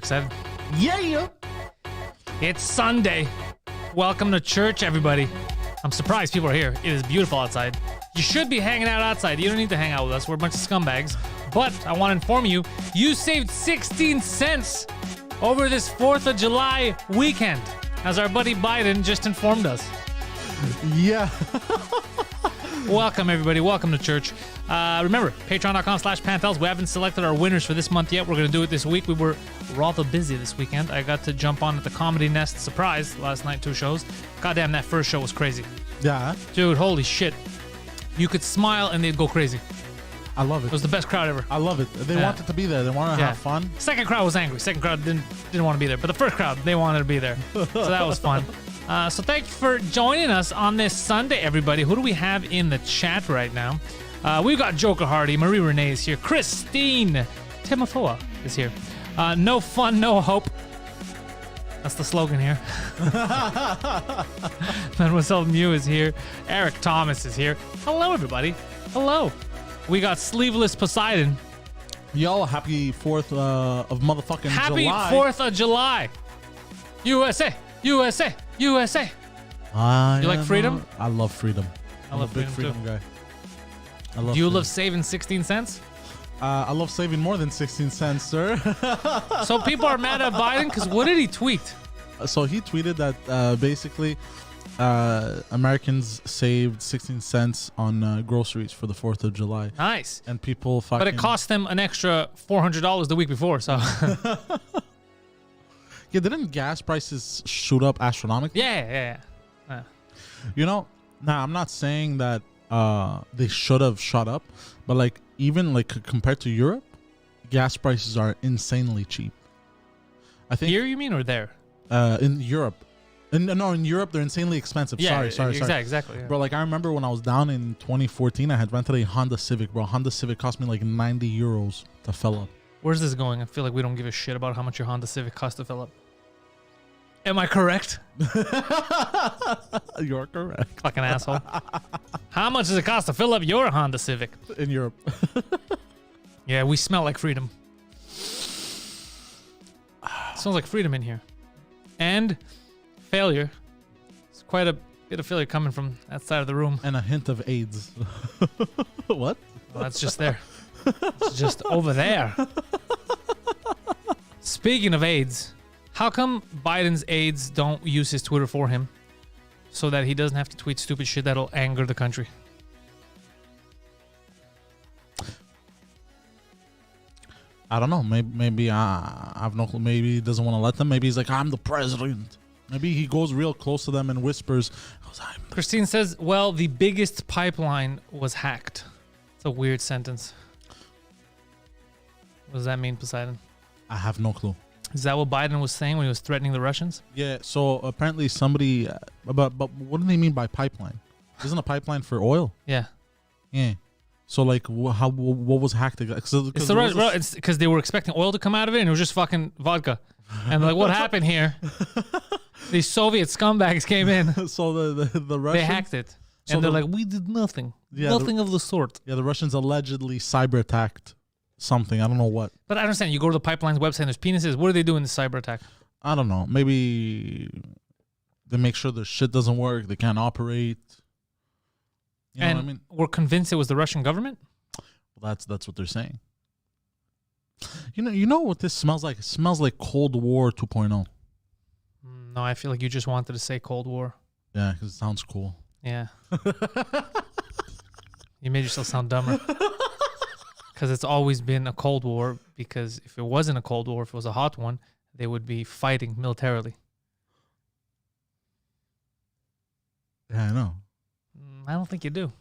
excited? Yeah. It's Sunday. Welcome to church, everybody. I'm surprised people are here. It is beautiful outside. You should be hanging out outside. You don't need to hang out with us. We're a bunch of scumbags. But I want to inform you, you saved 16 cents over this 4th of July weekend, as our buddy Biden just informed us. Yeah. Welcome, everybody. Welcome to church. Remember, patreon.com/Pantelis. We haven't selected our winners for this month yet. We're going to do it this week. We were rather busy this weekend. I got to jump on at the Comedy Nest surprise last night, 2 shows. Goddamn, that first show was crazy. Yeah. Dude, holy shit. You could smile and they'd go crazy. I love it. It was the best crowd ever. I love it. They wanted to be there. They wanted to have fun. Second crowd was angry. Second crowd didn't want to be there. But the first crowd, they wanted to be there. So that was fun. So thank you for joining us on this Sunday, everybody. Who do we have in the chat right now? We've got Joker Hardy, Marie Renee is here, Christine Timofoa is here. No fun, no hope. That's the slogan here. Mademoiselle Mew is here. Eric Thomas is here. Hello, everybody. Hello. We got Sleeveless Poseidon. Yo, happy 4th of motherfucking Happy July. 4th of July. USA, USA, USA. You like freedom? I love freedom. I love I'm a big freedom freedom guy. I love Do you freedom. love saving 16 cents? I love saving more than 16 cents, sir. So people are mad at Biden because what did he tweet? So he tweeted that basically Americans saved 16 cents on groceries for the 4th of July. Nice. And people fucking... But it cost them an extra $400 the week before, so... Yeah, didn't gas prices shoot up astronomically? Yeah. You know, now I'm not saying that they should have shot up, but like even like compared to Europe, gas prices are insanely cheap. I think Here, you mean, or there? in Europe, in Europe they're insanely expensive. Yeah, sorry. Exactly. Yeah. Bro, like I remember when I was down in 2014, I had rented a Honda Civic. Bro, Honda Civic cost me like 90 euros to fill up. Where's this going? I feel like we don't give a shit about how much your Honda Civic cost to fill up. Am I correct? You're correct. Fucking asshole. How much does it cost to fill up your Honda Civic? In Europe. Yeah, we smell like freedom. Smells like freedom in here. And failure. It's quite a bit of failure coming from that side of the room. And a hint of AIDS. What? Well, that's just there. It's just over there. Speaking of AIDS, how come Biden's aides don't use his Twitter for him so that he doesn't have to tweet stupid shit that'll anger the country? I don't know. Maybe I have no clue. Maybe he doesn't want to let them. Maybe he's like, I'm the president. Maybe he goes real close to them and whispers. Christine says, well, the biggest pipeline was hacked. It's a weird sentence. What does that mean, Poseidon? I have no clue. Is that what Biden was saying when he was threatening the Russians? Yeah, so apparently somebody... But what do they mean by pipeline? Isn't a pipeline for oil? Yeah. Yeah. So like, what was hacked? It's because they were expecting oil to come out of it and it was just fucking vodka. And like, what happened here? These Soviet scumbags came in. So the Russians... They hacked it. So And they're like, we did nothing. Yeah, nothing of the sort. Yeah, the Russians allegedly cyber attacked something. I don't know what. But I understand. You go to the pipeline's website and there's penises. What do they do in the cyber attack? I don't know. Maybe they make sure the shit doesn't work. They can't operate. You know what I mean? We're convinced it was the Russian government? Well, that's what they're saying. You know what this smells like? It smells like Cold War 2.0. No, I feel like you just wanted to say Cold War. Yeah, because it sounds cool. Yeah. You made yourself sound dumber. Because it's always been a Cold War, because if it wasn't a Cold War, if it was a hot one, they would be fighting militarily. Yeah, I know. I don't think you do.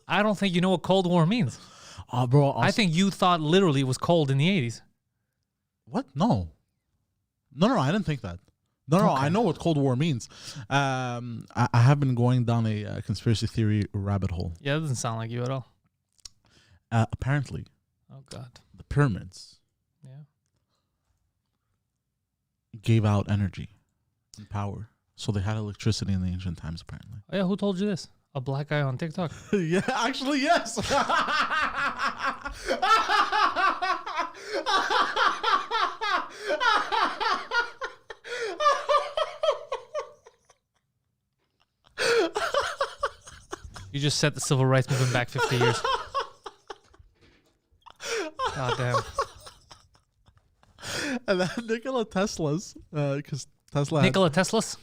I don't think you know what Cold War means. Oh, bro. I think you thought literally it was cold in the 80s. What? No, I didn't think that. No, Okay. I know what Cold War means. I have been going down a conspiracy theory rabbit hole. Yeah, that doesn't sound like you at all. Apparently, Oh, God. the pyramids Yeah. gave out energy and power. So they had electricity in the ancient times, apparently. Oh, yeah, who told you this? A black guy on TikTok. Yeah, actually, yes. You just set the civil rights movement back 50 years. God damn. And then Nikola Tesla's, because Tesla. Nikola Tesla's?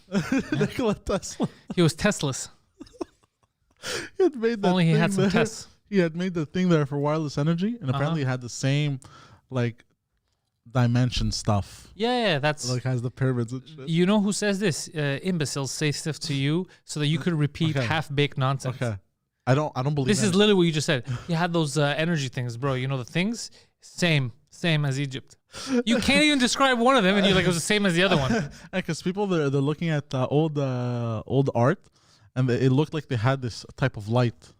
Nikola Tesla. He was Tesla's. He had made that Only he thing had some there. tests. He had made the thing there for wireless energy, and apparently it had the same, like, dimension stuff. Yeah, that's... Like, has the pyramids and shit. You know who says this? Imbeciles say stuff to you so that you could repeat half-baked nonsense. Okay. I don't believe This is literally what you just said. You had those energy things, bro. You know the things? Same as Egypt. You can't even describe one of them, and you're like, it was the same as the other one. Because people, they're looking at old art, and it looked like they had this type of light,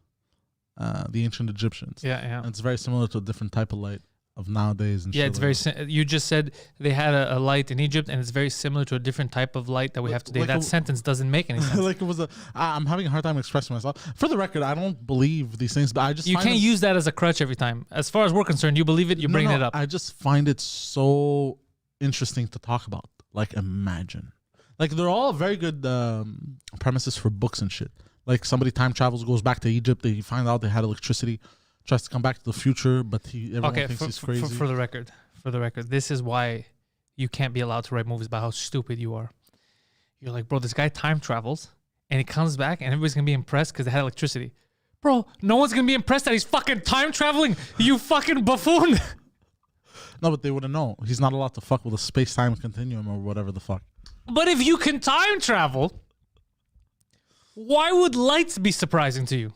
the ancient Egyptians. Yeah. And it's very similar to a different type of light of nowadays. And Yeah, shit it's like very. You just said they had a light in Egypt, and it's very similar to a different type of light that we have today. Like That sentence doesn't make any sense. like it was I'm having a hard time expressing myself. For the record, I don't believe these things, but I just You find can't use that as a crutch every time. As far as we're concerned, you believe it, you bring it up. I just find it so interesting to talk about. Like, imagine, like, they're all very good premises for books and shit. Like, somebody time travels, goes back to Egypt, they find out they had electricity, tries to come back to the future, but everyone thinks he's crazy. For the record, this is why you can't be allowed to write movies about how stupid you are. You're like, bro, this guy time travels, and he comes back, and everybody's gonna be impressed because they had electricity. Bro, no one's gonna be impressed that he's fucking time traveling. You fucking buffoon. No, but they wouldn't know. He's not allowed to fuck with a space-time continuum or whatever the fuck. But if you can time travel, why would lights be surprising to you?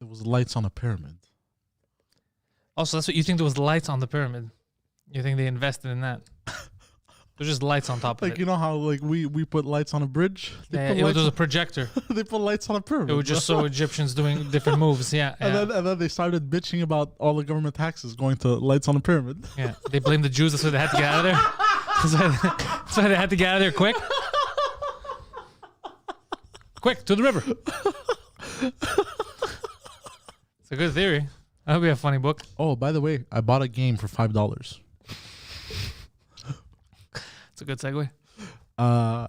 It was lights on a pyramid. Also, that's what you think there was lights on the pyramid. You think they invested in that? There's just lights on top of Like, it. you know how, like, we put lights on a bridge? Yeah, it was a projector. They put lights on a pyramid. It was just so Egyptians doing different moves. Yeah. And then they started bitching about all the government taxes going to lights on a pyramid. Yeah. They blamed the Jews. That's why they had to get out of there. That's why they had to get out of there quick. Quick, to the river. It's a good theory. I hope you have a funny book. Oh, by the way, I bought a game for $5. It's a good segue.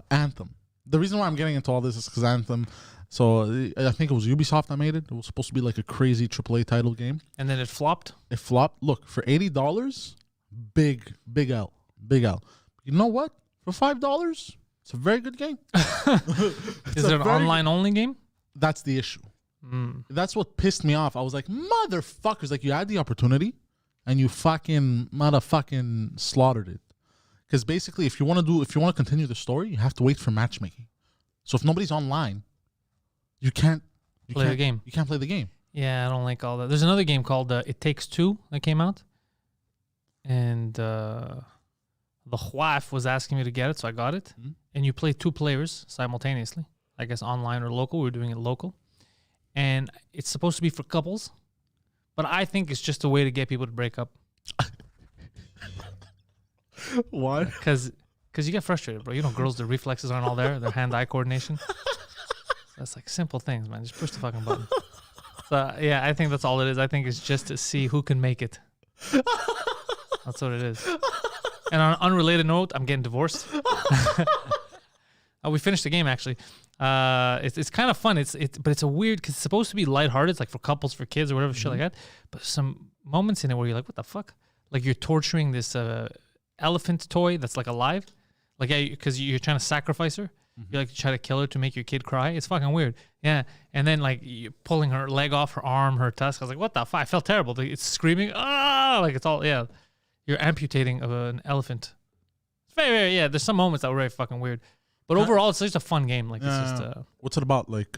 Anthem. The reason why I'm getting into all this is because Anthem. So I think it was Ubisoft that made it. It was supposed to be like a crazy AAA title game. And then it flopped. It flopped. Look, for $80, big L. You know what? For $5, it's a very good game. Is it an online only game? That's the issue. That's what pissed me off. I was like, motherfuckers, like, you had the opportunity and you fucking motherfucking slaughtered it. Because basically, if you want to continue the story, you have to wait for matchmaking. So if nobody's online, you can't Play the game. You can't play the game. Yeah, I don't like all that. There's another game called It Takes Two that came out. And the wife was asking me to get it, so I got it. Mm-hmm. And you play two players simultaneously. I guess online or local. We're doing it local. And it's supposed to be for couples. But I think it's just a way to get people to break up. Why? Because you get frustrated, bro. You know, girls, their reflexes aren't all there. Their hand-eye coordination. That's like simple things, man. Just push the fucking button. So, yeah, I think that's all it is. I think it's just to see who can make it. That's what it is. And on an unrelated note, I'm getting divorced. We finished the game, actually. It's kind of fun. But it's a weird, because it's supposed to be lighthearted. It's like for couples, for kids, or whatever shit like that. But some moments in it where you're like, what the fuck? Like you're torturing this elephant toy that's like alive. Like, yeah, because you're trying to sacrifice her. You like to try to kill her to make your kid cry. It's fucking weird. Yeah. And then like you're pulling her leg off, her arm, her tusk. I was like, what the fuck? I felt terrible. It's screaming. Ah, like it's all, yeah. You're amputating of an elephant. It's very, yeah. There's some moments that were very fucking weird. But overall, it's just a fun game. Like, it's just what's it about? Like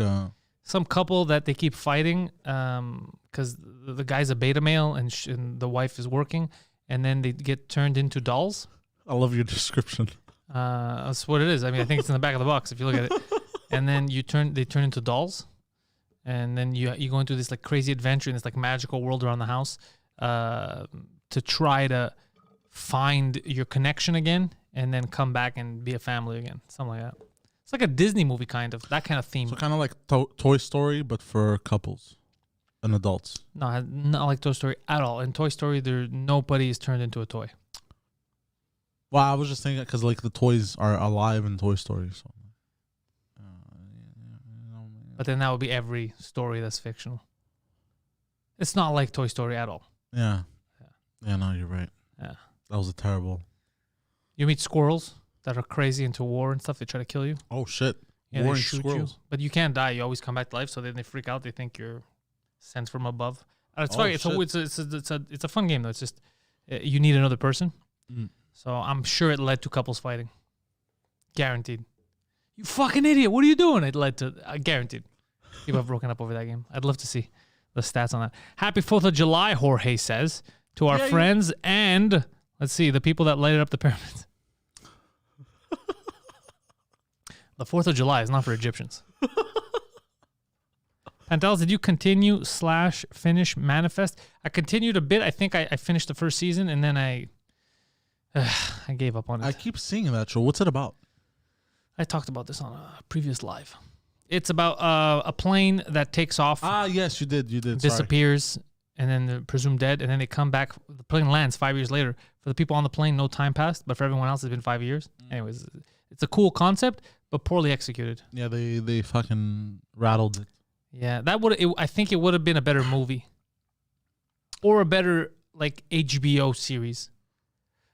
some couple that they keep fighting because the guy's a beta male and the wife is working, and then they get turned into dolls. I love your description. That's what it is. I mean, I think it's in the back of the box if you look at it. And then they turn into dolls, and then you go into this like crazy adventure in this like magical world around the house to try to find your connection again, and then come back and be a family again. Something like that. It's like a Disney movie, kind of. That kind of theme. So kind of like Toy Story, but for couples and adults. No, not like Toy Story at all. In Toy Story, nobody is turned into a toy. Well, I was just thinking because like the toys are alive in Toy Story. So. But then that would be every story that's fictional. It's not like Toy Story at all. Yeah. Yeah, no, you're right. Yeah. That was a terrible. You meet squirrels that are crazy into war and stuff. They try to kill you. Oh, shit. Yeah, Warring they shoot squirrels. you. But you can't die. You always come back to life. So then they freak out. They think you're sent from above. It's fun. It's a fun game, though. It's just you need another person. Mm. So I'm sure it led to couples fighting. Guaranteed. You fucking idiot. What are you doing? It led to, guaranteed. People have broken up over that game. I'd love to see the stats on that. Happy 4th of July, Jorge says, to our friends and, let's see, the people that lighted up the pyramids. The 4th of July is not for Egyptians. Pantelis, did you continue/finish Manifest? I continued a bit. I think I finished the first season, and then I gave up on it. I keep seeing that show. What's it about? I talked about this on a previous live. It's about a plane that takes off. Yes, you did. Disappears, and then they're presumed dead, and then they come back. The plane lands 5 years later. For the people on the plane, no time passed, but for everyone else, it's been 5 years. Anyways, it's a cool concept, but poorly executed. Yeah, they fucking rattled it. Yeah, I think it would have been a better movie, or a better like HBO series.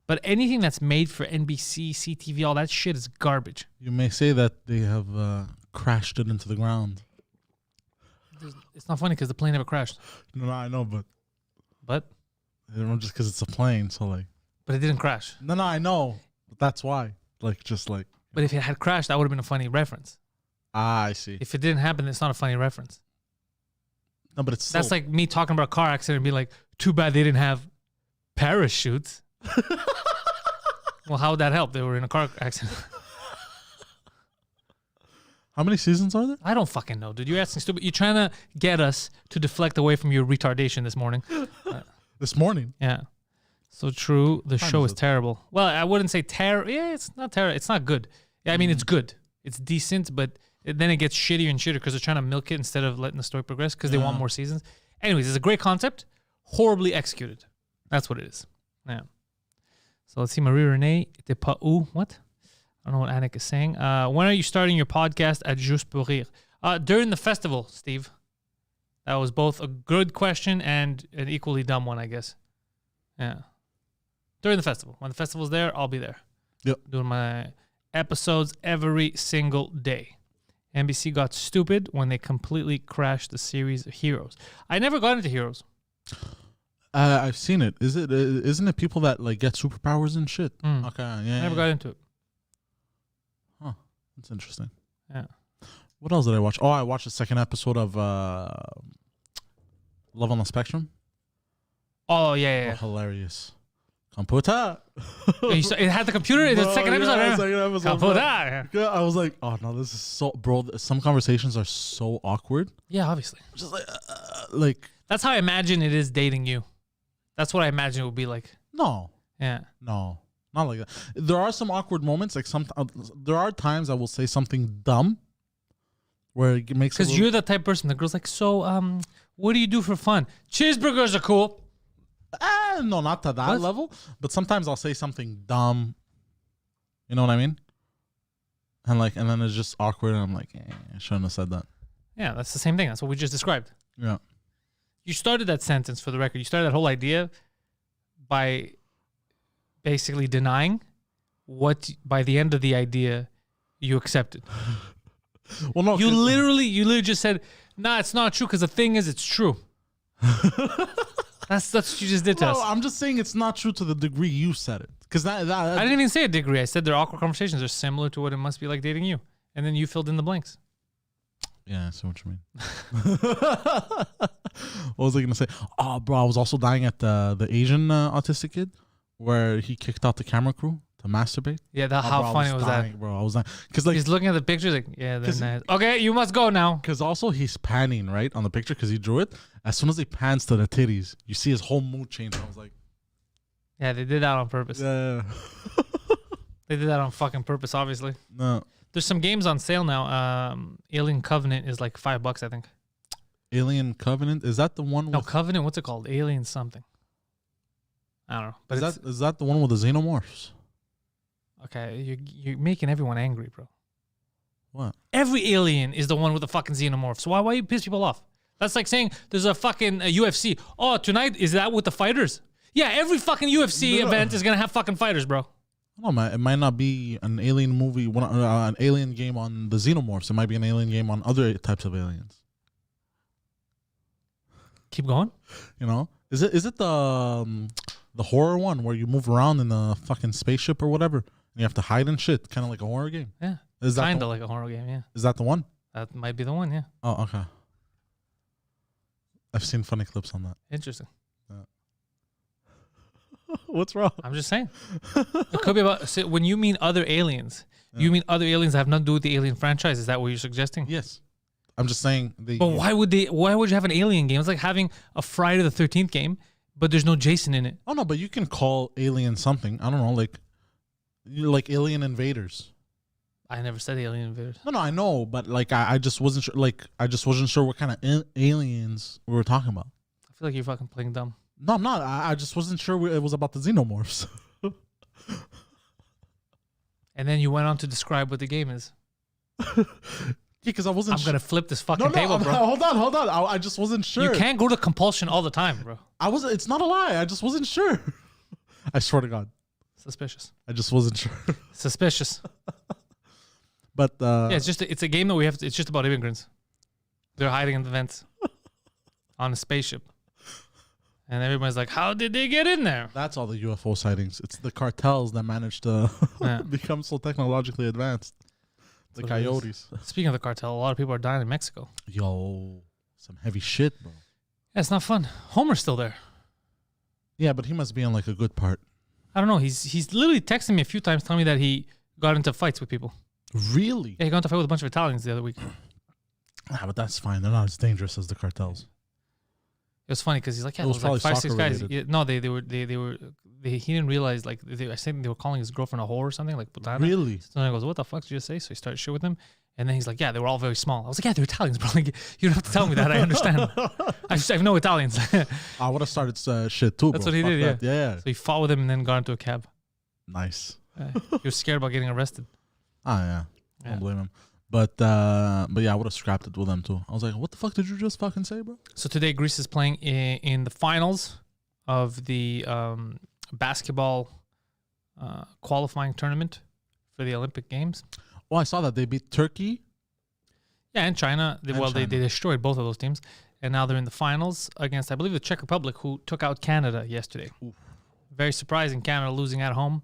But anything that's made for NBC, CTV, all that shit is garbage. You may say that they have crashed it into the ground. It's not funny because the plane never crashed. No, I know, but just because it's a plane, so like. But it didn't crash. No, I know, but that's why. Like, just like. But if it had crashed, that would have been a funny reference. I see. If it didn't happen, it's not a funny reference. No, but it's that's like me talking about a car accident and be like, too bad they didn't have parachutes. Well, how would that help? They were in a car accident. How many seasons are there? I don't fucking know, dude. You're asking stupid. You're trying to get us to deflect away from your retardation this morning. This morning? Yeah. So true. The show is terrible. Well, I wouldn't say terrible. Yeah, it's not terrible. It's not good. Yeah, I mean, it's good. It's decent, but then it gets shittier and shittier because they're trying to milk it instead of letting the story progress because they want more seasons. Anyways, it's a great concept, horribly executed. That's what it is. Yeah. So let's see. Marie Renee, t'es pas où? What? I don't know what Anik is saying. When are you starting your podcast at Juste pour Rire? During the festival, Steve. That was both a good question and an equally dumb one, I guess. Yeah. During the festival. When the festival's there, I'll be there. Yep. Doing my episodes every single day. NBC got stupid when they completely crashed the series Heroes. I never got into Heroes. I've seen it. Isn't it people that like get superpowers and shit? Okay, yeah. I never got into it. Huh. That's interesting. Yeah. What else did I watch? Oh, I watched the second episode of Love on the Spectrum. Oh, yeah. Oh, hilarious. Computer. It had the computer. The second episode. Computer. I was like, oh no, this is so, bro. Some conversations are so awkward. Yeah, obviously. Just like that's how I imagine it is dating you. That's what I imagine it would be like. No. Yeah. No. Not like that. There are some awkward moments. Like there are times I will say something dumb, where it makes because you're the type of person. The girl's like, so what do you do for fun? Cheeseburgers are cool. No, not to that level. But sometimes I'll say something dumb. You know what I mean? And then it's just awkward, and I'm like, I shouldn't have said that. Yeah, that's the same thing. That's what we just described. Yeah. You started that sentence, for the record. You started that whole idea by basically denying what, by the end of the idea, you accepted. Well, no. You literally just said, nah, it's not true, because the thing is, it's true. That's what you just did to us. No, I'm just saying it's not true to the degree you said it. Because that I didn't even say a degree. I said they're awkward conversations. They're similar to what it must be like dating you. And then you filled in the blanks. Yeah, I see what you mean. What was I going to say? Oh, bro, I was also dying at the Asian autistic kid where he kicked out the camera crew to masturbate. Yeah, how funny was that? Bro, I was dying. Because like, he's looking at the pictures like, yeah, they're nice. Okay, you must go now. Because also he's panning, right, on the picture because he drew it. As soon as he pans to the titties, you see his whole mood change. I was like... Yeah, they did that on purpose. Yeah. They did that on fucking purpose, obviously. No. There's some games on sale now. Alien Covenant is like $5, I think. Alien Covenant? Is that the one with... No, Covenant, what's it called? Alien something. I don't know. But is that the one with the xenomorphs? Okay, you're making everyone angry, bro. What? Every alien is the one with the fucking xenomorph. So why you piss people off? That's like saying there's a fucking UFC. Oh, tonight is that with the fighters? Yeah, every fucking UFC event is gonna have fucking fighters, bro. No, man, it might not be an alien movie, an alien game on the xenomorphs. It might be an alien game on other types of aliens. Keep going. You know, is it the horror one where you move around in a fucking spaceship or whatever and you have to hide and shit, kind of like a horror game? Yeah, is that kind of like a horror game. Yeah, is that the one? that might be the one. Yeah. Oh, okay. I've seen funny clips on that. Interesting. What's wrong? I'm just saying. It could be about when you mean other aliens. You mean other aliens that have nothing to do with the Alien franchise? Is that what you're suggesting? Yes. I'm just saying. But why would you have an alien game? It's like having a Friday the 13th game, but there's no Jason in it. Oh no, but you can call Alien something. I don't know, like Alien Invaders. I never said Alien Invaders. No, I know, but like I just wasn't sure. Like I just wasn't sure what kind of aliens we were talking about. I feel like you're fucking playing dumb. No, I'm not. I just wasn't sure it was about the xenomorphs. And then you went on to describe what the game is. Yeah, because I wasn't. I'm gonna flip this fucking table, bro. Hold on. I just wasn't sure. You can't go to compulsion all the time, bro. It's not a lie. I just wasn't sure. I swear to God. Suspicious. I just wasn't sure. Suspicious. But yeah, it's a game that we have. It's just about immigrants. They're hiding in the vents on a spaceship. And everybody's like, how did they get in there? That's all the UFO sightings. It's the cartels that managed to become so technologically advanced. The coyotes. Speaking of the cartel, a lot of people are dying in Mexico. Yo, some heavy shit, bro. Yeah, it's not fun. Homer's still there. Yeah, but he must be on like a good part. I don't know. He's literally texting me a few times telling me that he got into fights with people. Really? Yeah, he got into a fight with a bunch of Italians the other week. But that's fine. They're not as dangerous as the cartels. It was funny because he's like, yeah, It was there was like 5-6 guys. soccer-related. Yeah, no, he didn't realize, like, I think they were calling his girlfriend a whore or something, like putana. Really? So then I goes, what the fuck did you just say? So he started shit with him. And then he's like, yeah, they were all very small. I was like, yeah, they're Italians, bro. Like, you don't have to tell me that. I understand. I know Italians. I would have started shit too, That's bro. what he did, that. Yeah. So he fought with him and then got into a cab. Nice. He was scared about getting arrested. Yeah. Don't blame him. But yeah, I would have scrapped it with them too. I was like, what the fuck did you just fucking say, bro? So today, Greece is playing in the finals of the basketball qualifying tournament for the Olympic Games. Oh, I saw that they beat Turkey. Yeah, and China. They China. destroyed both of those teams. And now they're in the finals against, I believe, the Czech Republic, who took out Canada yesterday. Oof. Very surprising, Canada losing at home.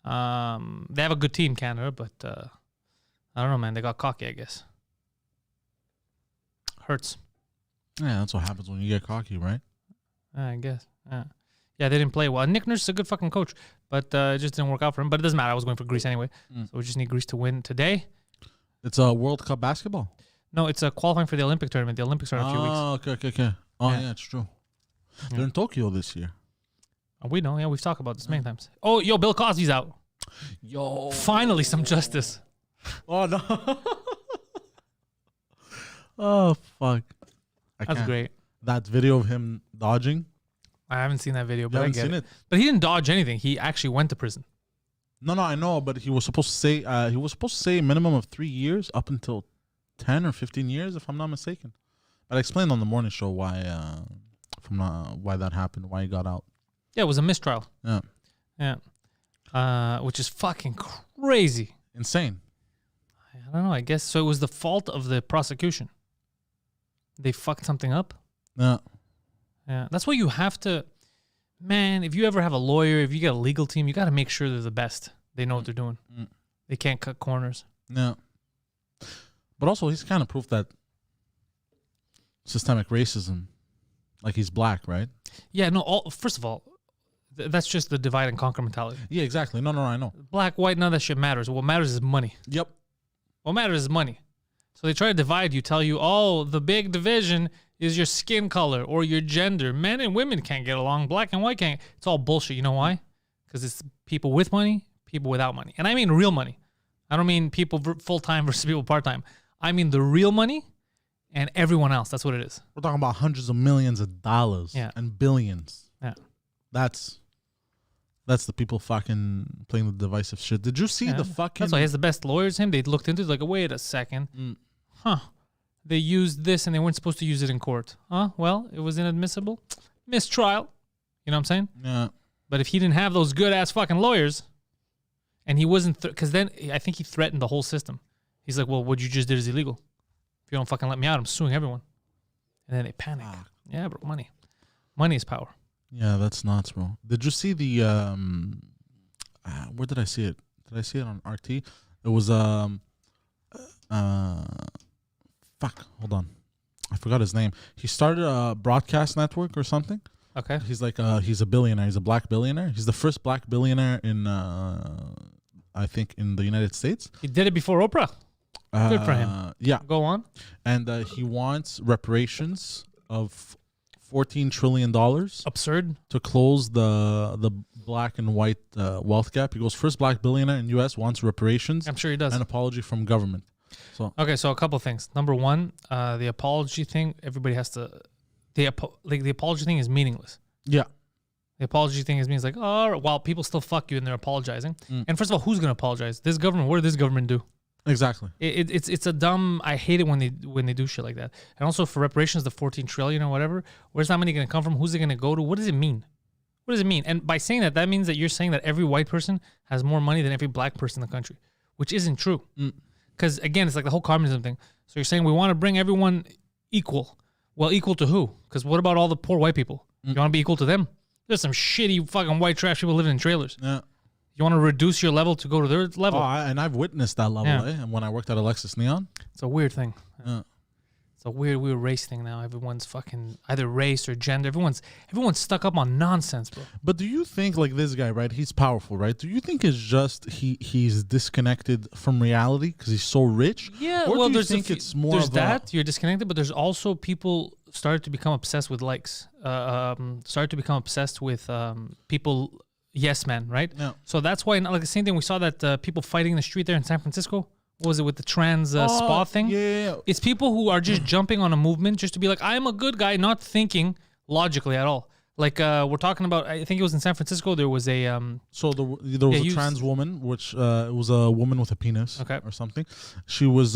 They have a good team, Canada, but I don't know, man. They got cocky, I guess. Hurts. Yeah, that's what happens when you get cocky, right? I guess. Yeah, they didn't play well. Nick Nurse is a good fucking coach, but it just didn't work out for him. But it doesn't matter. I was going for Greece anyway. So we just need Greece to win today. It's a World Cup basketball. No, it's a qualifying for the Olympic tournament. The Olympics are in a few weeks. Oh, okay. Oh, yeah, it's true. They're in Tokyo this year. Oh, we know. Yeah, we've talked about this many times. Oh, yo, Bill Cosby's out. Yo. Finally, some justice. Oh, no. Oh, fuck. That's great. That video of him dodging. I haven't seen that video, but I get it. it. But he didn't dodge anything. He actually went to prison. No, I know, but he was supposed to say a minimum of 3 years up until 10 or 15 years, if I'm not mistaken. But I explained on the morning show why that happened, why he got out. Yeah, it was a mistrial. Yeah. Which is fucking crazy. Insane. I don't know, I guess. So it was the fault of the prosecution. They fucked something up? Yeah. Yeah. That's why you have to, man, if you ever have a lawyer, if you get a legal team, you got to make sure they're the best. They know what they're doing. They can't cut corners. Yeah. But also, he's kind of proof that systemic racism, like he's black, right? Yeah, no, first of all, that's just the divide and conquer mentality. Yeah, exactly. No, I know. Black, white, none of that shit matters. What matters is money. Yep. What matters is money. So they try to divide you, tell you, oh, the big division is your skin color or your gender. Men and women can't get along. Black and white can't. It's all bullshit. You know why? Because it's people with money, people without money. And I mean real money. I don't mean people full-time versus people part-time. I mean the real money and everyone else. That's what it is. We're talking about hundreds of millions of dollars and billions. Yeah. That's That's the people fucking playing the divisive shit. Did you see the fucking? That's why he has the best lawyers. They looked into it like, wait a second, They used this and they weren't supposed to use it in court. Well, it was inadmissible. Mistrial. You know what I'm saying? Yeah. But if he didn't have those good ass fucking lawyers, and he wasn't, because then I think he threatened the whole system. He's like, well, what you just did is illegal. If you don't fucking let me out, I'm suing everyone. And then they panic. Yeah, bro, money. Money is power. Yeah, that's nuts, bro. Did you see the where did I see it? Did I see it on RT? It was fuck, hold on. I forgot his name. He started a broadcast network or something. Okay. He's like he's a billionaire. He's a black billionaire. He's the first black billionaire in I think in the United States. He did it before Oprah. Good for him. Yeah. Go on. And he wants reparations of $14 trillion. Absurd. To close the black and white wealth gap. He goes, first black billionaire in U.S. wants reparations. I'm sure he does. An apology from government. So a couple things. Number one, the apology thing, everybody has to, the apology thing is meaningless. Yeah. The apology thing means like, oh, while people still fuck you and they're apologizing. And first of all, who's going to apologize? This government. What did this government do? Exactly. It's a dumb. I hate it when they do shit like that. And also for reparations, the 14 trillion or whatever. Where's that money going to come from? Who's it going to go to? What does it mean? What does it mean? And by saying that, that means that you're saying that every white person has more money than every black person in the country, which isn't true. Because again, it's like the whole communism thing. So you're saying we want to bring everyone equal. Well, equal to who? Because what about all the poor white people? You want to be equal to them? There's some shitty fucking white trash people living in trailers. Yeah. You want to reduce your level to go to their level. And I've witnessed that level, And when I worked at Alexis Neon. It's a weird thing. Yeah. It's a weird race thing now. Everyone's fucking either race or gender. Everyone's stuck up on nonsense, bro. But do you think like this guy, right? He's powerful, right? Do you think it's just he's disconnected from reality because he's so rich? Yeah. Or well, do you think it's more there's of that you're disconnected, but there's also people started to become obsessed with likes. Started to become obsessed with people. Yes, man, right? Yeah. So that's why, like the same thing, we saw that people fighting in the street there in San Francisco. What was it with the trans spa thing? Yeah. It's people who are just jumping on a movement just to be like, I'm a good guy, not thinking logically at all. Like we're talking about, I think it was in San Francisco. There was a so there was a trans woman, which it was a woman with a penis, or something. She was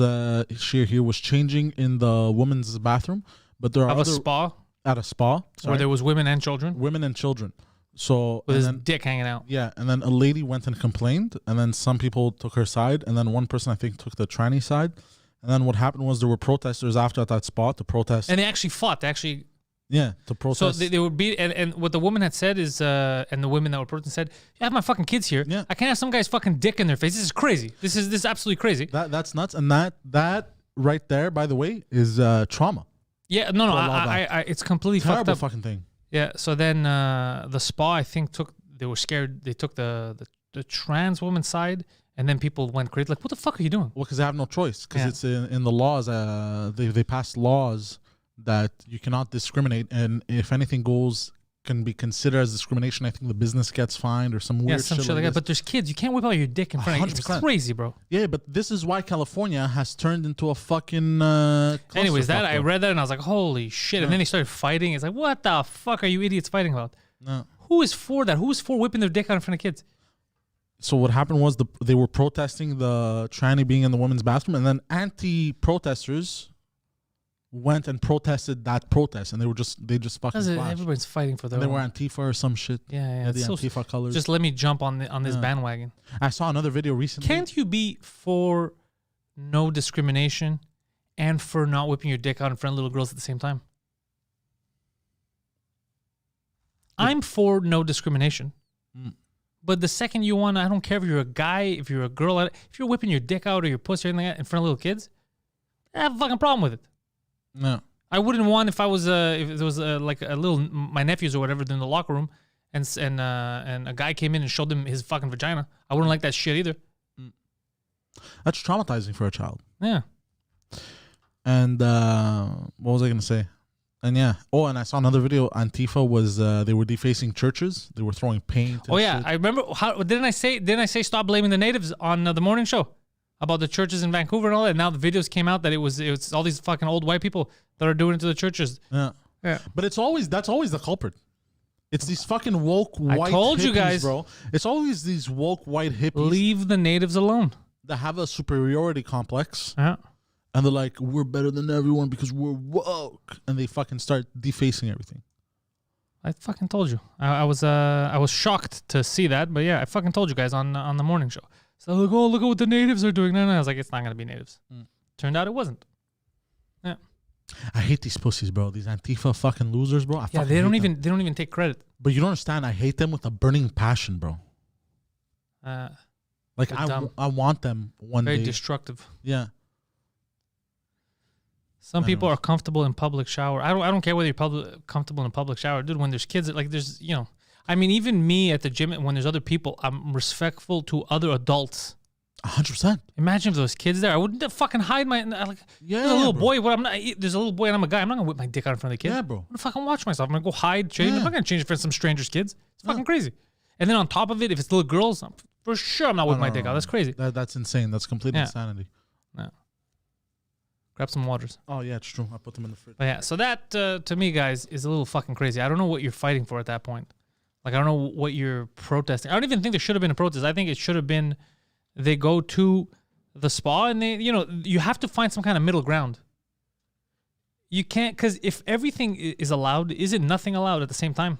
she was changing in the women's bathroom, but there are a spa at a spa where there was women and children. So with his dick hanging out. Yeah, and then a lady went and complained, and then some people took her side, and then one person I think took the tranny side, and then what happened was there were protesters after at that spot to protest, and they actually fought. To protest. So they would be, and what the woman had said is, and the women that were protesting said, "You have my fucking kids here. Yeah. I can't have some guy's fucking dick in their face. This is crazy. This is absolutely crazy. That's nuts, and that right there, by the way, is trauma. Yeah, no, I it's completely terrible fucked up. Fucking thing. Yeah, so then the spa, I think, they were scared. They took the trans woman's side, and then people went crazy. Like, what the fuck are you doing? Well, because they have no choice. Because it's in the laws. They passed laws that you cannot discriminate, and if anything can be considered as discrimination, I think the business gets fined or some weird shit like that. But there's kids. You can't whip out your dick in front of you. It's crazy, bro. Yeah, but this is why California has turned into a fucking Anyways, I read that and I was like, holy shit. Yeah. And then they started fighting. It's like, what the fuck are you idiots fighting about? No. Who is for that? Who is for whipping their dick out in front of kids? So what happened was they were protesting the tranny being in the women's bathroom, and then anti-protesters went and protested that protest, and they just fucking clashed. Everybody's fighting for their They were Antifa or some shit. Yeah. The Antifa colors. Just let me jump on this bandwagon. I saw another video recently. Can't you be for no discrimination and for not whipping your dick out in front of little girls at the same time? I'm for no discrimination. But the second you want to, I don't care if you're a guy, if you're a girl, if you're whipping your dick out or your pussy or anything like that in front of little kids, I have a fucking problem with it. No, I wouldn't want if there was like a little my nephews or whatever in the locker room, and a guy came in and showed them his fucking vagina. I wouldn't like that shit either. That's traumatizing for a child. Yeah. And what was I gonna say? And and I saw another video. Antifa was they were defacing churches. They were throwing paint. Oh yeah, shit. I remember. Didn't I say stop blaming the natives on the morning show? About the churches in Vancouver and all that. And now the videos came out that it was all these fucking old white people that are doing it to the churches. Yeah. But that's always the culprit. It's these fucking woke white told hippies, you guys. bro. It's always these woke white hippies Leave the natives alone. that have a superiority complex. Yeah. And they're like, we're better than everyone because we're woke. And they fucking start defacing everything. I fucking told you. I was shocked to see that, but yeah, I fucking told you guys on the morning show. So like, oh, look at what the natives are doing. No, I was like, it's not gonna be natives. Turned out it wasn't. Yeah. I hate these pussies, bro. These Antifa fucking losers, bro. Yeah, they don't even take credit. But you don't understand. I hate them with a burning passion, bro. Like I want them one day. Very destructive. Yeah. Some people are comfortable in public shower. I don't care whether you're comfortable in a public shower, dude. When there's kids, like there's I mean, even me at the gym when there's other people, I'm respectful to other adults. 100%. Imagine if there was kids there. I wouldn't fucking hide my there's a little boy. What I'm not. There's a little boy and I'm a guy. I'm not gonna whip my dick out in front of the kid. Yeah, bro. I'm gonna fucking watch myself. I'm gonna go hide, change. I'm not gonna change it for some strangers' kids. It's fucking crazy. And then on top of it, if it's little girls, for sure I'm not whipping my dick out. That's crazy. That's insane. That's complete insanity. Yeah. Grab some waters. Oh yeah, it's true. I put them in the fridge. But yeah, so that to me, guys, is a little fucking crazy. I don't know what you're fighting for at that point. Like I don't know what you're protesting. I don't even think there should have been a protest. I think it should have been they go to the spa and they, you have to find some kind of middle ground. You can't, because if everything is allowed, isn't nothing allowed at the same time?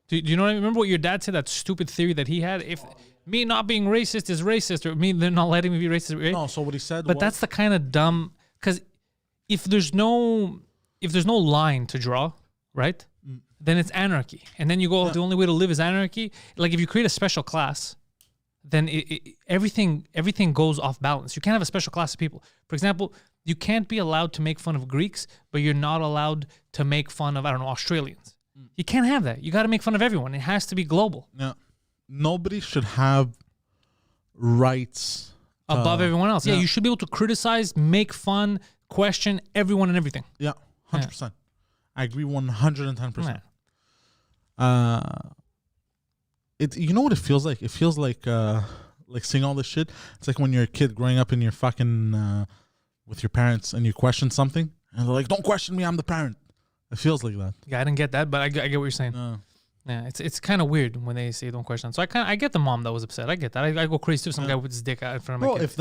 Do you know what I mean? Remember what your dad said, that stupid theory that he had? If me not being racist is racist, or me they're not letting me be racist. Right? No, so what he said But that's the kind of dumb, because if there's no line to draw, right? Then it's anarchy. And then you go, the only way to live is anarchy. Like if you create a special class, then everything goes off balance. You can't have a special class of people. For example, you can't be allowed to make fun of Greeks, but you're not allowed to make fun of, I don't know, Australians. You can't have that. You got to make fun of everyone. It has to be global. Yeah. Nobody should have rights above everyone else. Yeah, you should be able to criticize, make fun, question everyone and everything. Yeah, 100%. Yeah. I agree 110%. You know what it feels like? It feels like seeing all this shit. It's like when you're a kid growing up in your fucking with your parents and you question something and they're like, "Don't question me, I'm the parent." It feels like that. Yeah, I didn't get that, but I get what you're saying. Yeah, it's kind of weird when they say don't question. So I get the mom that was upset. I get that. I go crazy too. Some guy with his dick out in front of my kid. If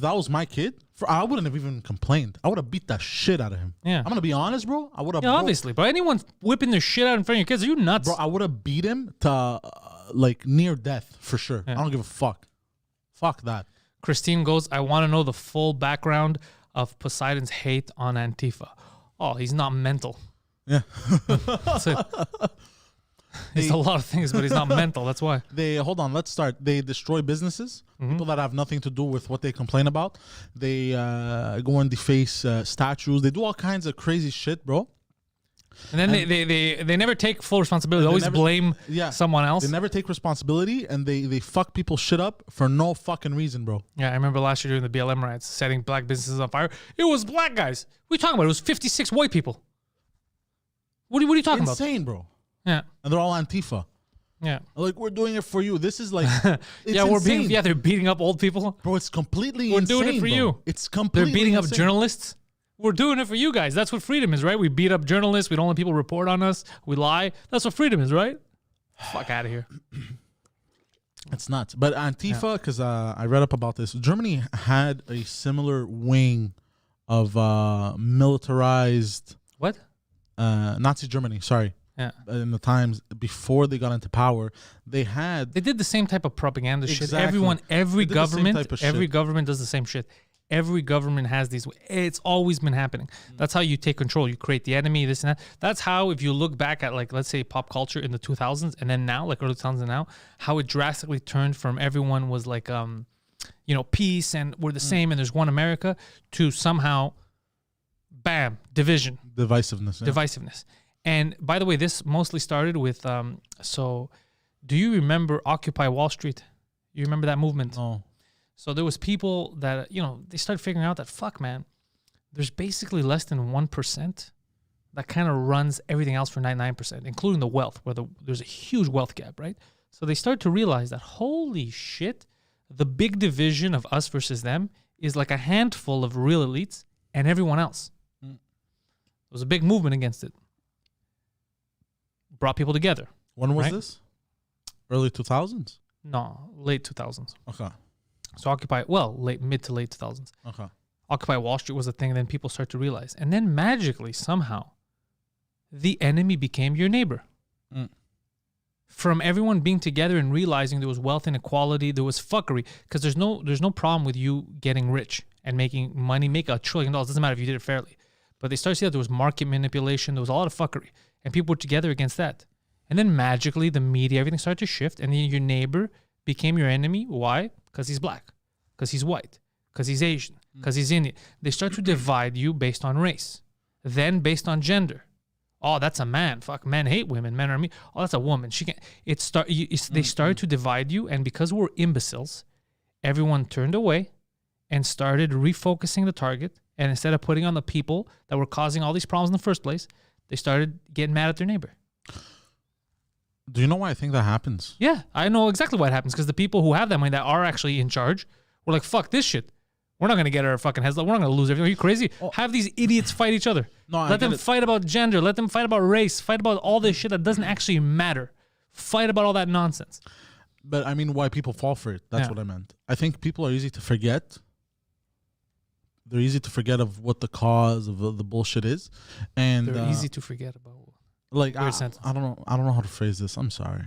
that was my kid, I wouldn't have even complained. I would have beat that shit out of him. Yeah, I'm gonna be honest, bro. I would have. Yeah, obviously, but anyone whipping their shit out in front of your kids, are you nuts, bro? I would have beat him to near death for sure. Yeah. I don't give a fuck. Fuck that. Christine goes, I want to know the full background of Poseidon's hate on Antifa. Oh, he's not mental. Yeah. That's it. He's a lot of things, but he's not mental. That's why. Hold on. Let's start. They destroy businesses, people that have nothing to do with what they complain about. They go and deface statues. They do all kinds of crazy shit, bro. And then they never take full responsibility. They always blame someone else. They never take responsibility, and they fuck people's shit up for no fucking reason, bro. Yeah, I remember last year during the BLM riots, setting black businesses on fire. It was black guys. What are you talking about? It was 56 white people. What are you talking about? Insane, bro. Yeah. And they're all Antifa. Yeah. Like, we're doing it for you. This is like, they're beating up old people. Bro, it's completely insane. We're doing it for you. It's completely They're beating insane. up journalists. We're doing it for you guys. That's what freedom is, right? We beat up journalists. We don't let people report on us. We lie. That's what freedom is, right? Fuck out of here. It's nuts. But Antifa, because I read up about this, Germany had a similar wing of militarized... What? Nazi Germany, sorry. Yeah. In the times before they got into power, they did the same type of propaganda shit. Exactly. Every government does the same shit. Every government has these. It's always been happening. That's how you take control. You create the enemy, this and that. That's how, if you look back at, like, let's say pop culture in the 2000s and then now, like early 2000s and now, how it drastically turned from everyone was like, peace and we're the same and there's one America to somehow, bam, division. Divisiveness. Yeah. Divisiveness. And by the way, this mostly started with, so do you remember Occupy Wall Street? You remember that movement? No. So there was people that, they started figuring out that, fuck, man, there's basically less than 1% that kind of runs everything else for 99%, including the wealth, where there's a huge wealth gap, right? So they started to realize that, holy shit, the big division of us versus them is like a handful of real elites and everyone else. There was a big movement against it. brought people together. When was right? this? Early 2000s? No, late 2000s. Okay. So mid to late 2000s. Okay. Occupy Wall Street was a thing, and then people start to realize. And then magically, somehow, the enemy became your neighbor. From everyone being together and realizing there was wealth inequality, there was fuckery, because there's no problem with you getting rich and making money, make $1 trillion. Doesn't matter if you did it fairly. But they started to see that there was market manipulation, there was a lot of fuckery, and people were together against that. And then magically, the media, everything started to shift, and then your neighbor became your enemy. Why? Because he's black, because he's white, because he's Asian, because he's Indian. They start to divide you based on race, then based on gender. Oh, that's a man. Fuck, men hate women. Men are me. Oh, that's a woman. She can't. They started to divide you, and because we're imbeciles, everyone turned away and started refocusing the target. And instead of putting on the people that were causing all these problems in the first place, they started getting mad at their neighbor. Do you know why I think that happens? Yeah, I know exactly why it happens, because the people who have that money that are actually in charge were like, fuck this shit. We're not going to get our fucking heads up. We're not going to lose everything. Are you crazy? Have these idiots fight each other. No, Let them fight about gender. Let them fight about race. Fight about all this shit that doesn't actually matter. Fight about all that nonsense. But I mean, why people fall for it. That's what I meant. I think people are easy to forget. They're easy to forget of what the cause of the bullshit is. And they're easy to forget about. Like, I don't know how to phrase this. I'm sorry.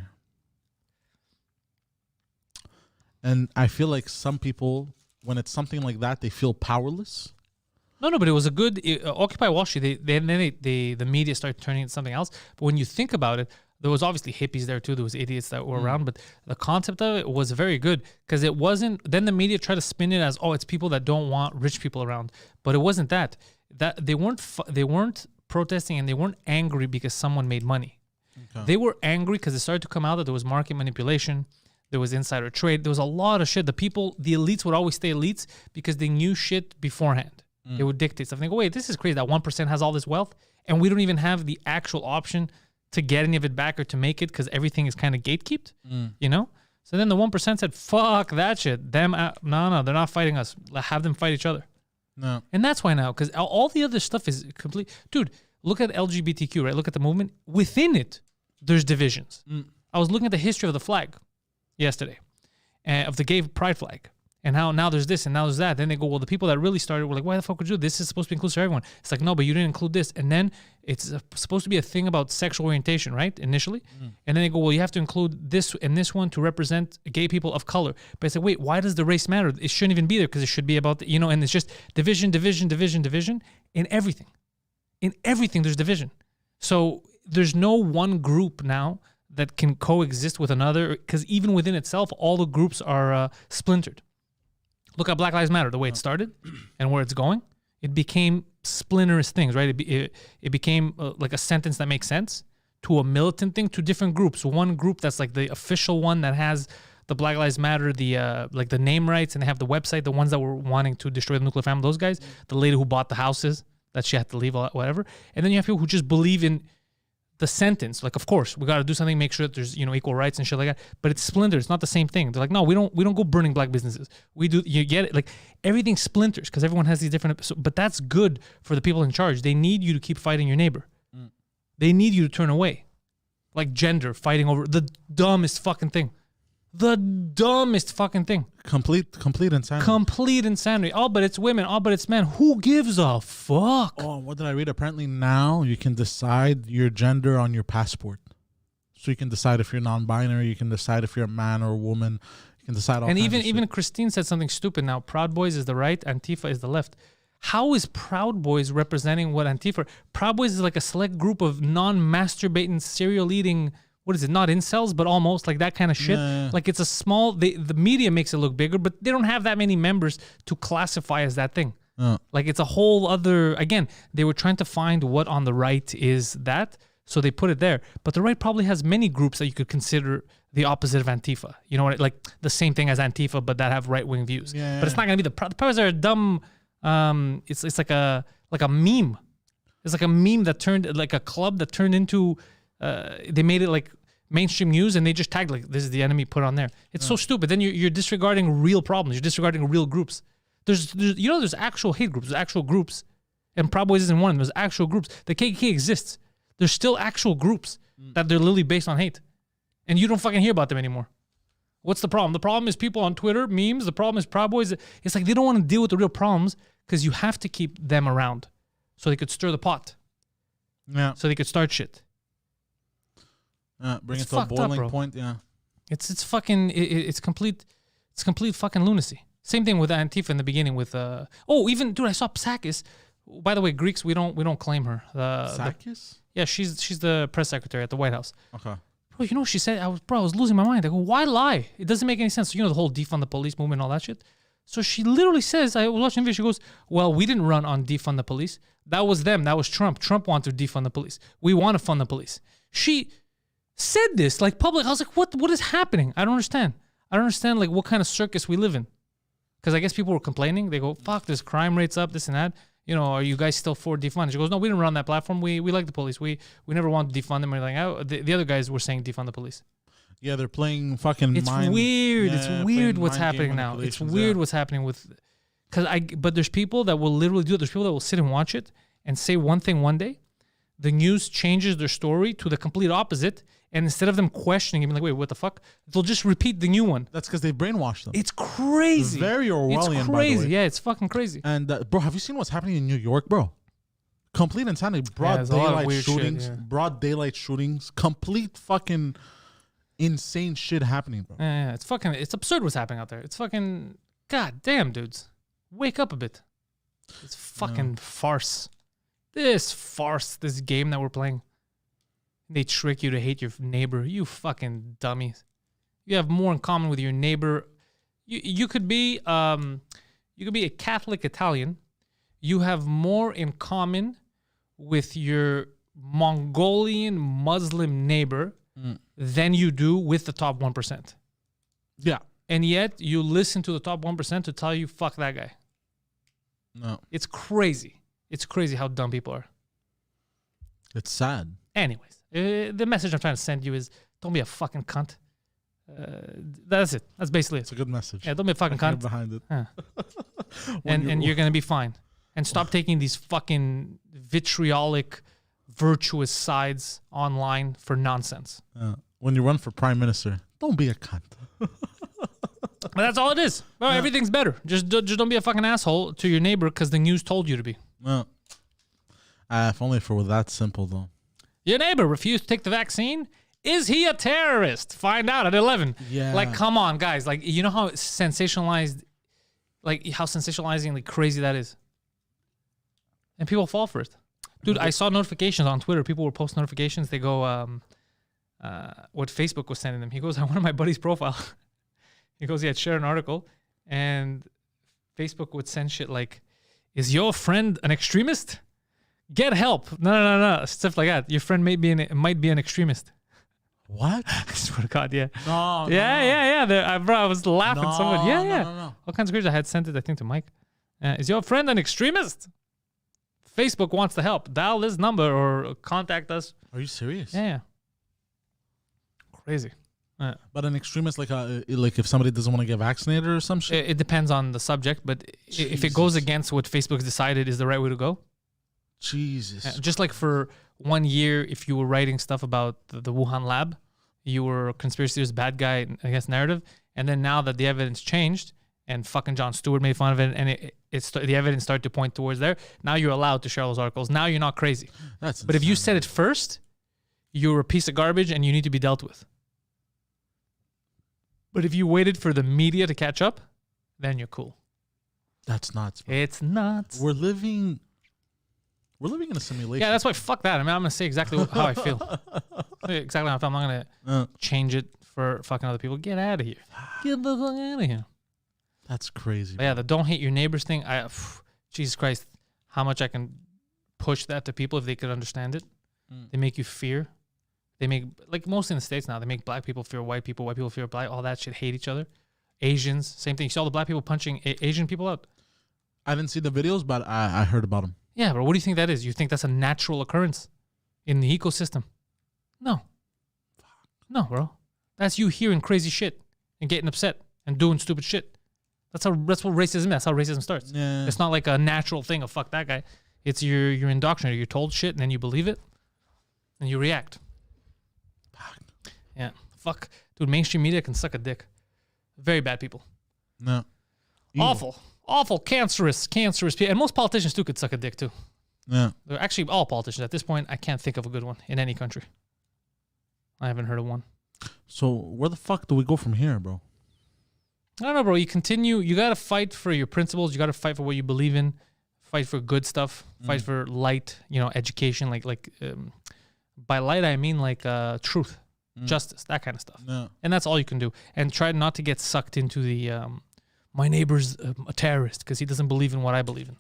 And I feel like some people, when it's something like that, they feel powerless. No, but it was a good Occupy Wall Street. The media started turning into something else. But when you think about it, there was obviously hippies there too. There was idiots that were around, but the concept of it was very good, because it wasn't. Then the media tried to spin it as, oh, it's people that don't want rich people around, but it wasn't that. That they weren't protesting, and they weren't angry because someone made money. Okay. They were angry because it started to come out that there was market manipulation. There was insider trade. There was a lot of shit. The elites would always stay elites because they knew shit beforehand. They would dictate stuff. And they go, wait, this is crazy. That 1% has all this wealth, and we don't even have the actual option to get any of it back or to make it, because everything is kind of gatekept, you know? So then the 1% said, fuck that shit. Them, no, they're not fighting us. Have them fight each other. No. And that's why now, because all the other stuff is complete. Dude, look at LGBTQ, right? Look at the movement. Within it, there's divisions. I was looking at the history of the flag yesterday, of the gay pride flag, and how now there's this and now there's that. Then they go, well, the people that really started were like, why the fuck would you do this? Is supposed to be inclusive for everyone. It's like, no, but you didn't include this. And then it's supposed to be a thing about sexual orientation, right? Initially. And then they go, well, you have to include this and this one to represent gay people of color. But it's like, wait, why does the race matter? It shouldn't even be there, because it should be about, and it's just division in everything. In everything, there's division. So there's no one group now that can coexist with another, because even within itself, all the groups are splintered. Look at Black Lives Matter, the way it started and where it's going. It became splinterous things, right? It became like a sentence that makes sense, to a militant thing, to different groups. One group that's like the official one that has the Black Lives Matter, the like the name rights, and they have the website, the ones that were wanting to destroy the nuclear family, those guys, the lady who bought the houses that she had to leave, whatever. And then you have people who just believe in the sentence, like, of course, we got to do something, make sure that there's, equal rights and shit like that. But it's splintered. It's not the same thing. They're like, no, we don't go burning black businesses. We do. You get it? Like, everything splinters because everyone has these different. But that's good for the people in charge. They need you to keep fighting your neighbor. They need you to turn away, like gender, fighting over the dumbest fucking thing. The dumbest fucking thing. Complete insanity. Complete insanity. Oh, but it's women. Oh, but it's men. Who gives a fuck? Oh, what did I read? Apparently now you can decide your gender on your passport. So you can decide if you're non-binary. You can decide if you're a man or a woman. You can decide all and kinds of shit. even Christine said something stupid now. Proud Boys is the right. Antifa is the left. How is Proud Boys representing what Antifa? Proud Boys is like a select group of non-masturbating, cereal-eating, what is it? Not incels, but almost like that kind of shit. Yeah. Like it's a small, the media makes it look bigger, but they don't have that many members to classify as that thing. Like it's a whole other, again, they were trying to find what on the right is that, so they put it there. But the right probably has many groups that you could consider the opposite of Antifa. You know what? Like the same thing as Antifa, but that have right-wing views. Yeah. But it's not going to be the Proud Boys are a dumb, it's like a meme. It's like a meme that turned, like a club that turned into, they made it like mainstream news and they just tagged like, this is the enemy, put on there. It's so stupid. Then you're disregarding real problems. You're disregarding real groups. There's actual hate groups. There's actual groups. And Proud Boys isn't one. There's actual groups. The KKK exists. There's still actual groups. that they're literally based on hate, and you don't fucking hear about them anymore. What's the problem? The problem is people on Twitter, memes. The problem is Proud Boys. It's like they don't want to deal with the real problems because you have to keep them around so they could stir the pot. Yeah. So they could start shit. Bring It's it to a fucked up, boiling bro. point. Yeah. It's fucking it's complete fucking lunacy. Same thing with Antifa in the beginning with even dude, I saw Psakis. By the way, Greeks, we don't claim her. Sakis? Yeah, she's the press secretary at the White House. Okay. Bro, you know what she said? I was losing my mind. I go, why lie? It doesn't make any sense. So, you know, the whole defund the police movement and all that shit. So she literally says, I was watching the video, she goes, well, we didn't run on defund the police. That was them. That was Trump. Trump wanted to defund the police. We want to fund the police. She said this like public. I was like, what is happening? I don't understand. I don't understand like what kind of circus we live in. Because I guess people were complaining. They go, fuck, this crime rate's up, this and that. You know, are you guys still for defund? She goes, no, we didn't run that platform. We like the police. We never wanted to defund them or anything. The other guys were saying defund the police. Yeah, they're playing fucking It's mind. weird. Yeah, It's playing weird what's mind game happening now. It's manipulations, weird yeah. what's happening with... But there's people that will literally do it. There's people that will sit and watch it and say one thing one day. The news changes their story to the complete opposite. And instead of them questioning and being like, wait, what the fuck? They'll just repeat the new one. That's because they brainwashed them. It's crazy. Very Orwellian, It's by the crazy. way. Yeah, it's fucking crazy. And bro, have you seen what's happening in New York, bro? Complete insanity. Broad there's a lot of daylight weird shit, shootings. yeah. Broad daylight shootings. Complete fucking insane shit happening, bro. Yeah, it's absurd what's happening out there. It's fucking, god damn, dudes. Wake up a bit. It's fucking farce. This game that we're playing. They trick you to hate your neighbor. You fucking dummies. You have more in common with your neighbor. You could be a Catholic Italian. You have more in common with your Mongolian Muslim neighbor than you do with the top 1%. Yeah. And yet you listen to the top 1% to tell you fuck that guy. No. It's crazy. It's crazy how dumb people are. It's sad. Anyways, the message I'm trying to send you is don't be a fucking cunt. That's it. That's basically It's it. a good message. Yeah, don't be a fucking Get cunt. behind it. And you're going to be fine. And stop taking these fucking vitriolic, virtuous sides online for nonsense. When you run for prime minister, don't be a cunt. But that's all it is. Bro, everything's better. Just don't be a fucking asshole to your neighbor because the news told you to be. If only for that simple, though. Your neighbor refused to take the vaccine. Is he a terrorist? Find out at 11. Yeah. Like, come on, guys. Like, you know how sensationalized, like how sensationalizingly crazy that is? And people fall for it. Dude, I saw notifications on Twitter. People were posting notifications. They go, what Facebook was sending them. He goes, I went on my buddy's profile. He goes, yeah, share an article. And Facebook would send shit like, is your friend an extremist? Get help. No. Stuff like that. Your friend might be an extremist. What? I swear to God, yeah. No. Yeah. Bro, I was laughing so much. Yeah. No. All kinds of crazy. I had sent it, I think, to Mike. Is your friend an extremist? Facebook wants to help. Dial this number or contact us. Are you serious? Yeah. Crazy. But an extremist, like if somebody doesn't want to get vaccinated or some shit? It depends on the subject, but if it goes against what Facebook's decided is the right way to go. Jesus. Just like for 1 year, if you were writing stuff about the Wuhan lab, you were a conspiracy theorist, bad guy, I guess, narrative. And then now that the evidence changed and fucking Jon Stewart made fun of it and the evidence started to point towards there, now you're allowed to share those articles. Now you're not crazy. That's But if you insane. said it first, you're a piece of garbage and you need to be dealt with. But if you waited for the media to catch up, then you're cool. That's nuts. Bro. It's nuts. We're living in a simulation. Yeah, that's why fuck that. I mean, I'm going to say exactly how I feel. Exactly how I feel. I'm not going to change it for fucking other people. Get out of here. Get the fuck out of here. That's crazy. But yeah, the don't hate your neighbors thing. Jesus Christ, how much I can push that to people if they could understand it. They make you fear. They make, like mostly in the States now, they make black people fear white people fear black, all that shit, hate each other. Asians, same thing. You saw the black people punching Asian people out. I didn't see the videos, but I heard about them. Yeah, bro, what do you think that is? You think that's a natural occurrence in the ecosystem? No. No, bro. That's you hearing crazy shit and getting upset and doing stupid shit. That's what racism is. That's how racism starts. Yeah. It's not like a natural thing of fuck that guy. It's you're indoctrinated. You're told shit and then you believe it and you react. Yeah. Fuck. Dude, mainstream media can suck a dick. Very bad people. No. Evil. Awful. Cancerous people. And most politicians too could suck a dick too. Yeah. They're actually all politicians. At this point, I can't think of a good one in any country. I haven't heard of one. So where the fuck do we go from here, bro? I don't know, bro. You continue. You got to fight for your principles. You got to fight for what you believe in. Fight for good stuff. Fight for light, education. By light, I mean truth, justice, that kind of stuff. Yeah. And that's all you can do. And try not to get sucked into the, my neighbor's a terrorist because he doesn't believe in what I believe in.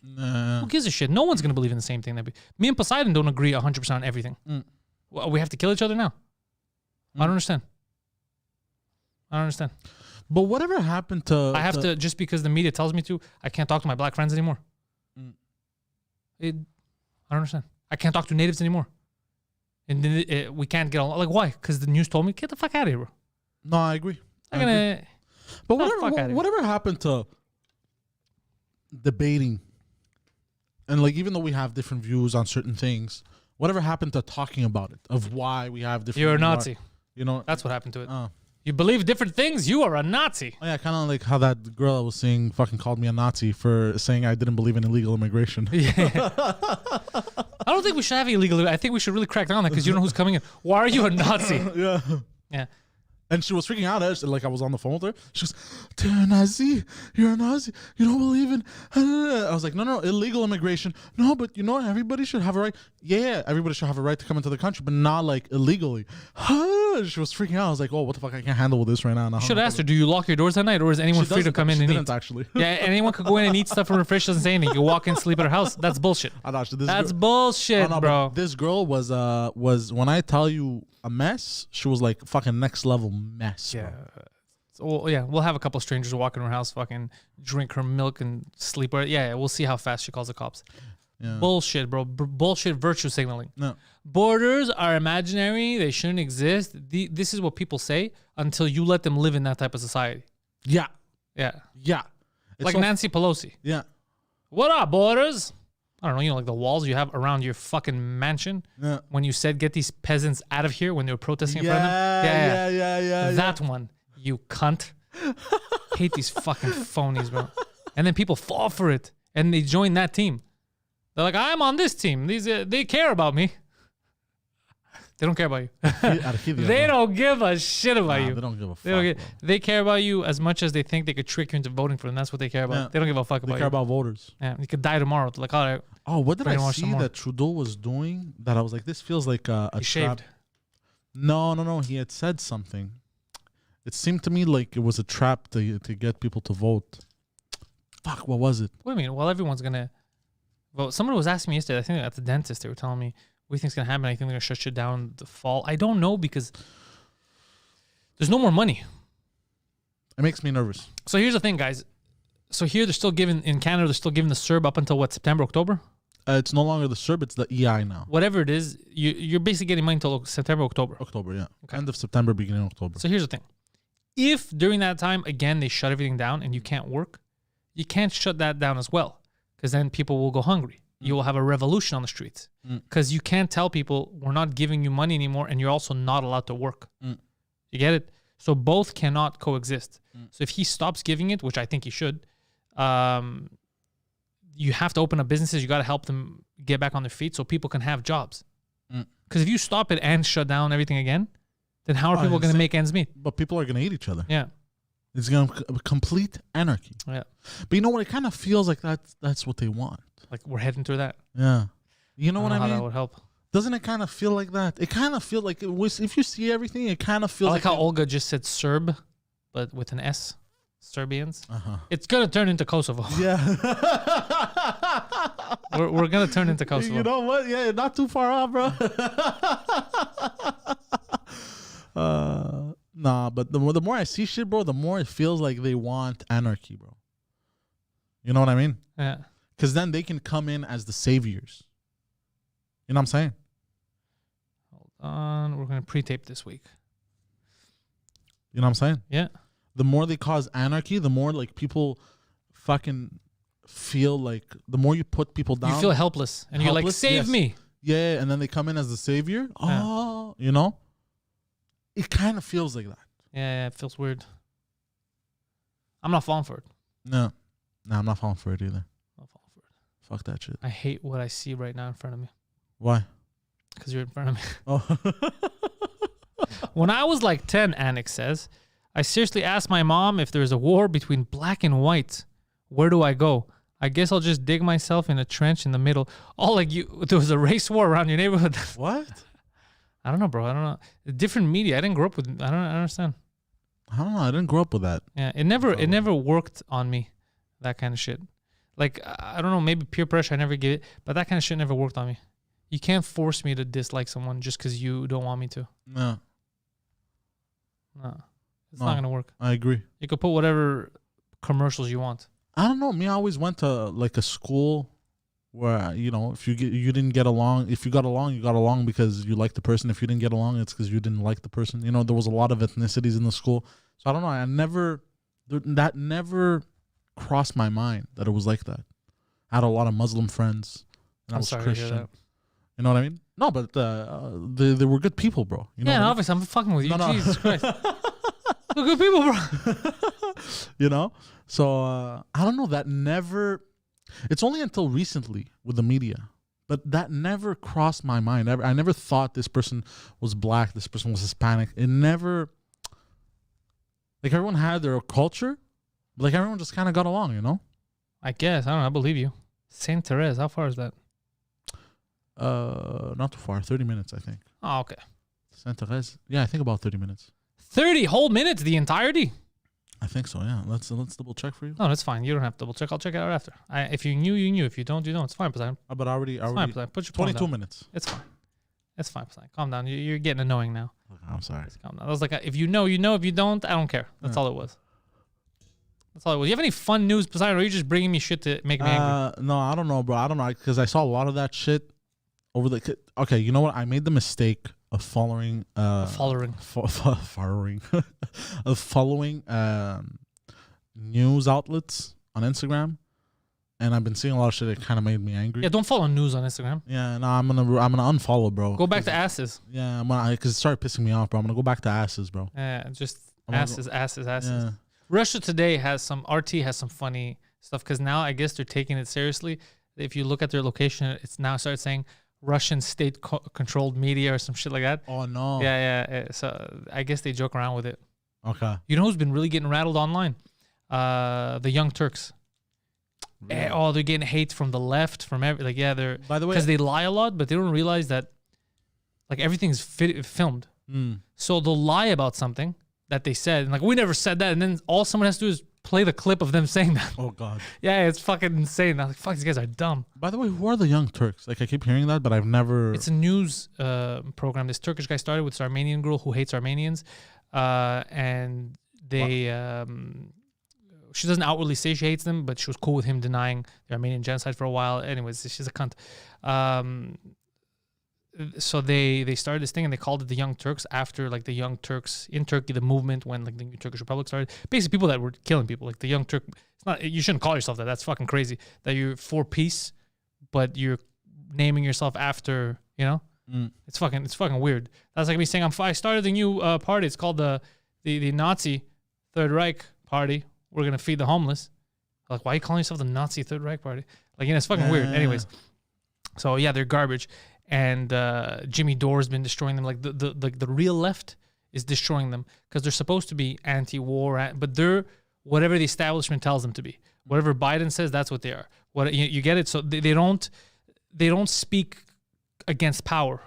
Who gives a shit? No one's going to believe in the same thing. Me and Poseidon don't agree 100% on everything. Well, we have to kill each other now. I don't understand. But whatever happened to... I have to, just because the media tells me to, I can't talk to my black friends anymore. I don't understand. I can't talk to natives anymore. And then we can't get along. Like, why? Because the news told me, get the fuck out of here, bro. No, I agree. But whatever happened to debating? And even though we have different views on certain things, whatever happened to talking about it, of why we have different... You're a Nazi. That's what happened to it. You believe different things, you are a Nazi. Oh, yeah, kind of like how that girl I was saying fucking called me a Nazi for saying I didn't believe in illegal immigration. Yeah. I don't think we should have illegal. I think we should really crack down on that because you don't know who's coming in. Why are you a Nazi? Yeah. Yeah. And she was freaking out. I was on the phone with her. She goes, "You're a Nazi. You're a Nazi. You don't believe in..." I was like, no, illegal immigration. No, but everybody should have a right. Yeah, everybody should have a right to come into the country, but not illegally. She was freaking out. I was like, oh, what the fuck? I can't handle this right now. Should have asked her, do you lock your doors at night or is anyone free to come in and eat? She didn't actually. Yeah, anyone could go in and eat stuff from her fridge, doesn't say anything. You walk in, sleep at her house. That's bullshit. That's bullshit, bro. This girl was when I tell you a mess, she was like fucking next level mess. Yeah. So, yeah, we'll have a couple of strangers walk in her house, fucking drink her milk and sleep. Yeah, we'll see how fast she calls the cops. Yeah. Bullshit, bro. Bullshit virtue signaling. No. Borders are imaginary. They shouldn't exist. This is what people say until you let them live in that type of society. Yeah. Yeah. Yeah. Like Nancy Pelosi. Yeah. What up, borders? I don't know, like the walls you have around your fucking mansion. Yeah. When you said get these peasants out of here when they were protesting in front of them. Yeah. That one, you cunt. Hate these fucking phonies, bro. And then people fall for it and they join that team. They're like, I'm on this team. They care about me. They don't care about you. They don't give a shit about you. They don't give a fuck. They care about you as much as they think they could trick you into voting for them. That's what they care about. Yeah. They don't give a fuck about you. They care about voters. Yeah, you could die tomorrow. They're like, all right. Oh, what did I see that Trudeau was doing that I was like, this feels like a trap? Shaved. No. He had said something. It seemed to me like it was a trap to get people to vote. Fuck, what was it? What do you mean? Well, everyone's going to vote. Someone was asking me yesterday, I think at the dentist, they were telling me, what do you think's going to happen? I think they're going to shut shit down the fall. I don't know because there's no more money. It makes me nervous. So here's the thing, guys. So here they're still giving, in Canada, they're still giving the CERB up until what, September, October? It's no longer the CERB, it's the EI now. Whatever it is, you're basically getting money until September, October. October, yeah. Okay. End of September, beginning of October. So here's the thing. If during that time, again, they shut everything down and you can't work, you can't shut that down as well because then people will go hungry. You will have a revolution on the streets because you can't tell people we're not giving you money anymore and you're also not allowed to work. You get it? So both cannot coexist. So if he stops giving it, which I think he should, you have to open up businesses. You got to help them get back on their feet so people can have jobs. Because if you stop it and shut down everything again, then how are people going to make ends meet? But people are going to hate each other. Yeah. It's going to be complete anarchy. Yeah. But you know what? It kind of feels like that's what they want. Like we're heading through that. Yeah. You know what I mean? How that would help. Doesn't it kind of feel like that? It kind of feels like it was, if you see everything, it kind of feels like how Olga just said Serb, but with an S. Serbians. Uh-huh. It's going to turn into Kosovo. Yeah. we're going to turn into Kosovo. You know what? Yeah, not too far off, bro. Nah, but the more I see shit, bro, the more it feels like they want anarchy, bro. You know what I mean? Yeah. Because then they can come in as the saviors. You know what I'm saying? Hold on. We're going to pre-tape this week. You know what I'm saying? Yeah. The more they cause anarchy, the more like people fucking feel like, the more you put people down. You feel helpless. And you're like, save me. Yeah, and then they come in as the savior. Oh, you know? it kind of feels like that. Yeah, it feels weird. I'm not falling for it. No, I'm not falling for it either. I'm not falling for it. Fuck that shit. I hate what I see right now in front of me. Why? Because you're in front of me. Oh. When I was like 10, Annick says, I seriously asked my mom if there's a war between black and white. Where do I go? I guess I'll just dig myself in a trench in the middle. Oh, like there was a race war around your neighborhood. What? I don't know, bro. I don't know. Different media. I didn't grow up with. I don't understand. I don't know. I didn't grow up with that. Yeah, it never worked on me. That kind of shit. Like I don't know. Maybe peer pressure. I never get it, but that kind of shit never worked on me. You can't force me to dislike someone just because you don't want me to. No. It's not gonna work. I agree. You could put whatever commercials you want. I don't know. Me, I always went to like a school where, you know, if you didn't get along, if you got along, you got along because you liked the person. If you didn't get along, it's because you didn't like the person. You know, there was a lot of ethnicities in the school. So I don't know. That never crossed my mind that it was like that. I had a lot of Muslim friends. And I was Christian. To hear that. You know what I mean? No, but they were good people, bro. You know yeah, obviously, I'm fucking with you. No. Jesus Christ. They're good people, bro. You know? So, I don't know. That never... It's only until recently with the media. But that never crossed my mind. I never thought this person was black, this person was Hispanic. It never... Like, everyone had their culture. But like, everyone just kind of got along, you know? I guess. I don't know. I believe you. Saint Therese, how far is that? Not too far. 30 minutes, I think. Oh, okay. Saint Therese. Yeah, I think about 30 minutes. 30 whole minutes, the entirety? I think so, yeah. Let's double check for you. No, that's fine. You don't have to double check. I'll check it out after. If you knew, you knew. If you don't, you don't. It's fine, Poseidon. But already. Fine, Poseidon. Put your 22 minutes. It's fine. It's fine, Poseidon. Calm down. You're getting annoying now. Okay, I'm sorry. Just calm down. I was like, if you know, you know. If you don't, I don't care. That's all it was. That's all it was. You have any fun news, Poseidon, or are you just bringing me shit to make me angry? No, I don't know, bro. I don't know. Because I saw a lot of that shit over the... Okay, you know what? I made the mistake of following... following news outlets on Instagram, and I've been seeing a lot of shit that kind of made me angry. Yeah, don't follow news on Instagram. Yeah, no, I'm gonna unfollow, bro. Go back to asses. Yeah, because it started pissing me off, bro. I'm gonna go back to asses, bro. Yeah, just asses. Yeah. Russia Today has some funny stuff because now I guess they're taking it seriously. If you look at their location, it's now started saying Russian state-controlled media or some shit like that. Oh no. Yeah. So I guess they joke around with it. Okay. You know who's been really getting rattled online? The Young Turks. Really? Oh, they're getting hate from the left, from they're... By the way... Because they lie a lot, but they don't realize that like everything's filmed. So they'll lie about something that they said, and like, we never said that, and then all someone has to do is play the clip of them saying that. Oh, God. Yeah, it's fucking insane. I'm like, fuck, these guys are dumb. By the way, who are the Young Turks? Like, I keep hearing that, but I've never... It's a news program. This Turkish guy started with this Armenian girl who hates Armenians, and they... She doesn't outwardly say she hates them, but she was cool with him denying the Armenian genocide for a while. Anyways, she's a cunt. So they started this thing and they called it the Young Turks after like the Young Turks in Turkey, the movement when like the new Turkish Republic started. Basically, people that were killing people, like the Young Turk. It's not. You shouldn't call yourself that. That's fucking crazy. That you're for peace, but you're naming yourself after. You know, it's fucking weird. That's like me saying I started a new party. It's called the Nazi Third Reich Party. We're gonna feed the homeless. Like, why are you calling yourself the Nazi Third Reich Party? Like, it's fucking weird. Anyways, so yeah, they're garbage. And Jimmy Dore's been destroying them. Like the real left is destroying them because they're supposed to be anti-war, but they're whatever the establishment tells them to be. Whatever Biden says, that's what they are. What you get it? So they don't speak against power.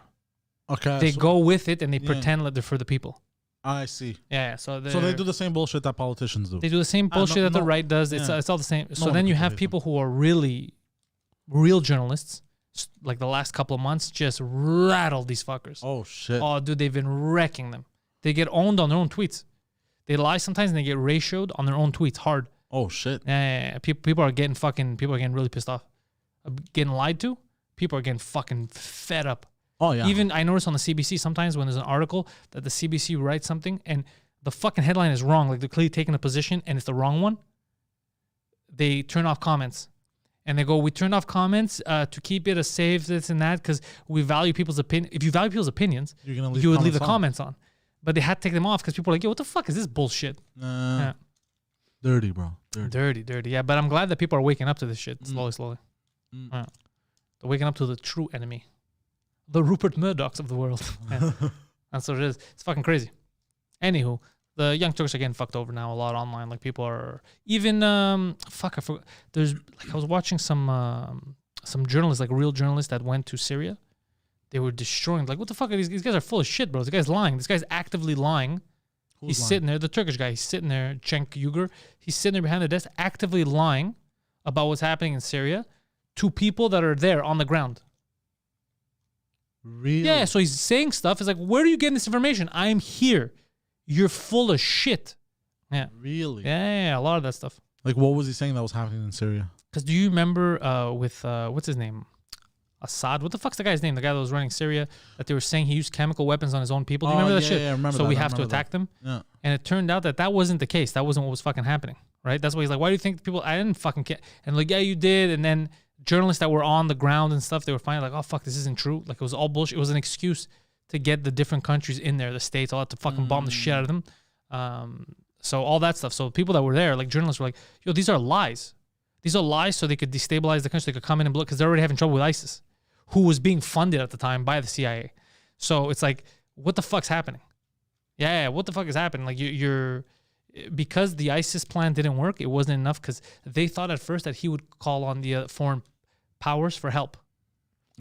Okay. They go with it and they pretend that they're for the people. I see. Yeah. So they do the same bullshit that politicians do. They do the same bullshit that the right does. Yeah. It's all the same. So then you have people who are really real journalists. Like the last couple of months, just rattled these fuckers. Oh, shit. Oh, dude, they've been wrecking them. They get owned on their own tweets. They lie sometimes and they get ratioed on their own tweets hard. Oh, shit. Yeah. People are getting really pissed off. Getting lied to, people are getting fucking fed up. Oh, yeah. Even I notice on the CBC sometimes when there's an article that the CBC writes something and the fucking headline is wrong, like they're clearly taking a position and it's the wrong one, they turn off comments. And they go, we turned off comments to keep it a safe, this and that, because we value people's opinion. If you value people's opinions, you would leave the comments on. but they had to take them off because people were like, yo, what the fuck is this bullshit? Yeah. Dirty, bro. Dirty. Yeah, but I'm glad that people are waking up to this shit slowly. They're waking up to the true enemy. The Rupert Murdochs of the world. Yeah. That's what it is. It's fucking crazy. Anywho, the young Turks are getting fucked over now a lot online. Like people are even I forgot. There's like I was watching some journalists, like real journalists that went to Syria. They were destroying. Like, what the fuck are these guys are full of shit, bro. This guy's lying. This guy's actively lying. He's sitting there, the Turkish guy. He's sitting there, Cenk Uygur. He's sitting there behind the desk, actively lying about what's happening in Syria to people that are there on the ground. Really? Yeah, so he's saying stuff. It's like, where are you getting this information? I'm here. You're full of shit. Yeah. Really? Yeah, a lot of that stuff. Like, what was he saying that was happening in Syria? Because do you remember with, what's his name? Assad? What the fuck's the guy's name? The guy that was running Syria, that they were saying he used chemical weapons on his own people. Do you remember that shit? Yeah, I remember so that. we have to attack them? Yeah. And it turned out that wasn't the case. That wasn't what was fucking happening, right? That's why he's like, why do you think people, I didn't fucking care. And like, yeah, you did. And then journalists that were on the ground and stuff, they were finding like, oh, fuck, this isn't true. Like, it was all bullshit. It was an excuse to get the different countries in there, the states, all that, to fucking bomb the shit out of them. So all that stuff. So people that were there, like journalists were like, yo, these are lies. These are lies so they could destabilize the country. They could come in and blow, because they're already having trouble with ISIS, who was being funded at the time by the CIA. So it's like, what the fuck's happening? Yeah, what the fuck is happening? Like you're because the ISIS plan didn't work, it wasn't enough, because they thought at first that he would call on the foreign powers for help.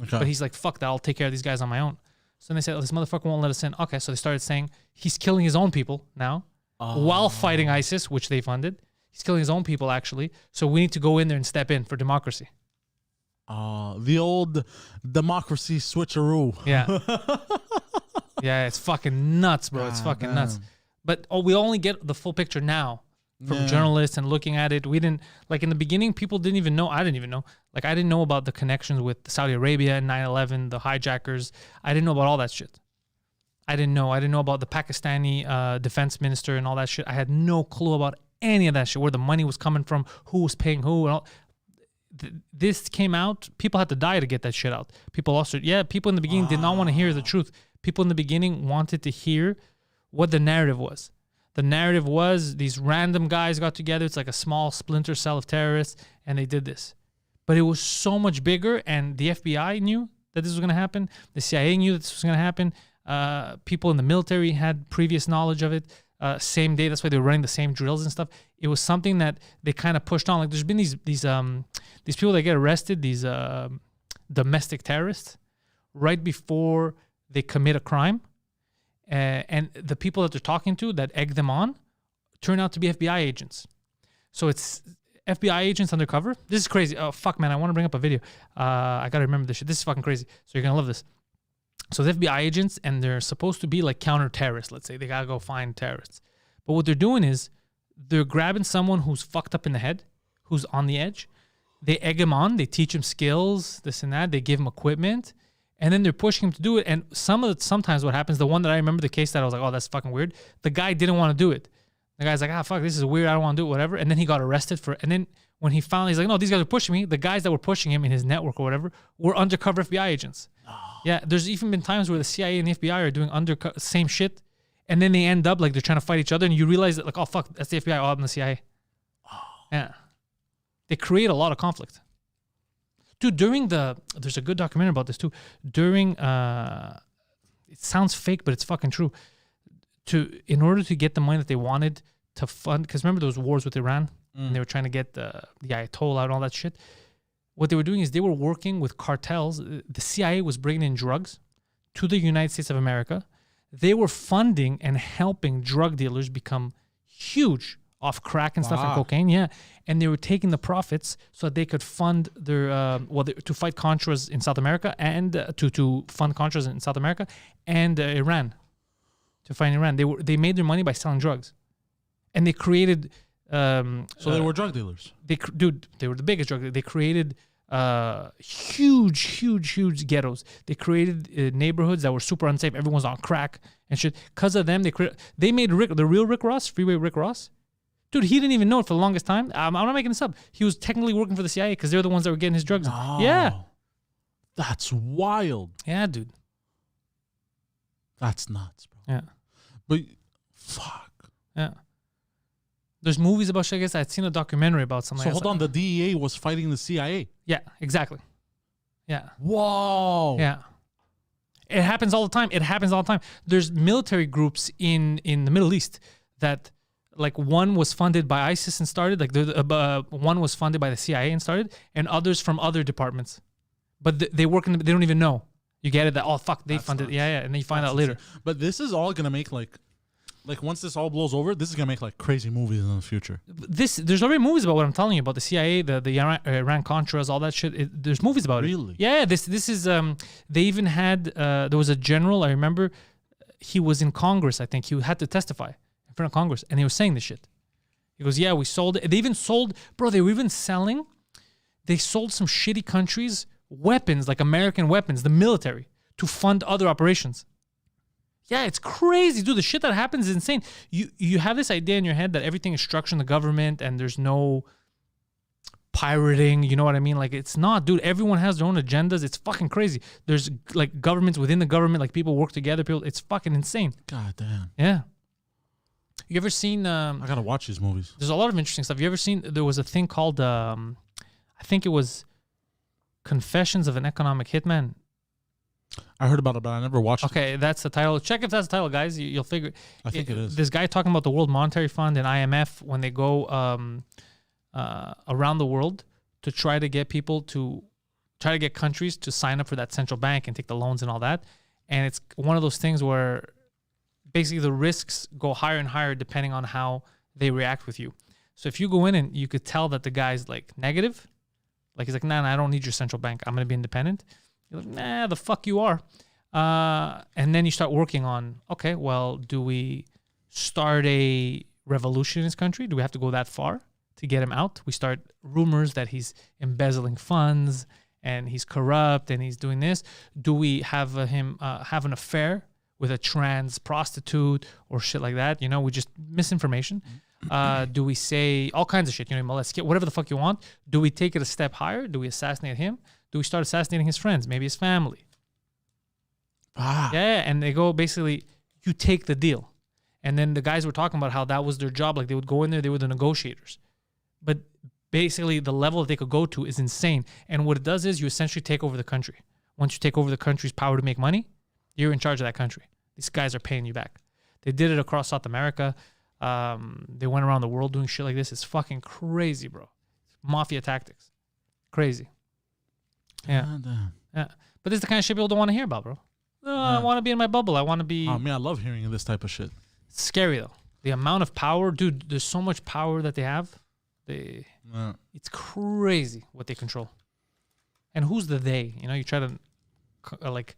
Okay. But he's like, fuck that, I'll take care of these guys on my own. So then they said, oh, this motherfucker won't let us in. Okay, so they started saying he's killing his own people now while fighting ISIS, which they funded. He's killing his own people, actually. So we need to go in there and step in for democracy. The old democracy switcheroo. Yeah. Yeah, it's fucking nuts, bro. It's fucking nuts. But we only get the full picture now from journalists and looking at it. We didn't, like in the beginning, people didn't even know. I didn't even know. Like, I didn't know about the connections with Saudi Arabia and 9/11, the hijackers. I didn't know about all that shit. I didn't know about the Pakistani defense minister and all that shit. I had no clue about any of that shit, where the money was coming from, who was paying who, and all. This came out. People had to die to get that shit out. People lost it. Yeah, people in the beginning did not want to hear the truth. People in the beginning wanted to hear what the narrative was. The narrative was these random guys got together. It's like a small splinter cell of terrorists, and they did this. But it was so much bigger, and the FBI knew that this was going to happen. The CIA knew that this was going to happen. People in the military had previous knowledge of it. Same day, that's why they were running the same drills and stuff. It was something that they kind of pushed on. Like, there's been these people that get arrested, these domestic terrorists, right before they commit a crime, and the people that they're talking to that egg them on turn out to be FBI agents. So it's FBI agents undercover. This is crazy. Oh fuck, man! I want to bring up a video. I gotta remember this shit. This is fucking crazy. So you're gonna love this. So the FBI agents, and they're supposed to be like counter-terrorists, let's say. They gotta go find terrorists. But what they're doing is they're grabbing someone who's fucked up in the head, who's on the edge. They egg him on. They teach him skills, this and that. They give him equipment. And then they're pushing him to do it. And sometimes what happens, the one that I remember, the case that I was like, oh, that's fucking weird. The guy didn't want to do it. The guy's like, fuck, this is weird. I don't want to do it, whatever. And then he got arrested and then when he found, he's like, no, these guys are pushing me. The guys that were pushing him in his network or whatever were undercover FBI agents. Yeah, there's even been times where the CIA and the FBI are doing same shit, and then they end up like they're trying to fight each other, and you realize that like, oh fuck, that's the FBI, I'm the CIA. Yeah, they create a lot of conflict. Dude, there's a good documentary about this too. During, it sounds fake, but it's fucking true. In order to get the money that they wanted to fund, because remember those wars with Iran, and they were trying to get the Ayatollah and all that shit. What they were doing is they were working with cartels. The CIA was bringing in drugs to the United States of America. They were funding and helping drug dealers become huge off crack and stuff and cocaine. Yeah. And they were taking the profits so that they could fund their, to fight Contras in South America and to fund Contras in South America and Iran. To fight Iran. They made their money by selling drugs. And they created... so they were drug dealers. They were the biggest drug dealers. They created huge ghettos. They created neighborhoods that were super unsafe. Everyone's on crack and shit. Because of them, they made the real Rick Ross, Freeway Rick Ross. Dude, he didn't even know it for the longest time. I'm not making this up. He was technically working for the CIA because they're the ones that were getting his drugs. No. Yeah. That's wild. Yeah, dude. That's nuts, bro. Yeah. But fuck. Yeah. There's movies about shit. I guess I'd seen a documentary about something. So hold on, the DEA was fighting the CIA. Yeah, exactly. Yeah. Whoa. Yeah. It happens all the time. There's military groups in the Middle East that, like, one was funded by ISIS and started, like, one was funded by the CIA and started, and others from other departments. But they work they don't even know. You get it? That, oh, fuck, they funded. Yeah. And then you find out later. Insane. But this is all going to make, like once this all blows over, this is going to make, like, crazy movies in the future. There's already movies about what I'm telling you about the CIA, the Iran-Contras, all that shit. There's movies about it. Really? Yeah, this is, they even had, there was a general, I remember, he was in Congress, I think. He had to testify in front of Congress, and he was saying this shit. He goes, yeah, we sold it. They even sold, bro, they were even selling, they sold some shitty countries weapons, like American weapons, the military, to fund other operations. Yeah, it's crazy, dude. The shit that happens is insane. You have this idea in your head that everything is structured in the government and there's no pirating, you know what I mean? Like, it's not, dude. Everyone has their own agendas. It's fucking crazy. There's, like, governments within the government, like, people work together. It's fucking insane. God damn. Yeah. You ever seen... I gotta watch these movies. There's a lot of interesting stuff. You ever seen... There was a thing called... I think it was Confessions of an Economic Hitman. I heard about it, but I never watched it. Okay, that's the title. Check if that's the title, guys. You'll figure. I think it is. This guy talking about the World Monetary Fund and IMF when they go around the world to try to get people to try to get countries to sign up for that central bank and take the loans and all that. And it's one of those things where basically the risks go higher and higher depending on how they react with you. So if you go in and you could tell that the guy's, like, negative, like, he's like, nah, I don't need your central bank. I'm going to be independent. You're like, nah, the fuck you are. And then you start working on, okay, well, do we start a revolution in this country? Do we have to go that far to get him out? We start rumors that he's embezzling funds and he's corrupt and he's doing this. Do we have him have an affair with a trans prostitute or shit like that? You know, we just misinformation. Do we say all kinds of shit? You know, molest, whatever the fuck you want. Do we take it a step higher? Do we assassinate him? Do we start assassinating his friends, maybe his family? Yeah, and they go, basically, you take the deal. And then the guys were talking about how that was their job. Like, they would go in there, they were the negotiators. But basically, the level that they could go to is insane. And what it does is you essentially take over the country. Once you take over the country's power to make money, you're in charge of that country. These guys are paying you back. They did it across South America. They went around the world doing shit like this. It's fucking crazy, bro. Mafia tactics. Crazy. Yeah. Yeah. But this is the kind of shit people don't want to hear about, bro. I want to be in my bubble. I want to be... Oh, man, I love hearing this type of shit. It's scary, though. The amount of power. Dude, there's so much power that they have. It's crazy what they control. And who's the they? You know, you try to, like,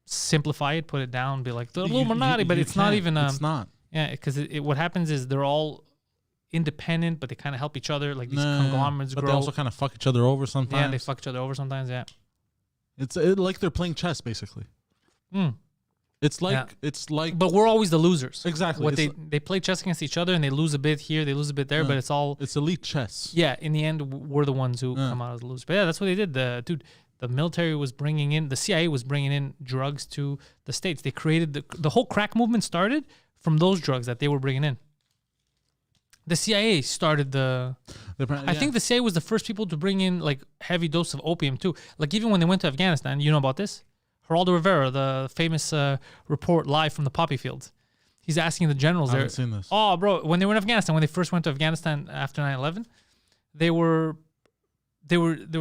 simplify it, put it down, be like, the Illuminati, but it's not even... it's not. Yeah, because what happens is they're all independent, but they kind of help each other. Like, these conglomerates grow. But they also kind of fuck each other over sometimes. Yeah, they fuck each other over sometimes, yeah. It's like they're playing chess, basically. It's like... But we're always the losers. Exactly. What they play chess against each other, and they lose a bit here, they lose a bit there, but it's all... It's elite chess. Yeah, in the end, we're the ones who come out as the losers. But yeah, that's what they did. The military was bringing in... The CIA was bringing in drugs to the States. They created... The whole crack movement started from those drugs that they were bringing in. The CIA started the... I think the CIA was the first people to bring in, like, heavy dose of opium, too. Like, even when they went to Afghanistan, you know about this? Geraldo Rivera, the famous report live from the poppy fields. He's asking the generals there. I haven't seen this. Oh, bro, when they were in Afghanistan, when they first went to Afghanistan after 9/11, there were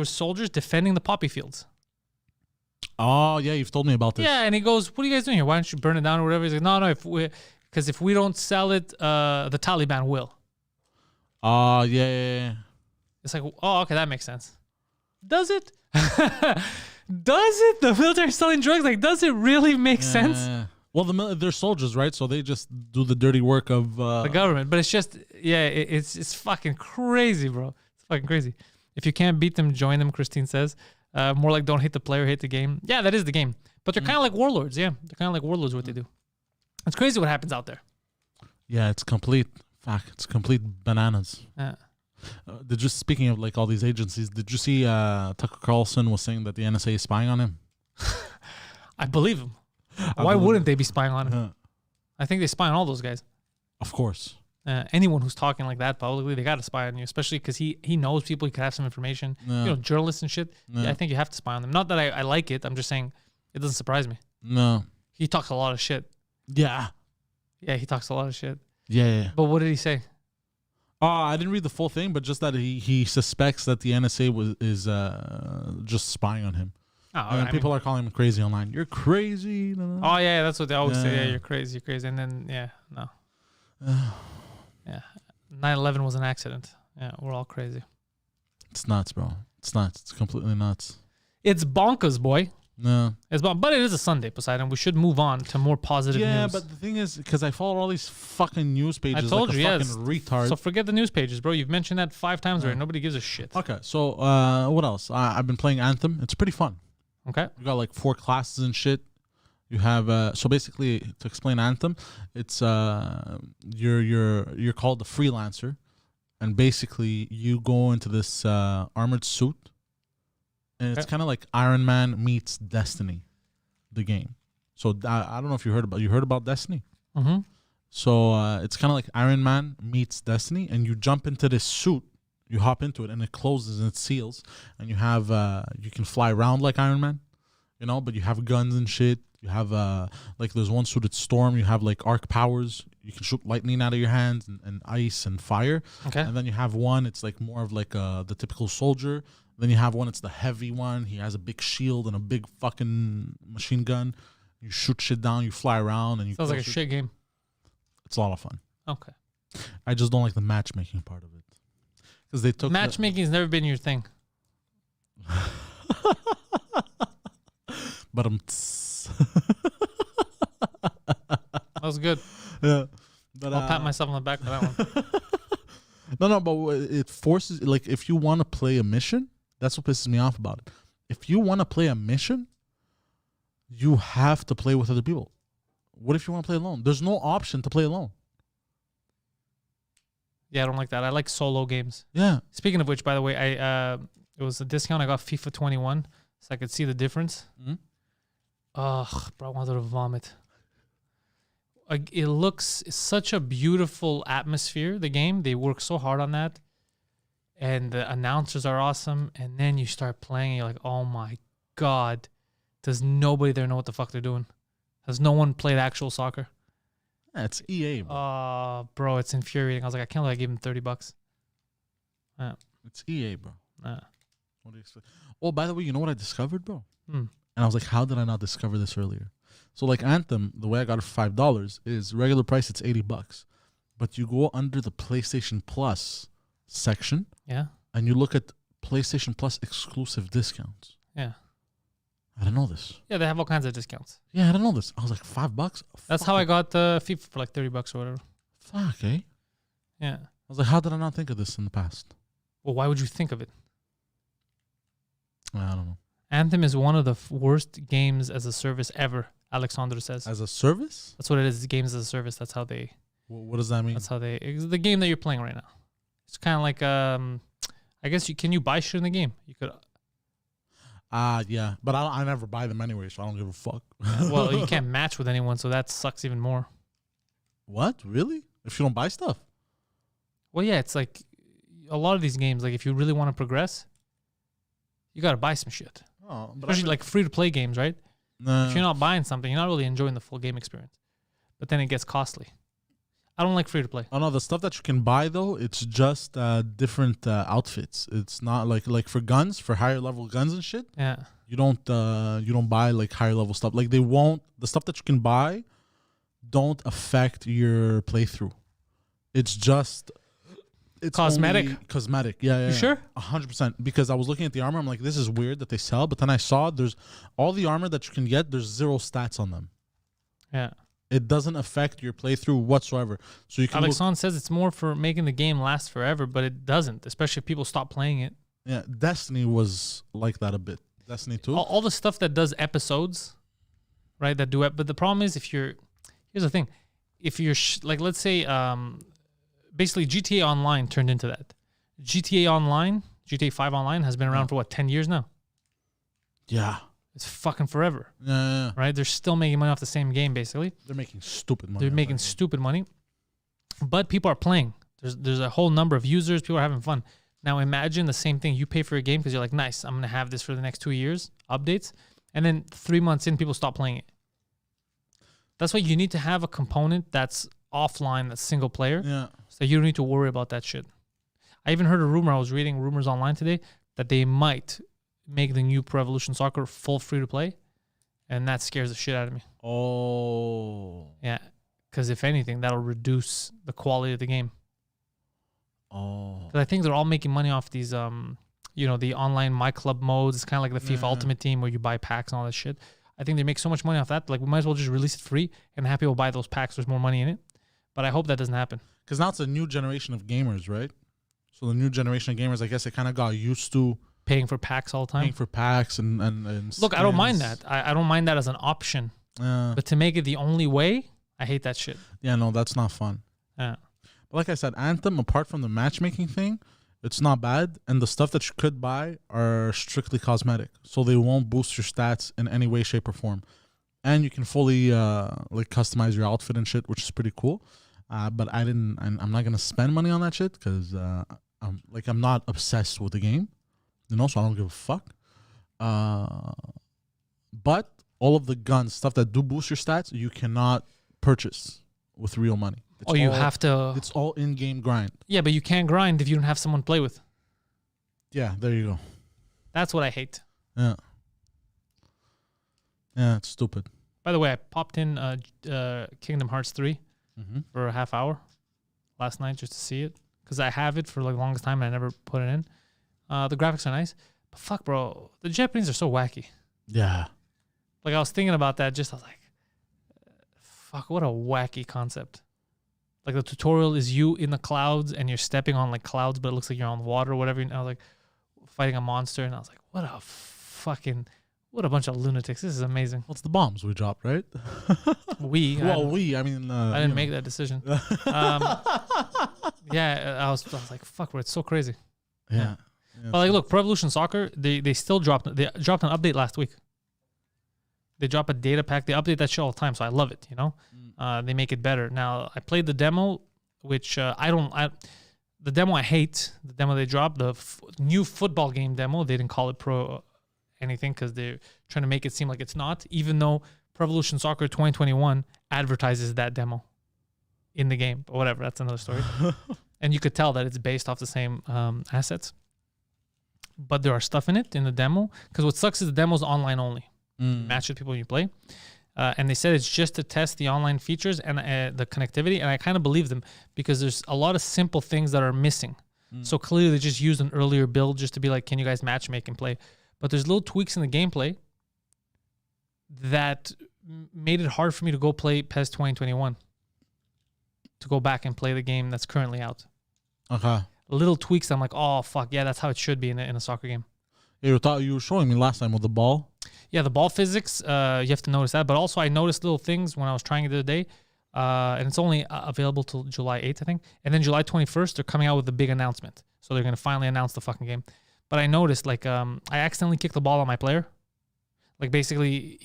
soldiers defending the poppy fields. Oh, yeah, you've told me about this. Yeah, and he goes, what are you guys doing here? Why don't you burn it down or whatever? He's like, no, because if we don't sell it, the Taliban will. Oh, yeah. It's like, oh, okay, that makes sense. Does it? Does it? The military selling drugs? Like, does it really make sense? Well, they're soldiers, right? So they just do the dirty work of the government. But it's just, it's fucking crazy, bro. It's fucking crazy. If you can't beat them, join them, Christine says. More like don't hate the player, hate the game. Yeah, that is the game. But they're kind of like warlords. Yeah, they're kind of like warlords, what they do. It's crazy what happens out there. Yeah, it's complete. Fuck, it's complete bananas. Yeah. Speaking of, like, all these agencies, did you see Tucker Carlson was saying that the NSA is spying on him? I believe him. Why wouldn't they be spying on him? I think they spy on all those guys. Of course. Anyone who's talking like that publicly, they got to spy on you, especially because he knows people. He could have some information. Yeah. Journalists and shit. Yeah. Yeah, I think you have to spy on them. Not that I like it. I'm just saying it doesn't surprise me. No. He talks a lot of shit. Yeah. Yeah, he talks a lot of shit. Yeah. But what did he say? I didn't read the full thing, but just that he suspects that the NSA is just spying on him. Oh, And people are calling him crazy online. You're crazy. Oh yeah, that's what they always say. Yeah. Yeah, you're crazy, and then no. Yeah, 9/11 was an accident. Yeah, we're all crazy. It's nuts, bro. It's nuts. It's completely nuts. It's bonkers, boy. No. But it is a Sunday, Poseidon. We should move on to more positive news. Yeah, but the thing is, because I follow all these fucking news pages, I told like you, a fucking retard. So forget the news pages, bro. You've mentioned that 5 times already. Nobody gives a shit. Okay, so what else? I've been playing Anthem. It's pretty fun. Okay. You got like 4 classes and shit. You have so basically to explain Anthem, it's you're called the freelancer, and basically you go into this armored suit, and it's kind of like Iron Man meets Destiny, the game. So I don't know if you heard about Destiny. Mm-hmm. So it's kind of like Iron Man meets Destiny, and you jump into this suit, you hop into it, and it closes and it seals, and you have you can fly around like Iron Man, but you have guns and shit. You have like there's one suit, it's Storm. You have like arc powers. You can shoot lightning out of your hands and ice and fire. Okay. And then you have one, it's like more of like the typical soldier. Then you have one, it's the heavy one. He has a big shield and a big fucking machine gun. You shoot shit down, you fly around, and you. Sounds like a shit game. It's a lot of fun. Okay. I just don't like the matchmaking part of it, because they took matchmaking's never been your thing. But That was good. Yeah, but I'll pat myself on the back for that one. No, but it forces, like, if you want to play a mission, that's what pisses me off about it. If you want to play a mission, you have to play with other people. What if you want to play alone? There's no option to play alone. Yeah, I don't like that. I like solo games. Yeah. Speaking of which, by the way, it was a discount. I got FIFA 21, so I could see the difference. Mm-hmm. Ugh, bro, I wanted to vomit. It looks such a beautiful atmosphere, the game. They work so hard on that. And the announcers are awesome. And then you start playing, and you're like, oh my God. Does nobody there know what the fuck they're doing? Has no one played actual soccer? Yeah, it's EA, bro. Bro, it's infuriating. I was like, I can't believe I gave him $30. Yeah. It's EA, bro. Yeah. What do you expect? Oh, by the way, you know what I discovered, bro? Hmm. And I was like, how did I not discover this earlier? So, like, Anthem, the way I got it for $5 is regular price, it's $80. But you go under the PlayStation Plus section. Yeah. And you look at PlayStation Plus exclusive discounts. Yeah. I didn't know this. Yeah, they have all kinds of discounts. Yeah, I didn't know this. I was like, $5? That's how I got FIFA for like $30 or whatever. Fuck, eh? Yeah. I was like, how did I not think of this in the past? Well, why would you think of it? I don't know. Anthem is one of the worst games as a service ever, Alexander says. As a service? That's what it is, games as a service. That's how they... What does that mean? That's how they... It's the game that you're playing right now. It's kind of like... I guess can you buy shit in the game? You could... Yeah. But I never buy them anyway, so I don't give a fuck. Well, you can't match with anyone, so that sucks even more. What? Really? If you don't buy stuff? Well, yeah, it's like... A lot of these games, like if you really want to progress, you got to buy some shit. Oh, but especially like free-to-play games, right? Nah. If you're not buying something, you're not really enjoying the full game experience. But then it gets costly. I don't like free-to-play. Oh no, the stuff that you can buy though, it's just different outfits. It's not like for guns, for higher level guns and shit. Yeah. You don't buy like higher level stuff. Like the stuff that you can buy don't affect your playthrough. It's just cosmetic. Cosmetic. Yeah. You sure? 100%. Because I was looking at the armor, I'm like, this is weird that they sell, but then I saw there's all the armor that you can get, there's 0 stats on them. Yeah. It doesn't affect your playthrough whatsoever. So you can Alexandre says it's more for making the game last forever, but it doesn't, especially if people stop playing it. Yeah, Destiny was like that a bit. Destiny 2. All the stuff that does episodes, right? That do it. But the problem is here's the thing. If you're like, let's say, basically GTA Online turned into that. GTA 5 Online has been around for 10 years now? Yeah. It's fucking forever, Yeah. right? They're still making money off the same game, basically. They're making stupid money. They're making stupid money, but people are playing. There's a whole number of users. People are having fun. Now imagine the same thing. You pay for a game because you're like, nice, I'm gonna have this for the next 2 years, updates, and then 3 months in, people stop playing it. That's why you need to have a component that's offline, that's single player. Yeah. So you don't need to worry about that shit. I even heard a rumor. I was reading rumors online today that they might make the new Pro Evolution Soccer full free to play, and that scares the shit out of me. Oh. Yeah, because if anything, that'll reduce the quality of the game. Oh. Because I think they're all making money off these, the online My Club modes. It's kind of like the FIFA Ultimate Team where you buy packs and all that shit. I think they make so much money off that. Like, we might as well just release it free and have people buy those packs. There's more money in it. But I hope that doesn't happen. Because now it's a new generation of gamers, right? So the new generation of gamers, I guess, they kind of got used to Paying for packs all the time. paying for packs and Look, I don't mind skins. that. I don't mind that as an option. But to make it the only way, I hate that shit. Yeah, no, that's not fun. Yeah. But like I said, Anthem, apart from the matchmaking thing, it's not bad. And the stuff that you could buy are strictly cosmetic. So they won't boost your stats in any way, shape, or form. And you can fully customize your outfit and shit, which is pretty cool. But I'm not going to spend money on that shit because I'm not obsessed with the game. So I don't give a fuck. But all of the guns, stuff that do boost your stats, you cannot purchase with real money. You have to. It's all in-game grind. Yeah, but you can't grind if you don't have someone to play with. Yeah, there you go. That's what I hate. Yeah. Yeah, it's stupid. By the way, I popped in Kingdom Hearts 3 for a half hour last night just to see it. Because I have it for like the longest time and I never put it in. The graphics are nice. But fuck, bro. The Japanese are so wacky. Yeah. Like, I was thinking about that. I was like, fuck, what a wacky concept. Like, the tutorial is you in the clouds and you're stepping on like clouds, but it looks like you're on water or whatever. And I was like, fighting a monster. And I was like, what a bunch of lunatics. This is amazing. What's the bombs we dropped, right? I didn't make that decision. Yeah, I was like, fuck, bro, it's so crazy. Yeah. But like, look, Pro Evolution Soccer, they still dropped an update last week. They drop a data pack. They update that shit all the time, so I love it. They make it better. Now, I played the demo, which the demo I hate. The demo they dropped, the new football game demo. They didn't call it Pro anything because they're trying to make it seem like it's not. Even though Pro Evolution Soccer 2021 advertises that demo in the game, but whatever. That's another story. And you could tell that it's based off the same assets. But there are stuff in it in the demo. Because what sucks is the demo's online only. Match with people when you play. And they said it's just to test the online features and the connectivity. And I kind of believe them because there's a lot of simple things that are missing. So clearly they just used an earlier build just to be like, can you guys match make and play? But there's little tweaks in the gameplay that made it hard for me to go play PES 2021. To go back and play the game that's currently out. Okay. Little tweaks. I'm like, oh, fuck. Yeah, that's how it should be in a soccer game. Yeah, you were showing me last time with the ball. Yeah, the ball physics, you have to notice that. But also, I noticed little things when I was trying it the other day. And it's only available till July 8th, I think. And then July 21st, they're coming out with a big announcement. So they're going to finally announce the fucking game. But I noticed, like, I accidentally kicked the ball on my player. Like, basically,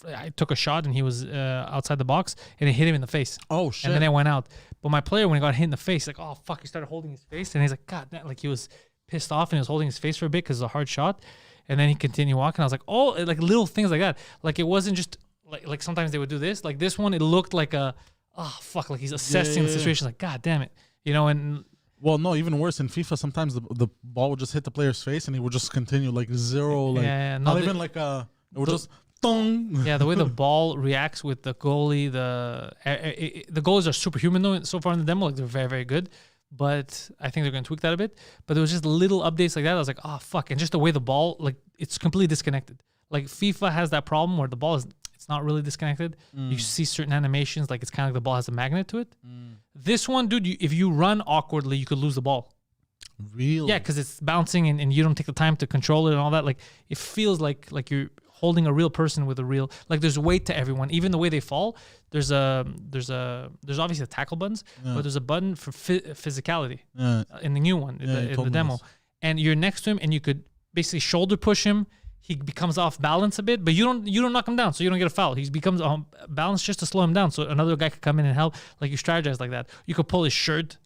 I took a shot and he was outside the box and it hit him in the face. Oh, shit. And then it went out. But my player, when he got hit in the face, like, oh, fuck, he started holding his face. And he's like, God, like, he was pissed off and he was holding his face for a bit because it was a hard shot. And then he continued walking. I was like, oh, like little things like that. Like, it wasn't just, like sometimes they would do this. Like, this one, it looked like fuck, like he's assessing the situation. Like, God damn it. And... Well, no, even worse. In FIFA, sometimes the ball would just hit the player's face and he would just continue, like, zero, like, not even like it would just... Dong. Yeah, the way the ball reacts with the goalie, the goalies are superhuman though so far in the demo. Like, they're very, very good. But I think they're going to tweak that a bit. But there was just little updates like that. I was like, oh, fuck. And just the way the ball, like, it's completely disconnected. Like, FIFA has that problem where the ball it's not really disconnected. You see certain animations, like it's kind of like the ball has a magnet to it. This one, dude, if you run awkwardly, you could lose the ball. Really? Yeah, because it's bouncing and you don't take the time to control it and all that. Like, it feels like you're holding a real person with a real, like, there's weight to everyone. Even the way they fall, there's obviously the tackle buttons, but there's a button for physicality in the new one, in the demo. And you're next to him and you could basically shoulder push him. he becomes off balance a bit, but you don't knock him down, so you don't get a foul. He becomes off balance just to slow him down, so another guy could come in and help. Like you strategize like that. You could pull his shirt.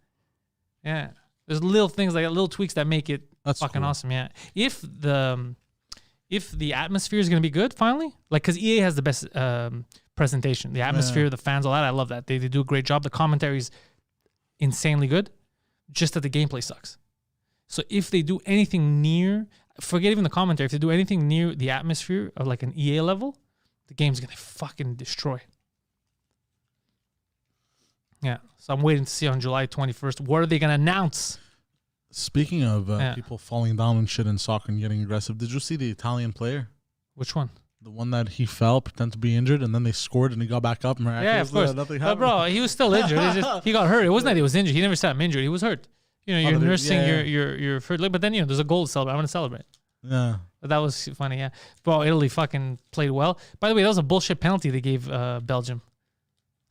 Yeah, there's little things like that, little tweaks that make it fucking awesome. Yeah, if the atmosphere is gonna be good, finally, like because EA has the best presentation, the atmosphere, the fans, all that. I love that they do a great job. The commentary's insanely good, just that the gameplay sucks. So if they do anything near, forget even the commentary, if they do anything near the atmosphere of like an EA level, the game's gonna fucking destroy. Yeah, so I'm waiting to see on July 21st. What are they gonna announce? Speaking of people falling down and shit in soccer and getting aggressive, did you see the Italian player? Which one? The one that he fell, pretended to be injured, and then they scored and he got back up. Yeah, of course. Nothing but bro, he was still injured. He got hurt. It wasn't that he was injured. He never said I'm injured. He was hurt. You know, you're nursing your first leg, but then there's a goal to celebrate. I'm gonna celebrate. Yeah, but that was funny. Yeah, bro, Italy fucking played well. By the way, that was a bullshit penalty they gave Belgium.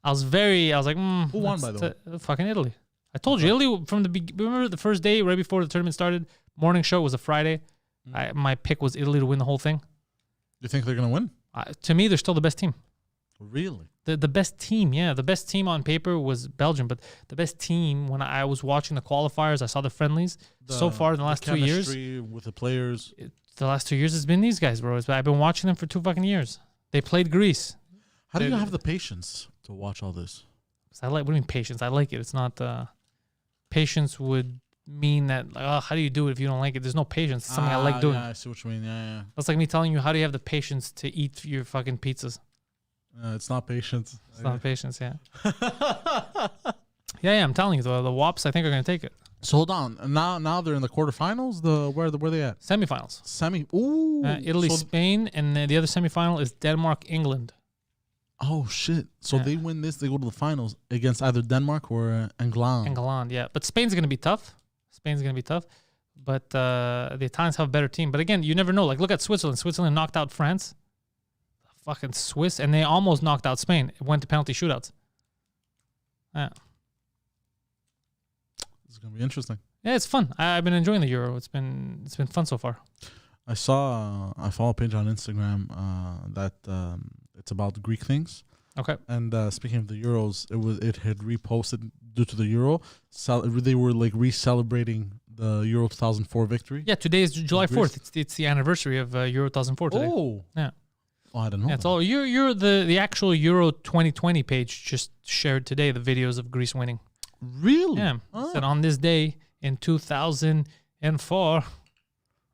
I was like, who won by the way? Fucking Italy. I told you, Italy from the remember the first day right before the tournament started. Morning show was a Friday. My pick was Italy to win the whole thing. You think they're gonna win? To me, they're still the best team. Really? The best team, yeah. The best team on paper was Belgium, but the best team, when I was watching the qualifiers, I saw the friendlies. So far in the last 2 years. With the players. The last 2 years has been these guys, bro. I've been watching them for 2 fucking years. They played Greece. How do you have the patience to watch all this? What do you mean patience? I like it. It's not... patience would mean that, like, oh, how do you do it if you don't like it? There's no patience. It's something I like doing. Yeah, I see what you mean. Yeah. That's like me telling you, how do you have the patience to eat your fucking pizzas? It's not patience. It's not patience, yeah. yeah, I'm telling you, the Wops, I think, are going to take it. So hold on. Now they're in the quarterfinals. Where they at? Semifinals. Ooh. Italy, Spain, and the other semifinal is Denmark, England. Oh shit! So they win this, they go to the finals against either Denmark or England. England, yeah. But Spain's going to be tough. But the Italians have a better team. But again, you never know. Like, look at Switzerland. Switzerland knocked out France. Fucking Swiss, and they almost knocked out Spain. It went to penalty shootouts. Yeah. It's gonna be interesting. Yeah, it's fun. I've been enjoying the Euro. It's been fun so far. I follow a page on Instagram that it's about Greek things. Okay. And speaking of the Euros, it had reposted due to the Euro. They were like re-celebrating the Euro 2004 victory. Yeah, today is July 4th. It's the anniversary of Euro 2004 today. Oh. Yeah. Oh, I don't know. Yeah, it's all you're the actual Euro 2020 page just shared today the videos of Greece winning. Really? Yeah. Said on this day in 2004.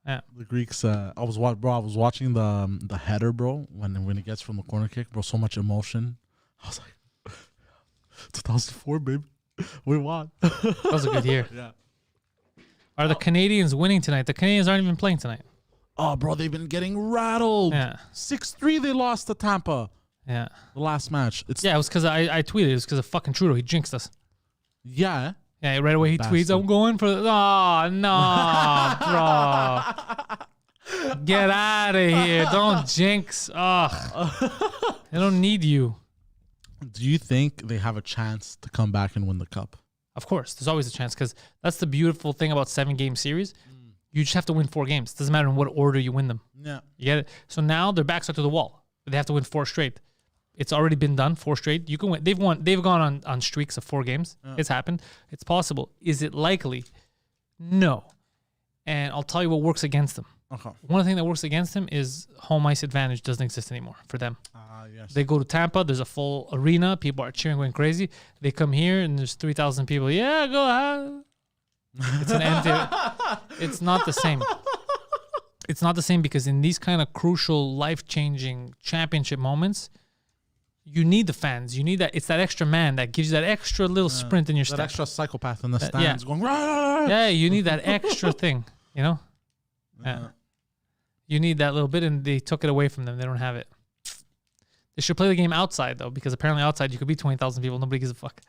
Yeah. The Greeks. I was watching the header, bro. When it gets from the corner kick, bro. So much emotion. I was like, 2004, baby. We won. That was a good year. Yeah. Are the Canadians winning tonight? The Canadians aren't even playing tonight. Oh, bro, they've been getting rattled. Yeah. 6-3 they lost to Tampa. Yeah. The last match. It was because I tweeted. It was because of fucking Trudeau. He jinxed us. Yeah. Yeah, right away he tweets, I'm going for... Oh, no, bro. Get out of here. Don't jinx. Ugh. They don't need you. Do you think they have a chance to come back and win the cup? Of course. There's always a chance because that's the beautiful thing about 7-game series. You just have to win 4 games. Doesn't matter in what order you win them. Yeah. You get it? So now their backs are to the wall. They have to win 4 straight. It's already been done, 4 straight. You can win. They've gone on streaks of 4 games. Yeah. It's happened. It's possible. Is it likely? No. And I'll tell you what works against them. Okay. One thing that works against them is home ice advantage doesn't exist anymore for them. Yes. They go to Tampa. There's a full arena. People are cheering, going crazy. They come here and there's 3,000 people. Yeah, go ahead. It's an empty. It's not the same. It's not the same because in these kind of crucial, life-changing championship moments, you need the fans. You need that. It's that extra man that gives you that extra little sprint in your step. That extra psychopath in the stands going, rah! Yeah, you need that extra thing, you know? Yeah. You need that little bit, and they took it away from them. They don't have it. They should play the game outside, though, because apparently outside you could be 20,000 people. Nobody gives a fuck.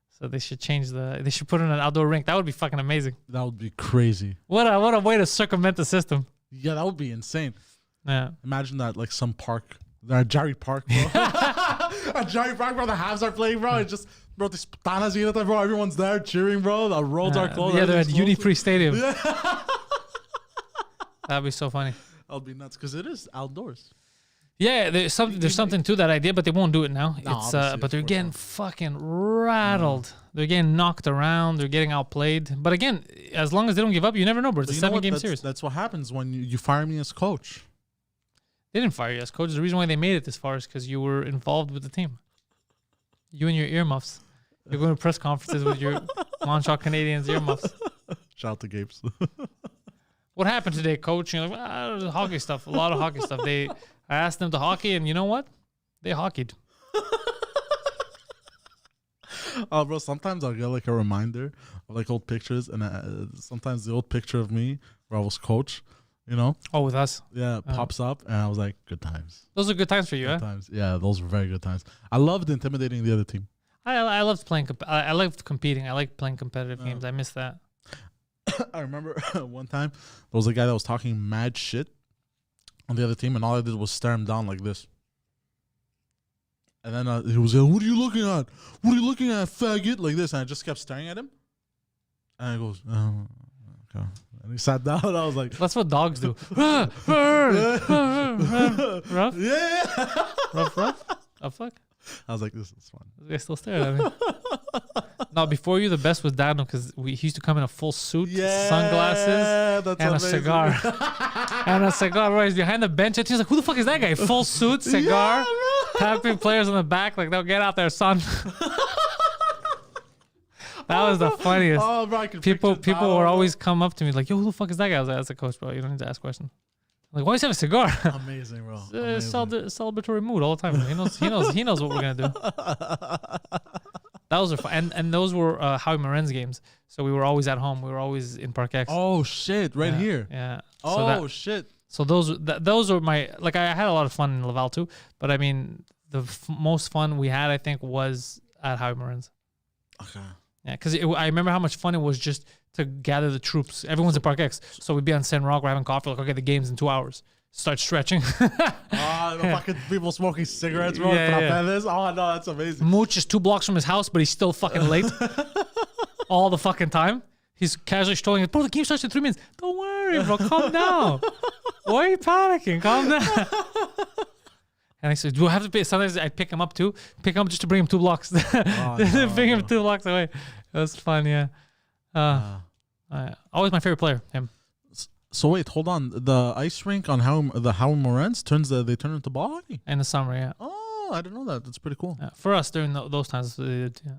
So they should they should put in an outdoor rink. That would be fucking amazing. That would be crazy. What a way to circumvent the system. Yeah, that would be insane. Yeah. Imagine that, like some park. Jerry Park, bro. At Jerry Park, bro, the Habs are playing, bro. It's just, bro, the Spatanas unit, bro. Everyone's there cheering, bro. The roads are closed. Yeah, they're at Uni Free Stadium. Yeah. That'd be so funny. I'll be nuts because it is outdoors. Yeah, there's something to that idea, but they won't do it now. No, It's obviously, but they're of course getting not. fucking rattled. They're getting knocked around. They're getting outplayed. But again, as long as they don't give up, you never know. But it's But a you know what? 7-game That's, series. that's what happens when you fire me as coach. They didn't fire you as coach. The reason why they made it this far is because you were involved with the team. You and your earmuffs. You're going to press conferences with your Montreal Canadiens earmuffs. Shout out to Gapes. What happened today, coach? You're like, hockey stuff. A lot of hockey stuff. I asked them to hockey, and you know what? They hockeyed. Oh, bro, sometimes I'll get like a reminder of like old pictures, and sometimes the old picture of me where I was coach, you know, Oh, with us. pops up, and I was like, good times. Those are good times for you, Good huh? times. Yeah, those were very good times. I loved intimidating the other team. I loved playing. I loved competing. I like playing competitive games. I miss that. I remember one time there was a guy that was talking mad shit on the other team, and all I did was stare him down like this. And then he was like, "What are you looking at? What are you looking at, faggot?" Like this, and I just kept staring at him. And I goes, "Oh, okay." And he sat down, and I was like, That's what dogs do. Rough? "Yeah." Rough? Oh, fuck. I was like, "This is fun." They still staring at me. No, before you, the best was Dano because he used to come in a full suit, sunglasses, that's and amazing. a cigar. And a cigar. Bro, he's behind the bench. And he's like, who the fuck is that guy? Full suit, cigar, tapping players on the back. Like, they'll get out there, son. That was the funniest. Oh, bro, I can People picture would Dano. always come up to me like, yo, who the fuck is that guy? I was like, that's the coach, bro. You don't need to ask questions. I'm like, why does he have a cigar? Amazing, bro. Celebratory mood all the time. He knows what we're gonna do. Those are fun. And those were Howie Morenz games. So we were always at home. We were always in Park X. Oh shit! Right here. Yeah. Oh shit! So those are my, like, I had a lot of fun in Laval too. But I mean, the most fun we had, I think, was at Howie Morenz. Okay. Yeah, because I remember how much fun it was just to gather the troops. Everyone's in Park X. So we'd be on San Rock, we're having coffee. Like, okay, the game's in 2 hours. Start stretching. The fucking people smoking cigarettes, bro. Yeah. Oh no, that's amazing. Mooch is 2 blocks from his house, but he's still fucking late. All the fucking time. He's casually strolling. Bro, the game starts in 3 minutes. Don't worry, bro. Calm down. Why are you panicking? Calm down. And I said, do I have to pay? Sometimes I pick him up too. Pick him up just to bring him 2 blocks. Bring him 2 blocks away. It was fun, yeah. Always my favorite player, him. So wait, hold on. The ice rink on Howie Morenz they turn into ball hockey. In the summer, yeah. Oh, I didn't know that. That's pretty cool. Yeah. For us during those times, they did, yeah.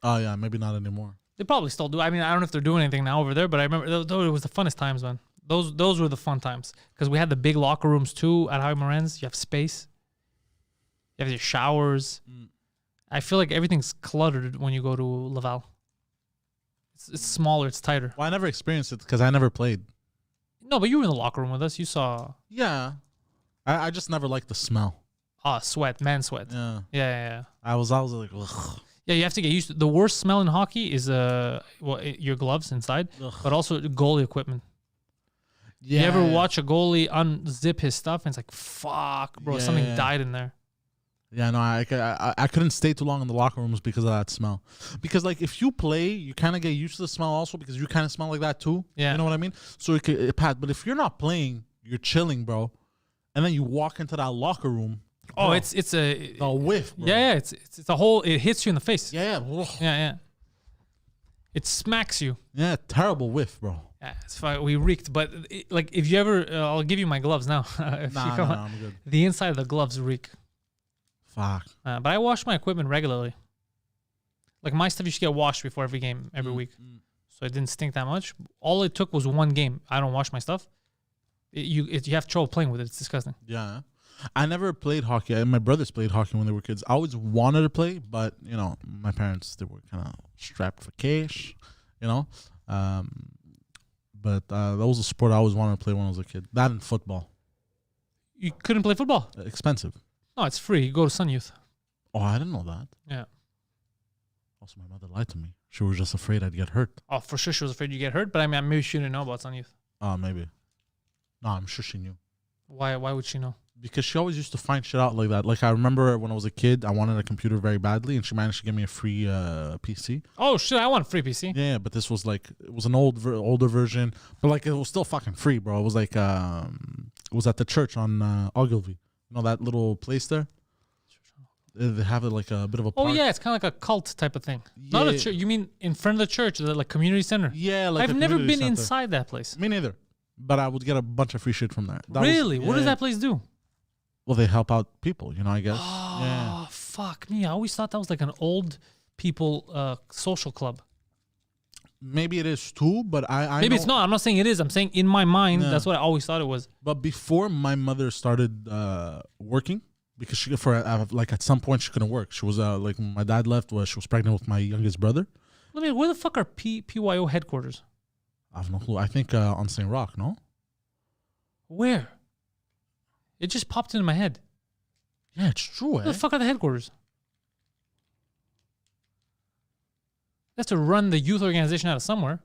Oh yeah, maybe not anymore. They probably still do. I mean, I don't know if they're doing anything now over there, but I remember it was the funnest times, man. Those were the fun times because we had the big locker rooms too at Howie Morenz. You have space. You have your showers. I feel like everything's cluttered when you go to Laval. It's smaller. It's tighter. Well, I never experienced it because I never played. No, but you were in the locker room with us. You saw Yeah, I just never liked the smell. sweat, man sweat. Yeah, Yeah. I was like, ugh. Yeah, you have to get used to. The worst smell in hockey is your gloves inside, Ugh. but also goalie equipment. Yeah. You ever watch a goalie unzip his stuff and it's like, fuck, bro, something Yeah. died in there. Yeah, no, I couldn't stay too long in the locker rooms because of that smell. Because like if you play, you kind of get used to the smell also because you kind of smell like that too. Yeah. You know what I mean? So it Pat, but if you're not playing, you're chilling, bro, and then you walk into that locker room. Oh, bro, it's a the whiff. Bro. yeah. It's a whole. It hits you in the face. Yeah. Ugh. Yeah. It smacks you. Yeah, terrible whiff, bro. Yeah, it's fine. We reeked, but like if you ever, I'll give you my gloves now. If you Nah, come on. I'm good. The inside of the gloves reek. Fuck. But I wash my equipment regularly. Like my stuff used to get washed before every game, every week. So it didn't stink that much. All it took was 1 game. I don't wash my stuff. You have trouble playing with it. It's disgusting. Yeah. I never played hockey. My brothers played hockey when they were kids. I always wanted to play, but, you know, my parents, they were kind of strapped for cash, you know. But that was a sport I always wanted to play when I was a kid. That and football. You couldn't play football? Expensive. No, it's free. You go to Sun Youth. Oh, I didn't know that. Yeah. Also, my mother lied to me. She was just afraid I'd get hurt. Oh, for sure she was afraid you get hurt, but I mean, maybe she didn't know about Sun Youth. Oh, maybe. No, I'm sure she knew. Why would she know? Because she always used to find shit out like that. Like, I remember when I was a kid, I wanted a computer very badly, and she managed to give me a free PC. Oh, shit, I want a free PC. Yeah, but this was like, it was an older version, but like, it was still fucking free, bro. It was like, It was at the church on Ogilvy. You know that little place there? They have it like a bit of a park. Oh, yeah. It's kind of like a cult type of thing. Not a church. You mean in front of the church, the like community center? Yeah, like I've never been inside that place. Me neither. But I would get a bunch of free shit from there. Really? What does that place do? Well, they help out people, I guess. Oh, fuck me. I always thought that was like an old people social club. Maybe it is too, but I Maybe know, it's not. I'm not saying it is. I'm saying in my mind, that's what I always thought it was. But before my mother started working, because she at some point she couldn't work. She was like when my dad left, she was pregnant with my youngest brother. Let me. Where the fuck are PYO headquarters? I have no clue. I think on St. Roch, no? Where? It just popped into my head. Yeah, it's true. Where the fuck are the headquarters? That's to run the youth organization out of somewhere.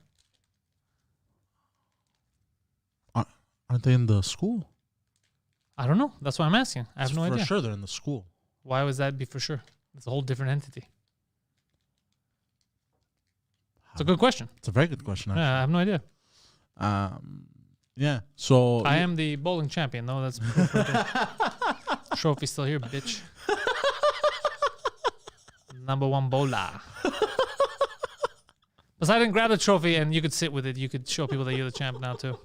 Aren't they in the school? I don't know. That's why I'm asking. I have no idea. For sure, they're in the school. Why would that be for sure? It's a whole different entity. It's a good question. It's a very good question. Actually. Yeah, I have no idea. Yeah. So I am the bowling champion, though. That's trophy still here, bitch. Number one bowler. Poseidon, grab the trophy and you could sit with it. You could show people that you're the champ now too.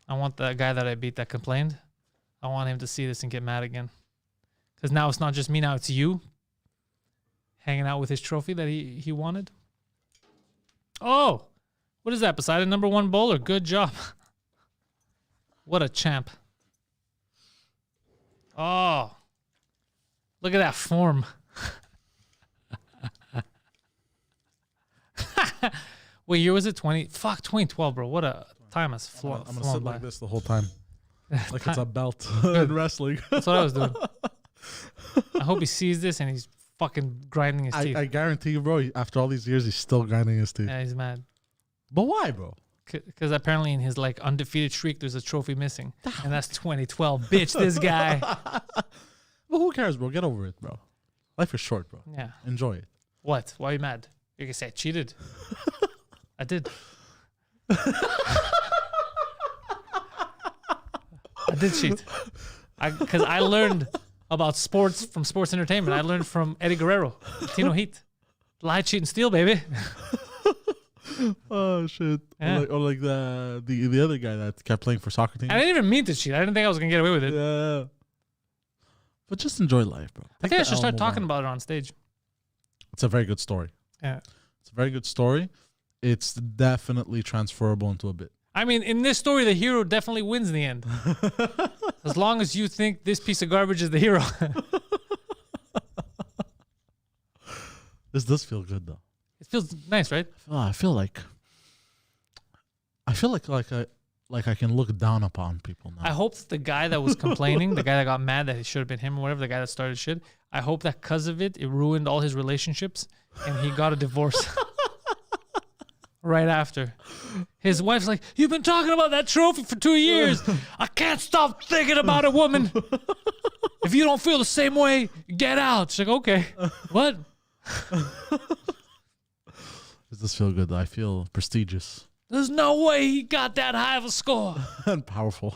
I want the guy that I beat that complained. I want him to see this and get mad again. Because now it's not just me, now it's you hanging out with his trophy that he wanted. Oh, what is that, Poseidon? Number one bowler. Good job. What a champ. Oh, look at that form. What year was it? 2012, bro. What a time has flown by. I'm gonna sit like this the whole time, like it's a belt in wrestling. That's what I was doing. I hope he sees this and he's fucking grinding his teeth. I guarantee you, bro. After all these years, he's still grinding his teeth. Yeah, he's mad. But why, bro? Because apparently in his like undefeated streak, there's a trophy missing, and that's 2012. Bitch, this guy. Well, who cares, bro? Get over it, bro. Life is short, bro. Yeah. Enjoy it. What? Why are you mad? You can say I cheated. I did. I did cheat. Because I learned about sports from sports entertainment. I learned from Eddie Guerrero, Latino Heat. Lie, cheat, and steal, baby. Oh shit! Yeah. Or like the other guy that kept playing for soccer team. I didn't even mean to cheat. I didn't think I was gonna get away with it. Yeah. But just enjoy life, bro. I think I should start talking about it on stage. It's a very good story. Yeah. It's a very good story. It's definitely transferable into a bit. I mean, in this story, the hero definitely wins in the end. As long as you think this piece of garbage is the hero. This does feel good though. It feels nice, right? I feel like I can look down upon people now. I hope that the guy that was complaining, the guy that got mad that it should have been him or whatever, the guy that started shit, I hope that because of it, it ruined all his relationships and he got a divorce right after. His wife's like, you've been talking about that trophy for 2 years. I can't stop thinking about it, woman. If you don't feel the same way, get out. She's like, okay. What? Does this feel good? I feel prestigious. There's no way he got that high of a score. And powerful.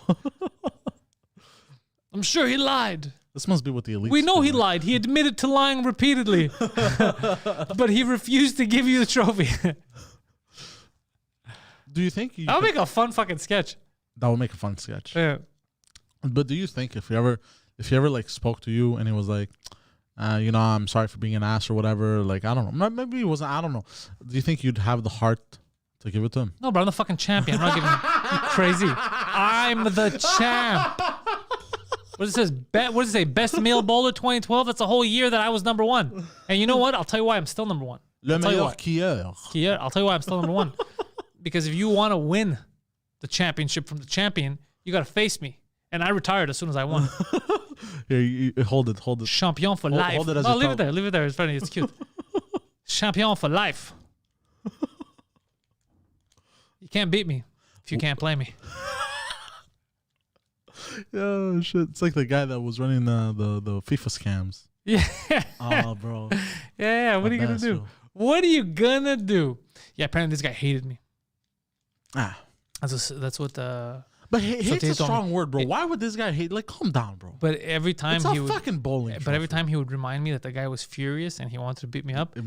I'm sure he lied. This must be what the elite. We know he lied. He admitted to lying repeatedly. But he refused to give you the trophy. Do you think That would make a fun fucking sketch. that would make a fun sketch? Yeah. But do you think if he ever like spoke to you and he was like, I'm sorry for being an ass or whatever, like I don't know, maybe he wasn't, I don't know. Do you think you'd have the heart to give it to him? No, but I'm the fucking champion. I'm not giving you crazy. I'm the champ. What does it say? What does it say? Best male bowler 2012. That's a whole year that I was number one. And you know what? I'll tell you why I'm still number one. Le meilleur I'll tell you why I'm still number one. Because if you want to win the championship from the champion, you got to face me. And I retired as soon as I won. Here, you hold it. Champion for life. Hold it as no, you leave tell. it there. Leave it there. It's funny. It's cute. Champion for life. You can't beat me if you can't play me. Yeah, shit. It's like the guy that was running the FIFA scams. Yeah. Oh, bro. Yeah. What are you going to do? Bro. What are you going to do? Yeah, apparently this guy hated me. Ah. That's what But hate's a Tate's strong word, bro. Why would this guy hate? Like, calm down, bro. But every time It's a fucking bowling. But every time he would remind me that the guy was furious and he wanted to beat me up,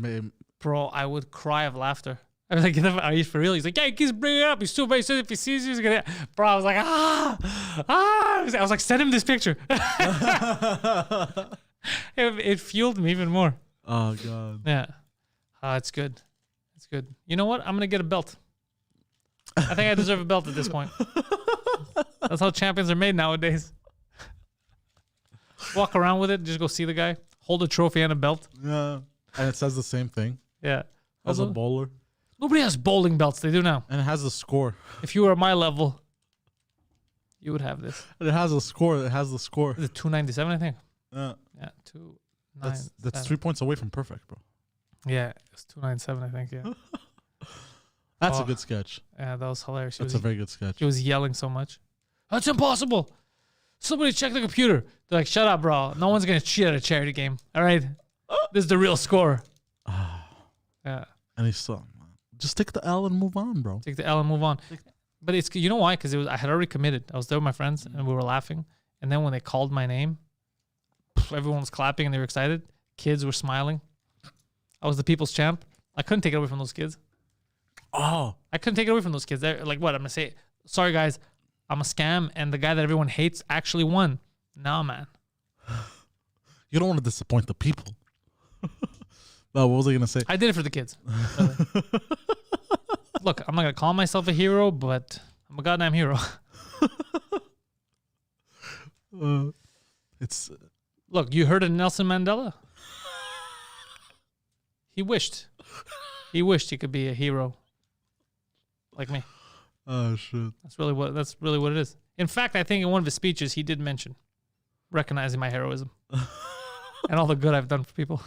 bro, I would cry of laughter. I was like, are you for real? He's like, yeah, he keeps bringing it up. He's too bad. He said if he sees you, he's gonna. Bro, I was like, I was like, send him this picture. It fueled me even more. Oh god. Yeah. It's good. It's good. You know what? I'm gonna get a belt. I think I deserve a belt at this point. That's how champions are made nowadays. Walk around with it, just go see the guy, hold a trophy and a belt. Yeah. And it says the same thing. Yeah. As a bowler. Nobody has bowling belts. They do now. And it has a score. If you were at my level, you would have this. It has a score. It has the score. Is it 297, I think? Yeah. Yeah, 297. That's 3 points away from perfect, bro. Yeah, it's 297, I think, yeah. That's a good sketch. Yeah, that was hilarious. That's a very good sketch. He was yelling so much. That's impossible. Somebody check the computer. They're like, shut up, bro. No one's going to cheat at a charity game. All right? This is the real score. Yeah. And he's still, just take the L and move on, bro. Take the L and move on. But it's, you know why? Because I had already committed. I was there with my friends and we were laughing. And then when they called my name, everyone was clapping and they were excited. Kids were smiling. I was the people's champ. I couldn't take it away from those kids. Oh. I couldn't take it away from those kids. They're like, what? I'm going to say, sorry, guys, I'm a scam. And the guy that everyone hates actually won. Nah, man. You don't want to disappoint the people. No, what was I going to say? I did it for the kids. Look, I'm not going to call myself a hero, but I'm a goddamn hero. It's... Look, you heard of Nelson Mandela? He wished he could be a hero like me. Oh shit. That's really what it is. In fact, I think in one of his speeches he did mention recognizing my heroism and all the good I've done for people.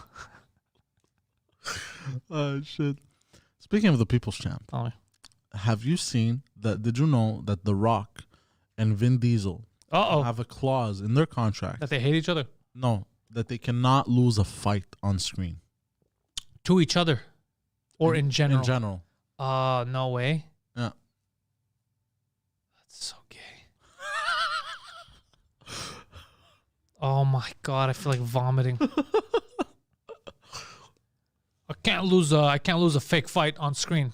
Oh shit. Speaking of the people's champ, Tell me. have you seen that? Did you know that The Rock and Vin Diesel have a clause in their contract That they hate each other? No, that they cannot lose a fight on screen. To each other? Or in general? In general. No way. Yeah. That's so gay. Oh my God, I feel like vomiting. I can't lose a fake fight on screen.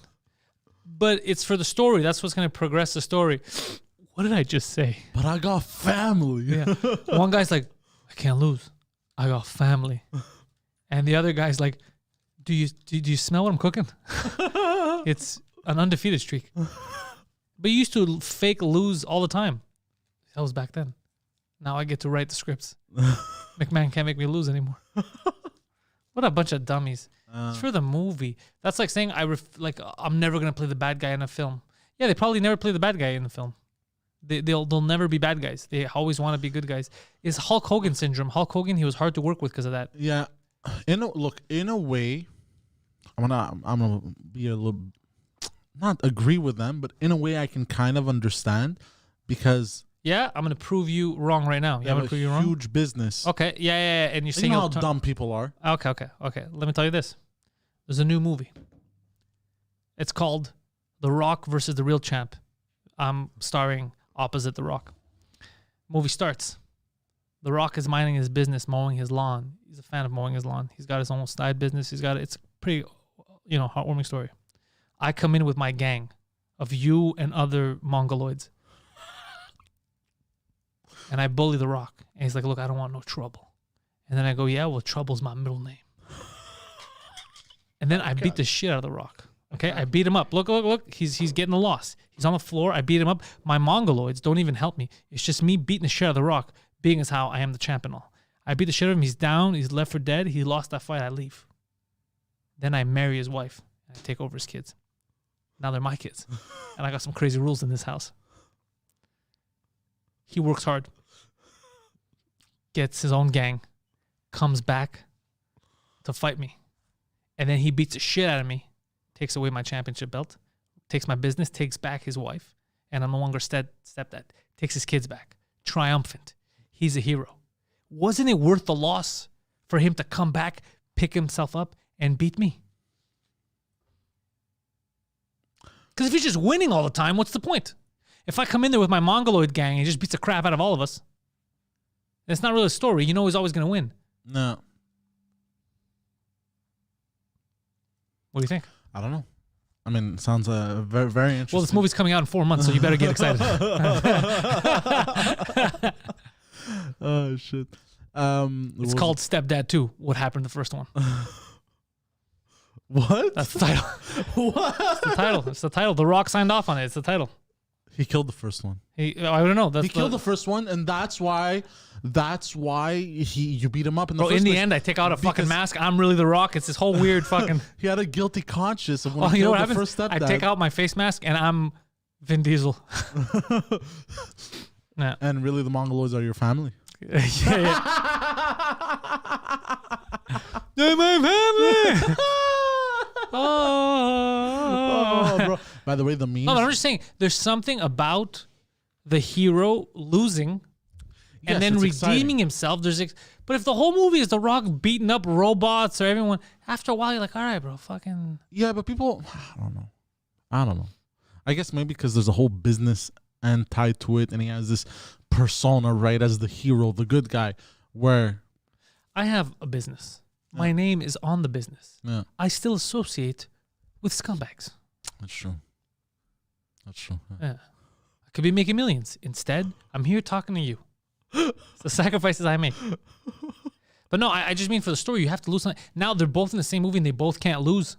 But it's for the story. That's what's going to progress the story. What did I just say? But I got family. Yeah. One guy's like, I can't lose. I got family. And the other guy's like, do you smell what I'm cooking? It's an undefeated streak. But you used to fake lose all the time. That was back then. Now I get to write the scripts. McMahon can't make me lose anymore. What a bunch of dummies. It's for the movie. That's like saying I'm never going to play the bad guy in a film. Yeah, they probably never play the bad guy in the film. They'll never be bad guys. They always want to be good guys. It's Hulk Hogan syndrome. Hulk Hogan, he was hard to work with because of that. Yeah. In a way, I'm gonna be a little, not agree with them, but in a way I can kind of understand because yeah, I'm gonna prove you wrong right now. Yeah, I'm gonna prove you wrong. Huge business. Okay, yeah, and you're saying how dumb people are. Okay. Let me tell you this. There's a new movie. It's called The Rock versus the Real Champ. I'm starring opposite The Rock. Movie starts. The Rock is minding his business, mowing his lawn. He's a fan of mowing his lawn. He's got his own side business. It's a pretty, heartwarming story. I come in with my gang of you and other Mongoloids. And I bully The Rock. And he's like, look, I don't want no trouble. And then I go, yeah, well, trouble's my middle name. And then I beat the shit out of The Rock. Okay, I beat him up. Look. He's getting the loss. He's on the floor. I beat him up. My Mongoloids don't even help me. It's just me beating the shit out of The Rock, being as how I am the champ and all. I beat the shit out of him. He's down. He's left for dead. He lost that fight. I leave. Then I marry his wife. I take over his kids. Now they're my kids. And I got some crazy rules in this house. He works hard. Gets his own gang. Comes back to fight me. And then he beats the shit out of me. Takes away my championship belt. Takes my business. Takes back his wife. And I'm no longer stepdad. Takes his kids back. Triumphant. He's a hero. Wasn't it worth the loss for him to come back, pick himself up, and beat me? Because if he's just winning all the time, what's the point? If I come in there with my Mongoloid gang and he just beats the crap out of all of us, it's not really a story. You know he's always going to win. No. What do you think? I don't know. I mean, it sounds very, very interesting. Well, this movie's coming out in 4 months, so you better get excited. Oh, shit. It's called Stepdad 2. What happened to the first one? What? That's the title. What? It's the title. It's the title. The Rock signed off on it. It's the title. He killed the first one. I don't know. He killed the first one, and that's why you beat him up in the Bro, first in the place. end, I take out a fucking mask. I'm really the Rock. It's this whole weird fucking... He had a guilty conscience of when Oh, he you know killed what the happens? first I stepdad. take out my face mask, and I'm Vin Diesel. Yeah. And really, the Mongoloids are your family. Yeah. They're my family! Oh, bro. By the way, the memes... No, but I'm just saying, there's something about the hero losing and then it's redeeming exciting. himself. But if the whole movie is The Rock beating up robots or everyone, after a while you're like, all right, bro, fucking... Yeah, but people... I don't know. I guess maybe because there's a whole business end tied to it, and he has this persona, right, as the hero, the good guy, where... I have a business. My name is on the business. Yeah, I still associate with scumbags. that's true. That's true. Yeah. Yeah. I could be making millions. Instead, I'm here talking to you. It's the sacrifices I make. But no, I just mean for the story, you have to lose something. Now they're both in the same movie and they both can't lose.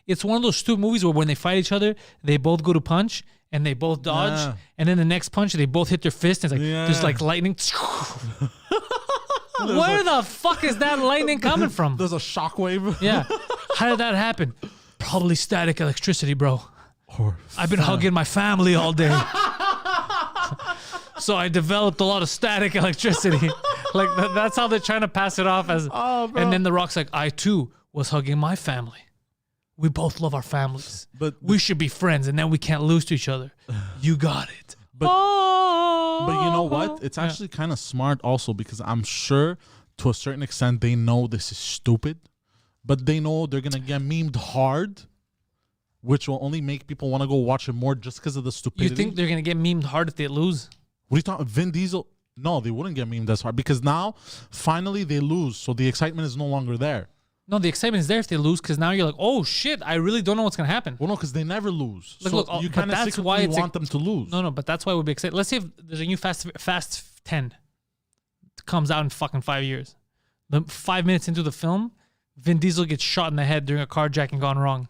It's one of those stupid movies where when they fight each other, they both go to punch and they both dodge. Yeah. And then the next punch, they both hit their fist. And it's like, there's like lightning. Where the fuck is that lightning coming from? There's a shockwave. Yeah. How did that happen? Probably static electricity, bro. Or I've been hugging my family all day. So I developed a lot of static electricity. Like that's how they're trying to pass it off as. Oh, bro. And then The Rock's like, I too was hugging my family. We both love our families. But We should be friends and then we can't lose to each other. You got it. But you know what? It's actually kind of smart also, because I'm sure to a certain extent they know this is stupid, but they know they're gonna get memed hard, which will only make people want to go watch it more just because of the stupidity. You think they're going to get memed hard if they lose? What are you talking? Vin Diesel? No, they wouldn't get memed as hard because now finally they lose, so the excitement is no longer there. No, the excitement is there if they lose because now you're like, oh shit, I really don't know what's going to happen. Well, no, because they never lose. Look, so you but kind of that's why secretly it's want them to lose. No, but that's why we'd be excited. Let's say if there's a new Fast 10 comes out in fucking 5 years. 5 minutes into the film, Vin Diesel gets shot in the head during a carjacking gone wrong.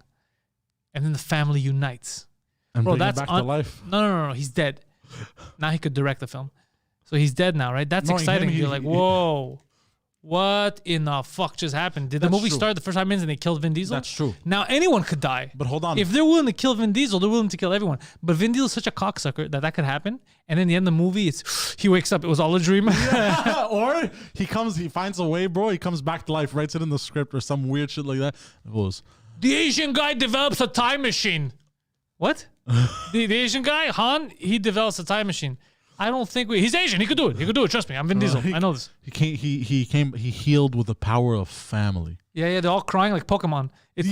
And then the family unites. And Bro, bring him that's back to life. No. He's dead. Now he could direct the film. So he's dead now, right? That's No, exciting. he- You're like, whoa. What in the fuck just happened? Did the That's movie true. start the first 5 minutes and they killed Vin Diesel? That's true. Now anyone could die. But hold on. If they're willing to kill Vin Diesel, they're willing to kill everyone. But Vin Diesel's such a cocksucker that could happen. And then the end of the movie, it's he wakes up. It was all a dream. Or he finds a way, bro. He comes back to life, writes it in the script or some weird shit like that. It was. The Asian guy develops a time machine. What? the Asian guy, Han, he develops a time machine. I don't think he's Asian. He could do it. He could do it. Trust me. I'm Vin Diesel. I know this. He healed with the power of family. Yeah. They're all crying like Pokemon. It's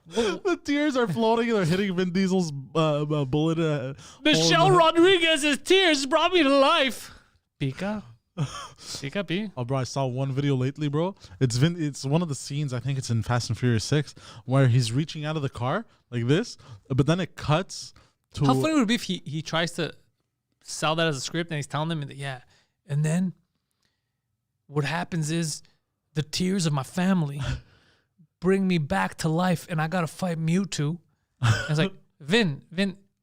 The tears are floating. They're hitting Vin Diesel's bullet. Michelle Rodriguez's tears brought me to life. Pika. Pika P. Oh, bro, I saw one video lately, bro. It's one of the scenes, I think it's in Fast and Furious 6, where he's reaching out of the car like this, but then it cuts to... How funny would it be if he tries to sell that as a script and he's telling them, yeah. And then what happens is the tears of my family bring me back to life and I got to fight Mewtwo. And it's like, Vin,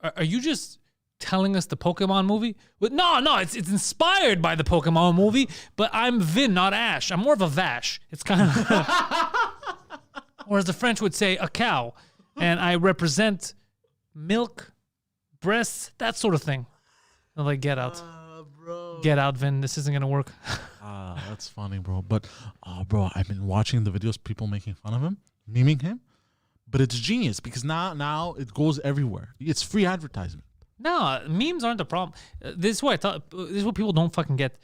are you just telling us the Pokemon movie? But no, it's inspired by the Pokemon movie, but I'm Vin, not Ash. I'm more of a Vash. It's kind of... Or as the French would say, a cow. And I represent milk, breasts, that sort of thing. I'm like, get out. Bro. Get out, Vin. This isn't going to work. That's funny, bro. But, bro, I've been watching the videos, people making fun of him, memeing him. But it's genius because now it goes everywhere. It's free advertisement. No, memes aren't the problem. This is what people don't fucking get.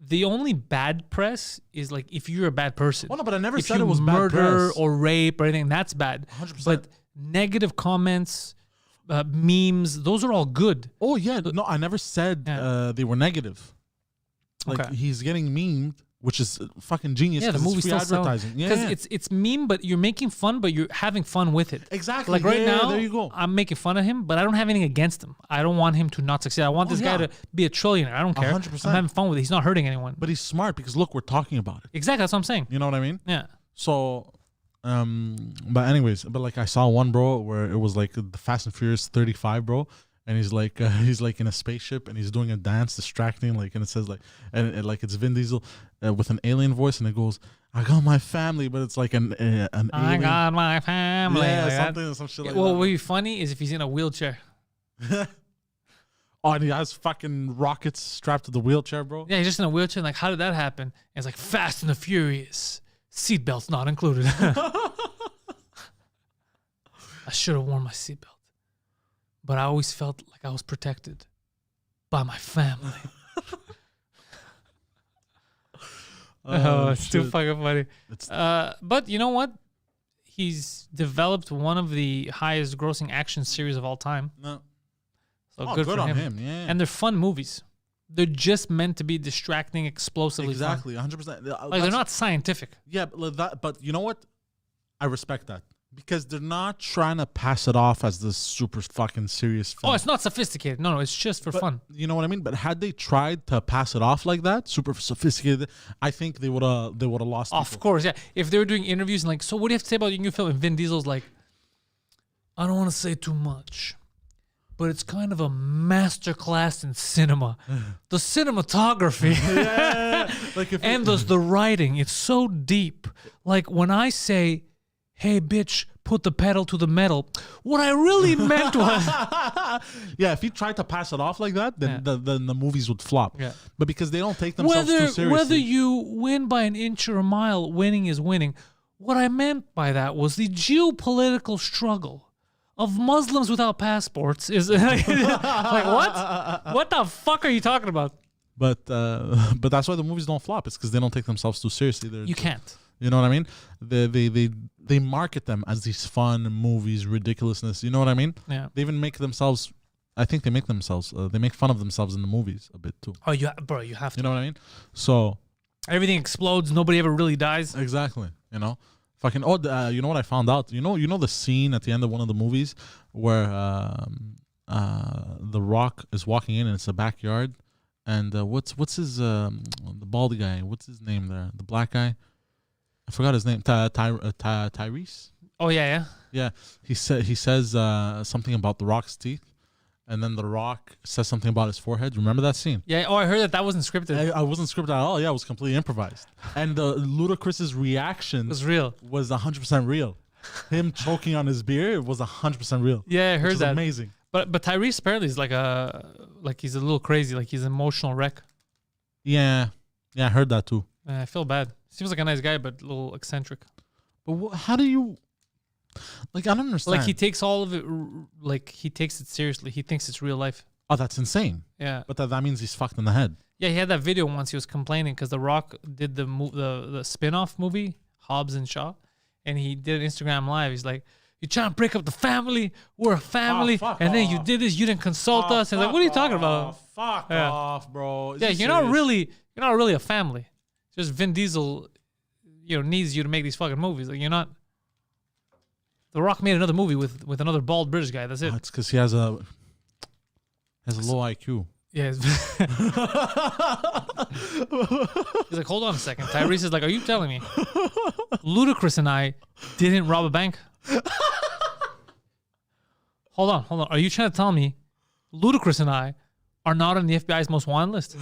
The only bad press is like if you're a bad person. Oh, no, but I never if said you it was bad murder press. or rape or anything, that's bad. 100%. But negative comments, memes, those are all good. Oh yeah, no, I never said they were negative. Like he's getting memed, which is fucking genius. Yeah, the movie's free still advertising. Because it's meme, but you're making fun, but you're having fun with it. Exactly. Like right now, there you go. I'm making fun of him, but I don't have anything against him. I don't want him to not succeed. I want this guy to be a trillionaire. I don't care. 100%. I'm having fun with it. He's not hurting anyone. But he's smart because look, we're talking about it. Exactly, that's what I'm saying. You know what I mean? Yeah. So, but anyways, but like I saw one, bro, where it was like the Fast and Furious 35, bro. And he's like in a spaceship and he's doing a dance, distracting, like, and it says like, and like it's Vin Diesel with an alien voice, and it goes, "I got my family," but it's like an alien. I got my family. Yeah, some shit like that. What would be funny is if he's in a wheelchair. Oh, and he has fucking rockets strapped to the wheelchair, bro. Yeah, he's just in a wheelchair. And like, how did that happen? And it's like Fast and the Furious, seatbelts not included. I should have worn my seatbelt. But I always felt like I was protected by my family. It's too fucking funny. But you know what? He's developed one of the highest grossing action series of all time. No. So good for on him. him. Yeah. And they're fun movies. They're just meant to be distracting, explosively exactly, fun. 100%. Like they're not scientific. Yeah, but you know what? I respect that. Because they're not trying to pass it off as this super fucking serious film. Oh, it's not sophisticated. No, it's just for fun. You know what I mean? But had they tried to pass it off like that, super sophisticated, I think they would have lost people. Of course, yeah. If they were doing interviews and like, so what do you have to say about your new film? And Vin Diesel's like, I don't want to say too much, but it's kind of a masterclass in cinema. The cinematography. Like and the writing, it's so deep. Like when I say, hey, bitch, put the pedal to the metal. What I really meant was... Yeah, if he tried to pass it off like that, then the movies would flop. Yeah. But because they don't take themselves too seriously. Whether you win by an inch or a mile, winning is winning. What I meant by that was the geopolitical struggle of Muslims without passports is... like, what? What the fuck are you talking about? But that's why the movies don't flop. It's because they don't take themselves too seriously. You can't. You know what I mean? They market them as these fun movies, ridiculousness. You know what I mean? Yeah. They even make themselves. I think they make themselves. They make fun of themselves in the movies a bit too. Oh, you have to. You know what I mean? So everything explodes. Nobody ever really dies. Exactly. You know, fucking. Oh, you know what I found out? You know the scene at the end of one of the movies where The Rock is walking in and it's a backyard, and what's his the baldy guy? What's his name there? The black guy. I forgot his name. Tyrese. Oh yeah. Yeah, he says something about The Rock's teeth, and then The Rock says something about his forehead. Remember that scene? Yeah. Oh, I heard that wasn't scripted. I wasn't scripted at all. Yeah, it was completely improvised. And Ludacris's reaction was real. Was 100% real. Him choking on his beer, it was 100% real. Yeah, I heard that. Amazing. But Tyrese apparently is like he's a little crazy. Like he's an emotional wreck. Yeah, I heard that too. I feel bad. Seems like a nice guy, but a little eccentric. But how do you... Like, I don't understand. Like, he takes all of it... Like, he takes it seriously. He thinks it's real life. Oh, that's insane. Yeah. But that means he's fucked in the head. Yeah, he had that video once. He was complaining because The Rock did the spin-off movie, Hobbs and Shaw. And he did an Instagram Live. He's like, you're trying to break up the family. We're a family. And then you did this. You didn't consult us. And like, what are you talking about? Fuck off, bro. Yeah, you're not really a family. Just Vin Diesel, needs you to make these fucking movies. Like, you're not. The Rock made another movie with another bald British guy. That's it. It's because he has a low IQ. Yeah. He's like, hold on a second. Tyrese is like, are you telling me Ludacris and I didn't rob a bank? Hold on. Are you trying to tell me Ludacris and I are not on the FBI's most wanted list?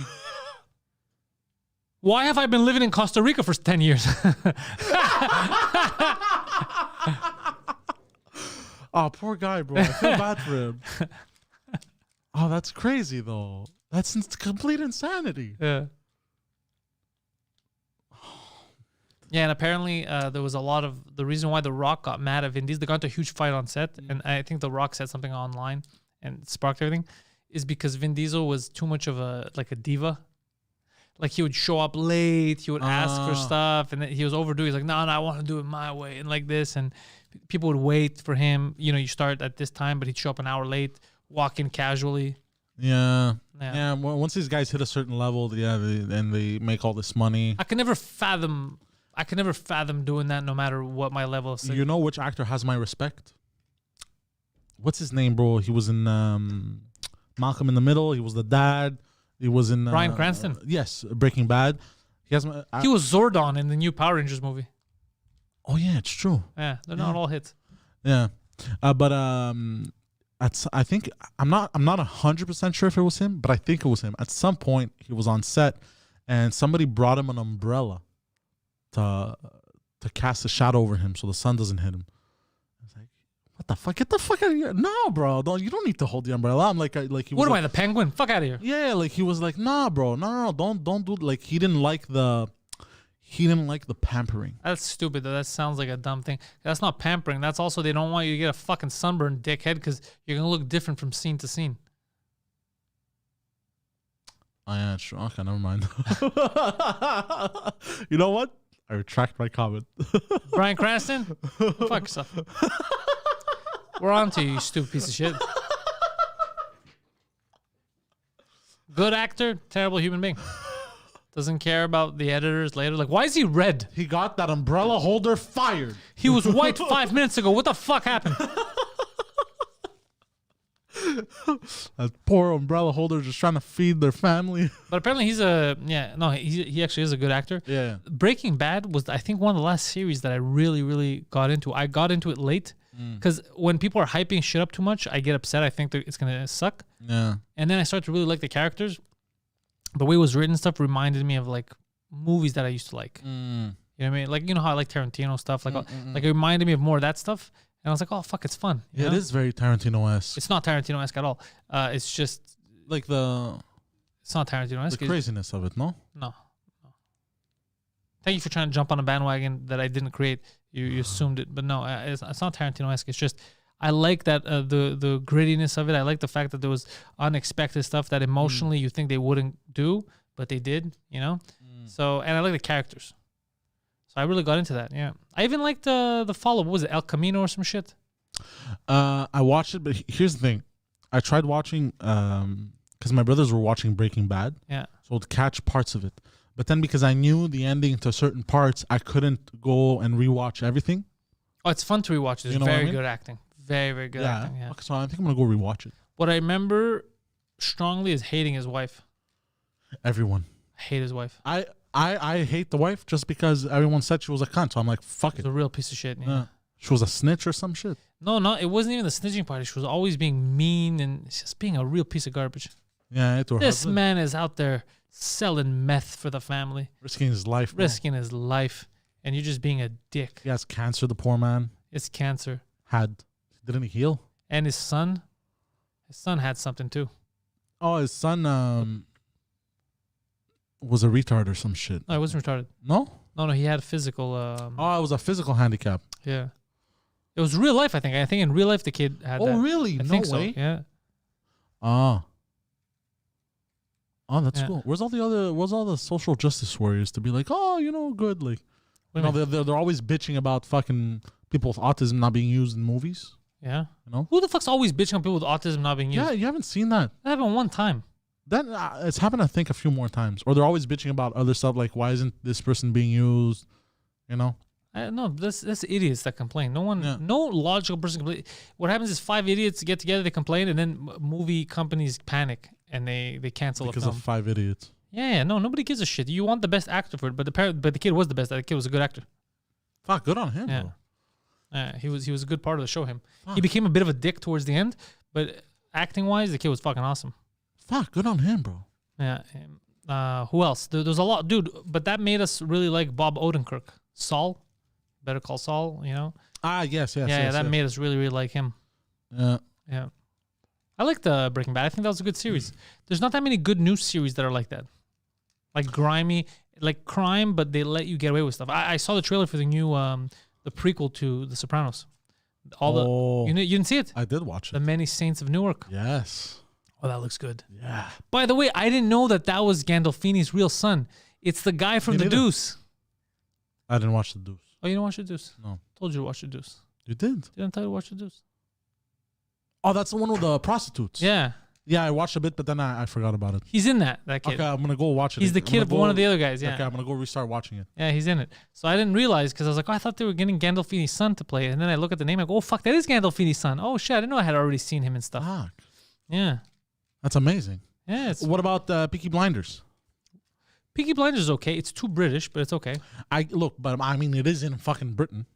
Why have I been living in Costa Rica for 10 years? Oh, poor guy, bro. I feel bad for him. Oh, that's crazy, though. That's complete insanity. Yeah. Yeah, and apparently there was a lot of... The reason why The Rock got mad at Vin Diesel, they got into a huge fight on set, and I think The Rock said something online and sparked everything, is because Vin Diesel was too much of a diva. Like, he would show up late, he would ask for stuff, and then he was overdue. He's like, no, I want to do it my way, and like this. And people would wait for him. You know, you start at this time, but he'd show up an hour late, walk in casually. Yeah. Once these guys hit a certain level, and they make all this money. I can never fathom doing that, no matter what my level of. You know which actor has my respect? What's his name, bro? He was in Malcolm in the Middle. He was the dad. He was in Bryan Cranston. Yes, Breaking Bad. He was Zordon in the new Power Rangers movie. Oh yeah, it's true. Yeah, they're not all hits. Yeah, but I think I'm not 100% sure if it was him, but I think it was him. At some point, he was on set, and somebody brought him an umbrella to cast a shadow over him so the sun doesn't hit him. I was like, what the fuck? Get the fuck out of here! No, bro, you don't need to hold the umbrella. I'm like he was. What am I, the Penguin? Fuck out of here! Yeah, like he was like, nah, bro, no, don't do. Like he didn't like the pampering. That's stupid, though. That sounds like a dumb thing. That's not pampering. That's also they don't want you to get a fucking sunburn, dickhead, because you're gonna look different from scene to scene. Oh yeah, sure. Okay, never mind. You know what? I retract my comment. Bryan Cranston, fuck yourself. We're on to you, you stupid piece of shit. Good actor, terrible human being. Doesn't care about the editors later. Like, why is he red? He got that umbrella holder fired. He was white 5 minutes ago. What the fuck happened? That poor umbrella holder just trying to feed their family. But apparently he actually is a good actor. Yeah. Breaking Bad was, I think, one of the last series that I really, really got into. I got into it late because when people are hyping shit up too much, I get upset. I think that it's going to suck. Yeah. And then I start to really like the characters. The way it was written stuff reminded me of like movies that I used to like. You know what I mean? Like, you know how I like Tarantino stuff? Like, like it reminded me of more of that stuff. And I was like, oh, fuck, it's fun. Yeah, it is very Tarantino-esque. It's not Tarantino-esque at all. It's just... Like It's not Tarantino-esque. The craziness of it, no? No. Thank you for trying to jump on a bandwagon that I didn't create. You assumed it. But no, it's not Tarantino-esque. It's just... I like that the grittiness of it. I like the fact that there was unexpected stuff that emotionally you think they wouldn't do, but they did, you know? So, and I like the characters. So I really got into that, yeah. I even liked the follow. What was it, El Camino or some shit? I watched it, but here's the thing. I tried watching, because my brothers were watching Breaking Bad. Yeah. So I'd catch parts of it. But then because I knew the ending to certain parts, I couldn't go and rewatch everything. Oh, it's fun to rewatch. It's very good acting. Very, very good acting, yeah. Okay, so I think I'm going to go rewatch it. What I remember strongly is hating his wife. Everyone. I hate his wife. I hate the wife just because everyone said she was a cunt. So I'm like, fuck it. She's a real piece of shit. Yeah. She was a snitch or some shit. No, it wasn't even the snitching part. She was always being mean and just being a real piece of garbage. Yeah, this man is out there selling meth for the family. Risking his life. Bro. Risking his life. And you're just being a dick. He has cancer, the poor man. It's cancer. Didn't he heal? And his son had something too. Oh, his son was a retard or some shit. No, he wasn't retarded. No, he had a physical. It was a physical handicap. Yeah, it was real life. I think in real life the kid had. Oh, that. really? I no think way. So. Yeah. Oh, that's cool. Where's all the social justice warriors to be like, oh, good, like, they're always bitching about fucking people with autism not being used in movies. Yeah. Who the fuck's always bitching on people with autism not being used? Yeah, you haven't seen that. That happened one time. That it's happened, I think, a few more times. Or they're always bitching about other stuff, like why isn't this person being used? No, that's idiots that complain. No logical person complain. What happens is 5 idiots get together, they complain, and then movie companies panic and they cancel because a film. Of 5 idiots. Yeah, no, nobody gives a shit. You want the best actor for it, but the kid was the best. The kid was a good actor. Fuck, good on him, bro. He was a good part of the show. He became a bit of a dick towards the end, but acting wise, the kid was fucking awesome. Fuck, good on him, bro. Yeah. Who else? There's a lot, dude. But that made us really like Bob Odenkirk. Saul, Better Call Saul. Yes. That made us really, really like him. Yeah. I like the Breaking Bad. I think that was a good series. There's not that many good news series that are like that, like grimy, like crime, but they let you get away with stuff. I saw the trailer for the new the prequel to The Sopranos. You didn't see it? I did watch it. The Many Saints of Newark. Yes. Oh, that looks good. Yeah. By the way, I didn't know that was Gandolfini's real son. It's the guy from The Deuce. I didn't watch The Deuce. Oh, you didn't watch The Deuce? No. Told you to watch The Deuce. You did? Didn't tell you to watch the Deuce. Oh, that's the one with the prostitutes. Yeah. Yeah, I watched a bit, but then I forgot about it. He's in that kid. Okay, I'm going to go watch it. He's the kid of one of the other guys, yeah. Okay, I'm going to go restart watching it. Yeah, he's in it. So I didn't realize because I was like, oh, I thought they were getting Gandolfini's son to play it. And then I look at the name, I go, oh, fuck, that is Gandolfini's son. Oh, shit, I didn't know I had already seen him and stuff. Fuck. Yeah. That's amazing. Yeah. It's, What about Peaky Blinders? Peaky Blinders is okay. It's too British, but it's okay. But I mean, it is in fucking Britain.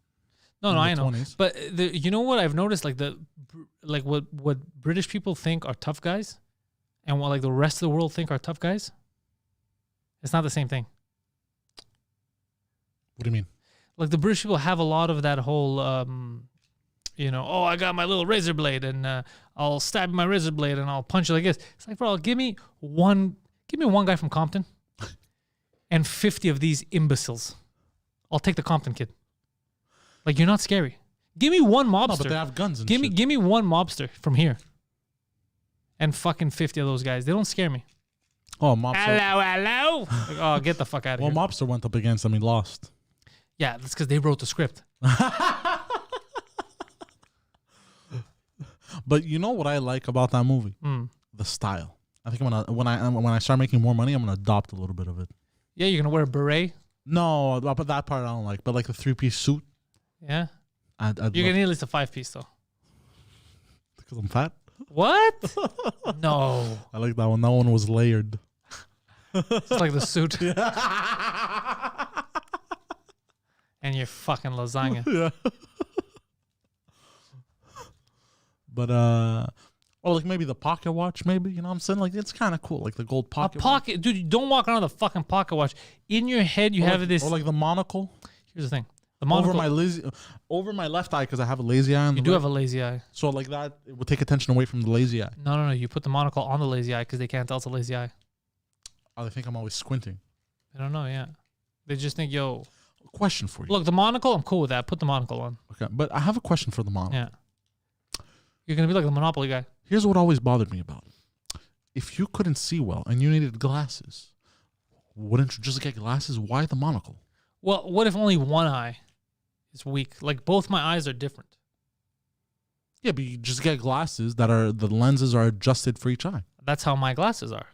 No, I know. 20s. But you know what I've noticed? Like what British people think are tough guys and what like the rest of the world think are tough guys, it's not the same thing. What do you mean? Like the British people have a lot of that whole, oh, I got my little razor blade and I'll stab my razor blade and I'll punch you like this. It's like, bro, give me one guy from Compton and 50 of these imbeciles. I'll take the Compton kid. Like, you're not scary. Give me one mobster. No, but they have guns and give shit. me one mobster from here. And fucking 50 of those guys. They don't scare me. Oh, Mobster. Hello. Like, oh, get the fuck out of Well, here. Mobster went up against him. He lost. Yeah, that's because they wrote the script. But you know what I like about that movie? The style. I think when I start making more money, I'm gonna adopt a little bit of it. Yeah, you're going to wear a beret. No, but that part I don't like. But like the 3-piece suit, Yeah. I'd You're going to need at least a 5-piece, though. because I'm fat. What? No. I like that one. That one was layered. It's like the suit. And your fucking lasagna. Yeah. But or like maybe the pocket watch, maybe, you know what I'm saying? Like it's kind of cool, like the gold pocket. A pocket, dude. You don't walk around with a fucking pocket watch. In your head, you Or have like, this. or like the monocle Here's the thing: the monocle. over my left eye because I have a lazy eye. You do have a lazy eye. So like that, it would take attention away from the lazy eye. No. You put the monocle on the lazy eye because they can't tell it's a lazy eye. Oh, they think I'm always squinting. I don't know. Yeah, they just think, yo. Question for you. Look, the monocle. I'm cool with that. Put the monocle on. Okay, but I have a question for the monocle. Yeah. You're gonna be like the Monopoly guy. Here's what always bothered me about it. If you couldn't see well and you needed glasses, wouldn't you just get glasses? Why the monocle? Well, what if only one eye is weak? Like both my eyes are different. Yeah, but you just get glasses that are the lenses are adjusted for each eye. That's how my glasses are.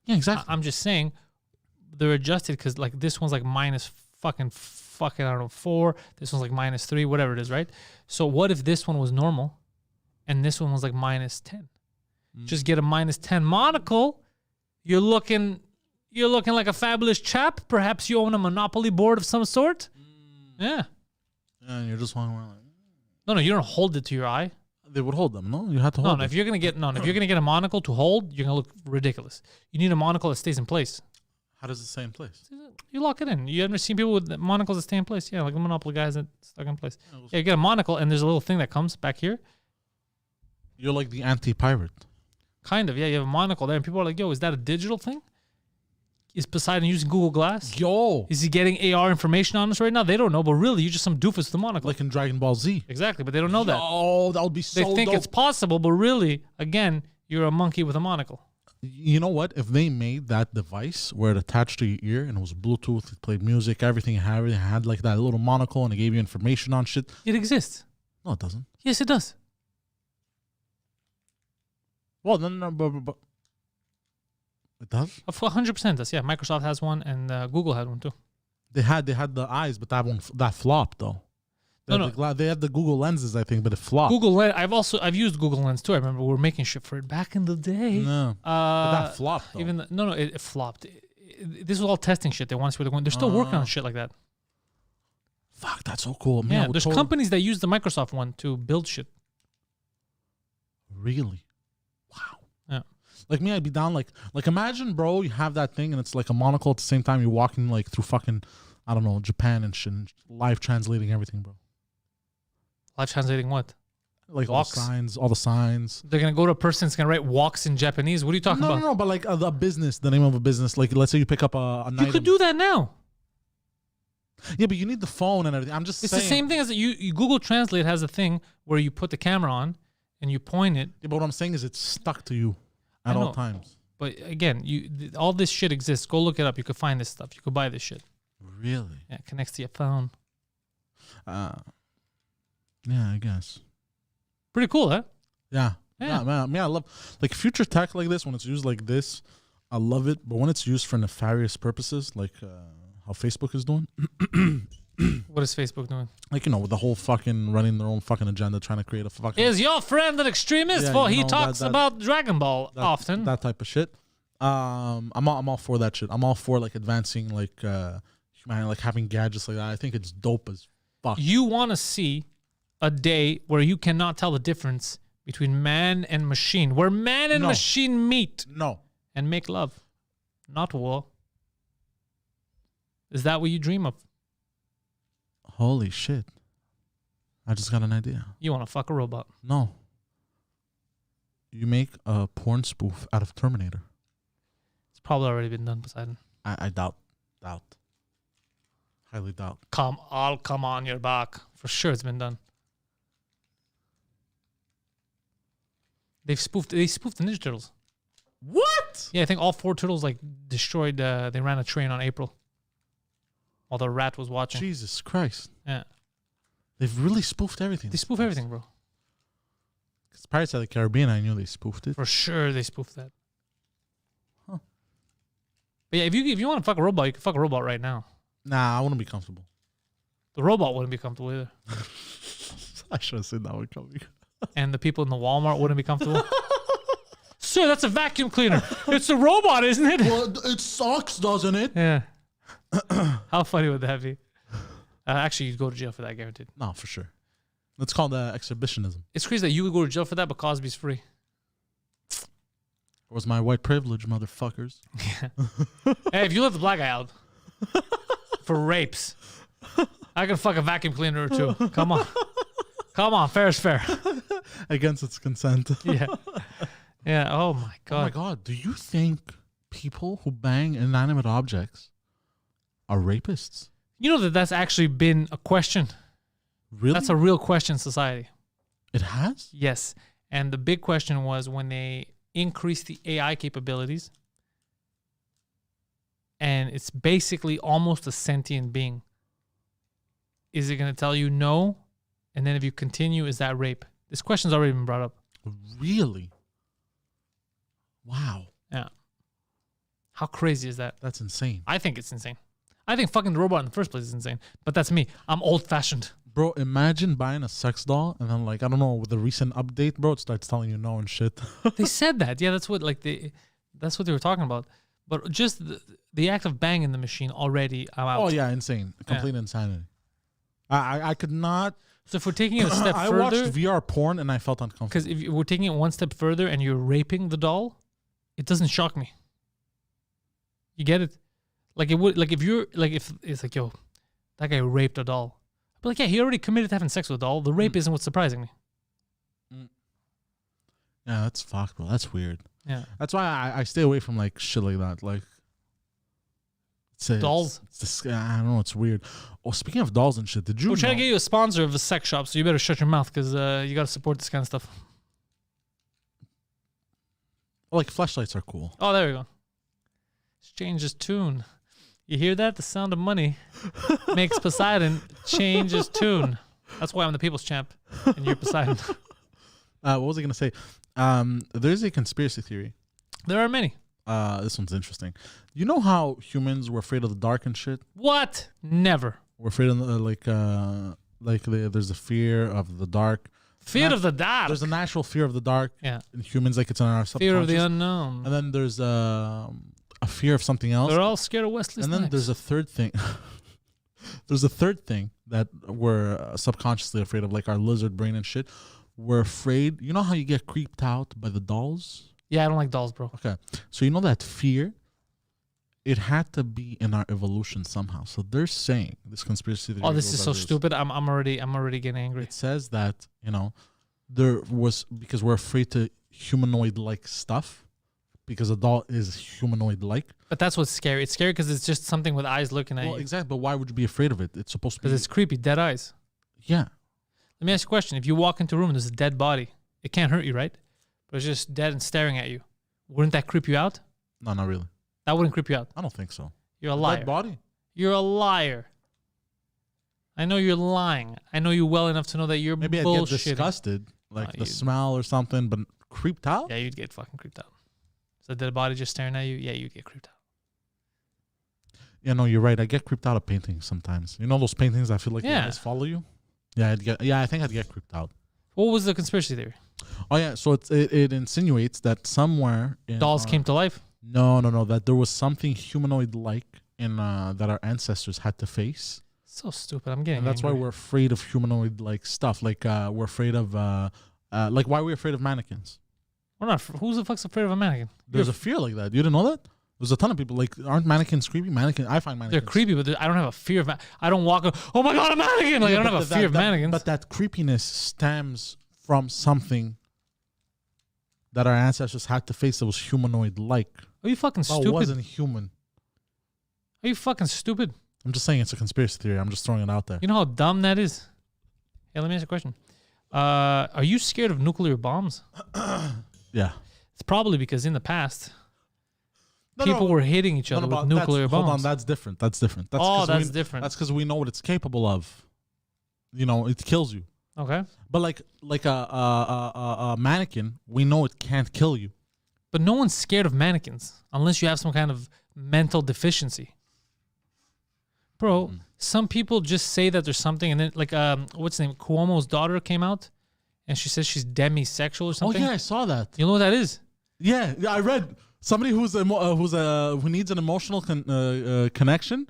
Yeah, exactly. I'm just saying they're adjusted because like this one's like minus fucking I don't know 4. This one's like minus 3, whatever it is, right? So what if this one was normal and this one was like minus 10? Just get a minus 10 monocle. You're looking like a fabulous chap. Perhaps you own a Monopoly board of some sort. Yeah. Yeah, and you're just walking around like, No, you don't hold it to your eye. they would hold them, no? You have to hold No, them. if you're gonna get a monocle to hold, you're gonna look ridiculous. You need a monocle that stays in place. How does it stay in place? You lock it in. You ever seen people with monocles that stay in place? Yeah, like the Monopoly guys that stuck in place. Yeah, you get a monocle and there's a little thing that comes back here. You're like the anti-pirate. Kind of, yeah. You have a monocle there, and people are like, "Yo, is that a digital thing? Is Poseidon using Google Glass? Yo! Is he getting AR information on us right now? They don't know, but really, you're just some doofus with a monocle. Like in Dragon Ball Z. Exactly, but they don't know that. Oh, that would be so They think dope. it's possible, but really, again, you're a monkey with a monocle. You know what? If they made that device where it attached to your ear and it was Bluetooth, it played music, everything had like that little monocle and it gave you information on shit. It exists. No, it doesn't. Yes, it does. Well, no, but it does. 100% does. Yeah, Microsoft has one, and Google had one too. They had the eyes, but that flopped though. They had the Google lenses, I think, but it flopped. Google Lens. I've used Google Lens too. I remember we were making shit for it back in the day. No, but that flopped though. It flopped. This was all testing shit. They want to see where they're going. They're still working on shit like that. Fuck, that's so cool. Man, Yeah, there's companies that use the Microsoft one to build shit. Really? Wow. Yeah. Like me, I'd be down. Like imagine, bro, you have that thing and it's like a monocle at the same time. You're walking like through fucking, I don't know, Japan and shit, and live translating everything, bro. Live translating what? Like Walks? all the signs. They're gonna go to a person that's gonna write walks in Japanese. What are you talking about? No, but like the business, the name of a business. Like let's say you pick up an You item. could do that now. Yeah, but you need the phone and everything. I'm just It's saying. the same thing as you Google Translate has a thing where you put the camera on and you point it. Yeah, but what I'm saying is it's stuck to you at I all know. times. But again, all this shit exists. Go look it up. You could find this stuff. You could buy this shit. Really? Yeah, it connects to your phone. Yeah, I guess. Pretty cool, huh? Yeah. Yeah. Yeah, man. I love like future tech like this when it's used like this. I love it, but when it's used for nefarious purposes, like how Facebook is doing, What is Facebook doing? like with the whole fucking running their own fucking agenda, trying to create a fucking Is your friend an extremist? Yeah, Well, you he know, talks that- about Dragon Ball often. that type of shit. I'm all for that shit. I'm all for like advancing like humanity, like having gadgets like that. I think it's dope as fuck. You want to see a day where you cannot tell the difference between man and machine, where man and No. machine meet No, and make love, not war. Is that what you dream of? holy shit! I just got an idea. You want to fuck a robot? No, you make a porn spoof out of Terminator. It's probably already been done, Poseidon. I doubt, highly doubt. I'll come on your back. For sure it's been done. They spoofed the Ninja Turtles. What? Yeah, I think all 4 turtles like destroyed. They ran a train on April while the rat was watching. Jesus Christ! Yeah, They've really spoofed everything. they spoof everything, bro. 'Cause Pirates of the Caribbean, I knew they spoofed it. For sure they spoofed that. Huh. But yeah, if you want to fuck a robot, you can fuck a robot right now. Nah, I wouldn't be comfortable. The robot wouldn't be comfortable either, I should have said that one coming. and the people in the Walmart wouldn't be comfortable. Sir, that's a vacuum cleaner. It's a robot, isn't it? Well, it sucks, doesn't it? Yeah. How funny would that be? Actually, you'd go to jail for that, guaranteed. No, for sure. That's called exhibitionism. It's crazy that you would go to jail for that, but Cosby's free. It was my white privilege, motherfuckers. Hey, if you let the black guy out for rapes, I can fuck a vacuum cleaner or two. Come on. Come on, fair is fair. Against its consent. Yeah. Yeah. Oh my Oh God. my God. Do you think people who bang inanimate objects are rapists? You know that's actually been a question. Really? That's a real question in society. It has? Yes. And the big question was when they increased the AI capabilities, and it's basically almost a sentient being. Is it going to tell you no? And then if you continue, is that rape? This question's already been brought up. Really? Wow. Yeah. How crazy is that? That's insane. I think it's insane. I think fucking the robot in the first place is insane. But that's me. I'm old fashioned. Bro, imagine buying a sex doll and then, like, I don't know, with the recent update, bro, it starts telling you no and shit. They said that. Yeah, that's what that's what they were talking about. But just the act of banging the machine already, I'm out. Oh, yeah, insane. Complete insanity. I could not. So if we're taking it a step I further, watched VR porn and I felt uncomfortable. because if we're taking it one step further and you're raping the doll, it doesn't shock me. You get it? Like it would, like if you're like if it's like, yo, that guy raped a doll. But like, yeah, he already committed to having sex with a doll. The rape isn't what's surprising me. Yeah, that's fucked, bro. That's weird. Yeah. That's why I stay away from like shit like that. Like Dolls? It's just, I don't know. It's weird. Oh, speaking of dolls and shit, did you? We're trying to know- get you a sponsor of a sex shop, so you better shut your mouth because you got to support this kind of stuff. like flashlights are cool. Oh, there we go. Let's change his tune. You hear that? The sound of money makes Poseidon change his tune. That's why I'm the people's champ and you're Poseidon. What was I gonna say? There's a conspiracy theory. There are many. This one's interesting. You know how humans were afraid of the dark and shit? What? Never. We're afraid of there's a fear of the dark. Fear of the dark. There's a natural fear of the dark Yeah. in humans, like it's in our subconscious. Fear of the unknown. And then there's a fear of something else. They're all scared of Wesley And then Snipes. there's a third thing. There's a third thing that we're subconsciously afraid of, like our lizard brain and shit. We're afraid. You know how you get creeped out by the dolls? Yeah, I don't like dolls, bro. Okay. So you know that fear? It had to be in our evolution somehow. So they're saying this conspiracy theory. Oh, this goes is as so this. stupid. I'm already getting angry. It says that, there was, because we're afraid to humanoid-like stuff, because a doll is humanoid-like. But that's what's scary. It's scary because it's just something with eyes looking at Well, you. exactly. But why would you be afraid of it? It's supposed to be. Because it's creepy. Dead eyes. Yeah. Let me ask you a question. If you walk into a room and there's a dead body, it can't hurt you, right? But it's just dead and staring at you. Wouldn't that creep you out? No, not really. That That wouldn't creep you out. I don't think so. You're a liar. Dead body? You're a liar. I know you're lying. I know you well enough to know that you're Maybe I'd bullshitting. get disgusted, like the smell or something, but creeped out? Yeah, you'd get fucking creeped out. So dead body just staring at you? Yeah, you'd get creeped out. Yeah, no, you're right. I get creeped out of paintings sometimes. You know those paintings I feel like they always follow you? Yeah, I think I'd get creeped out. What was the conspiracy theory? Oh, yeah, so it insinuates that somewhere in Dolls came to life? No, that there was something humanoid-like in that our ancestors had to face. So stupid. I'm getting And that's angry. why we're afraid of humanoid-like stuff. Like, we're afraid of, like, why are we afraid of mannequins? We're not. Who's the fuck's afraid of a mannequin? There's a fear like that. You didn't know that? There's a ton of people, like, aren't mannequins creepy? I find mannequins. They're creepy, but I don't have a fear of I don't walk, oh my God, a mannequin! Like, I don't have a fear of mannequins. But that creepiness stems from something that our ancestors had to face that was humanoid-like. Are you fucking That stupid? wasn't human. Are you fucking stupid? I'm just saying it's a conspiracy theory. I'm just throwing it out there. You know how dumb that is? Hey, let me ask you a question. Are you scared of nuclear bombs? Yeah. It's probably because in the past, people were hitting each other with nuclear bombs. Hold on, that's different. That's different. That's different. That's because we know what it's capable of. You know, it kills you. Okay. But like a mannequin, we know it can't kill you. But no one's scared of mannequins unless you have some kind of mental deficiency. Bro, some people just say that there's something, and then like what's the name? Cuomo's daughter came out, and she says she's demisexual or something. Oh yeah, I saw that. You know what that is? Yeah, I read somebody who needs an emotional connection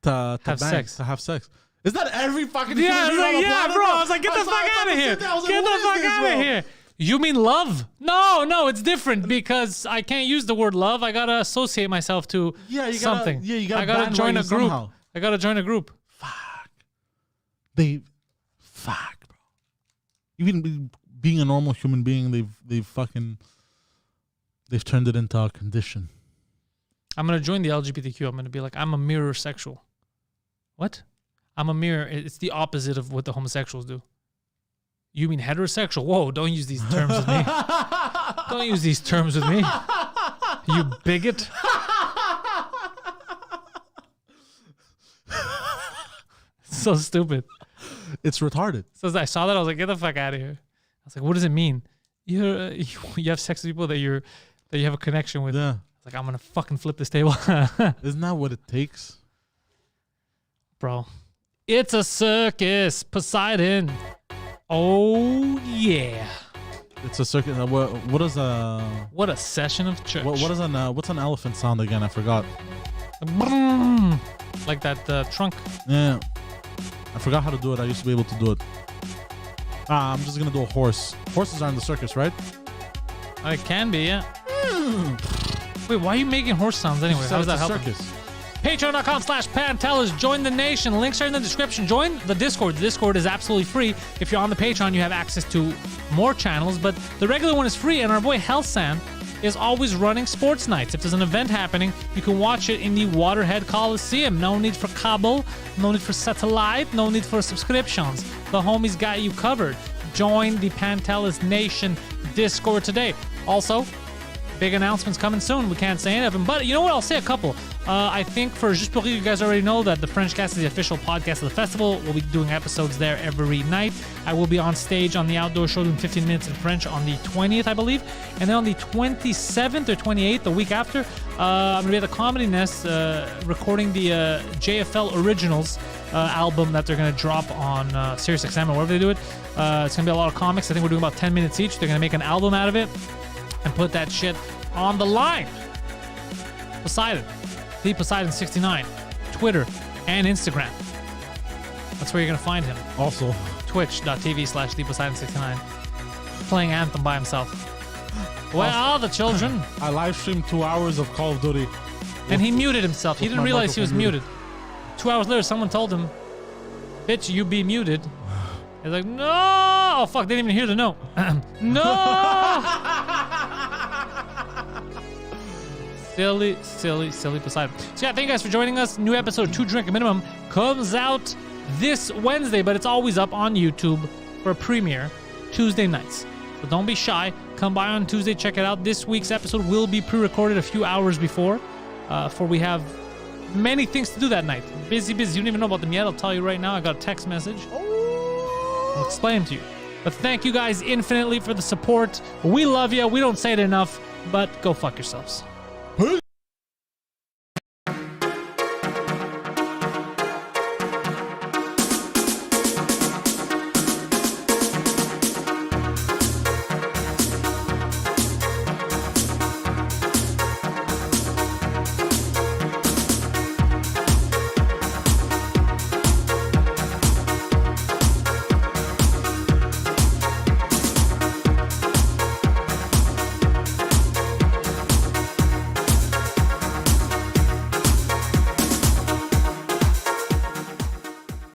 to Have sex. To have sex. Is that every fucking Yeah, human being on the planet, bro. I was like, get the fuck out of here. Get the fuck out of here. You mean love? No, it's different because I can't use the word love. I gotta associate myself to something. You gotta I gotta join a group. Somehow. I gotta join a group. Fuck, bro. Even being a normal human being, they've turned it into a condition. I'm gonna join the LGBTQ. I'm gonna be like, I'm a mirror sexual. What? I'm a mirror. It's the opposite of what the homosexuals do. You mean heterosexual? Whoa, don't use these terms with me. Don't use these terms with me. You bigot. So stupid. It's retarded. So as I saw that, I was like, get the fuck out of here. I was like, what does it mean? You have sex with people that you have a connection with. Yeah. I was like, I'm gonna fucking flip this table. Isn't that what it takes? Bro. It's a circus, Poseidon. Oh yeah. It's a circus. What is a? What a session of church. What is what's an elephant sound again? I forgot. Like that trunk. Yeah. I forgot how to do it. I used to be able to do it. I'm just gonna do a horse. Horses are in the circus, right? It can be, yeah. Wait, why are you making horse sounds anyway? How does that help? Circus. Patreon.com/Pantelis. Join the nation. Links are in the description. Join the Discord. The Discord is absolutely free. If you're on the Patreon, you have access to more channels, but the regular one is free, and our boy Hellsan is always running sports nights. If there's an event happening, you can watch it in the Waterhead Coliseum. No need for cable, no need for satellite, no need for subscriptions. The homies got you covered. Join the Pantelis Nation Discord today. Also, big announcements coming soon. We can't say any of them, but you know what? I'll say a couple. I think for Juste pour Rire, you guys already know that the French Cast is the official podcast of the festival. We'll be doing episodes there every night. I will be on stage on the outdoor show doing 15 minutes in French on the 20th, I believe. And then on the 27th or 28th, the week after, I'm going to be at the Comedy Nest recording the JFL Originals album that they're going to drop on SiriusXM or wherever they do it. It's going to be a lot of comics. I think we're doing about 10 minutes each. They're going to make an album out of it and put that shit on the line. Poseidon. The Poseidon 69, Twitter and Instagram. That's where you're gonna find him. Also, Twitch.tv/ThePoseidon69, playing Anthem by himself. Where are the children? I live streamed 2 hours of Call of Duty, And he muted himself. He didn't realize he was muted. 2 hours later, someone told him, "Bitch, you be muted." He's like, "No!" Oh fuck! They didn't even hear the no. No. Silly Poseidon. So yeah, thank you guys for joining us. New episode 2 Drink a Minimum comes out this Wednesday, but it's always up on YouTube for a premiere Tuesday nights. So don't be shy. Come by on Tuesday, check it out. This week's episode will be pre-recorded a few hours before, for we have many things to do that night. Busy. You don't even know about them yet. I'll tell you right now. I got a text message. I'll explain to you. But thank you guys infinitely for the support. We love you. We don't say it enough, but go fuck yourselves.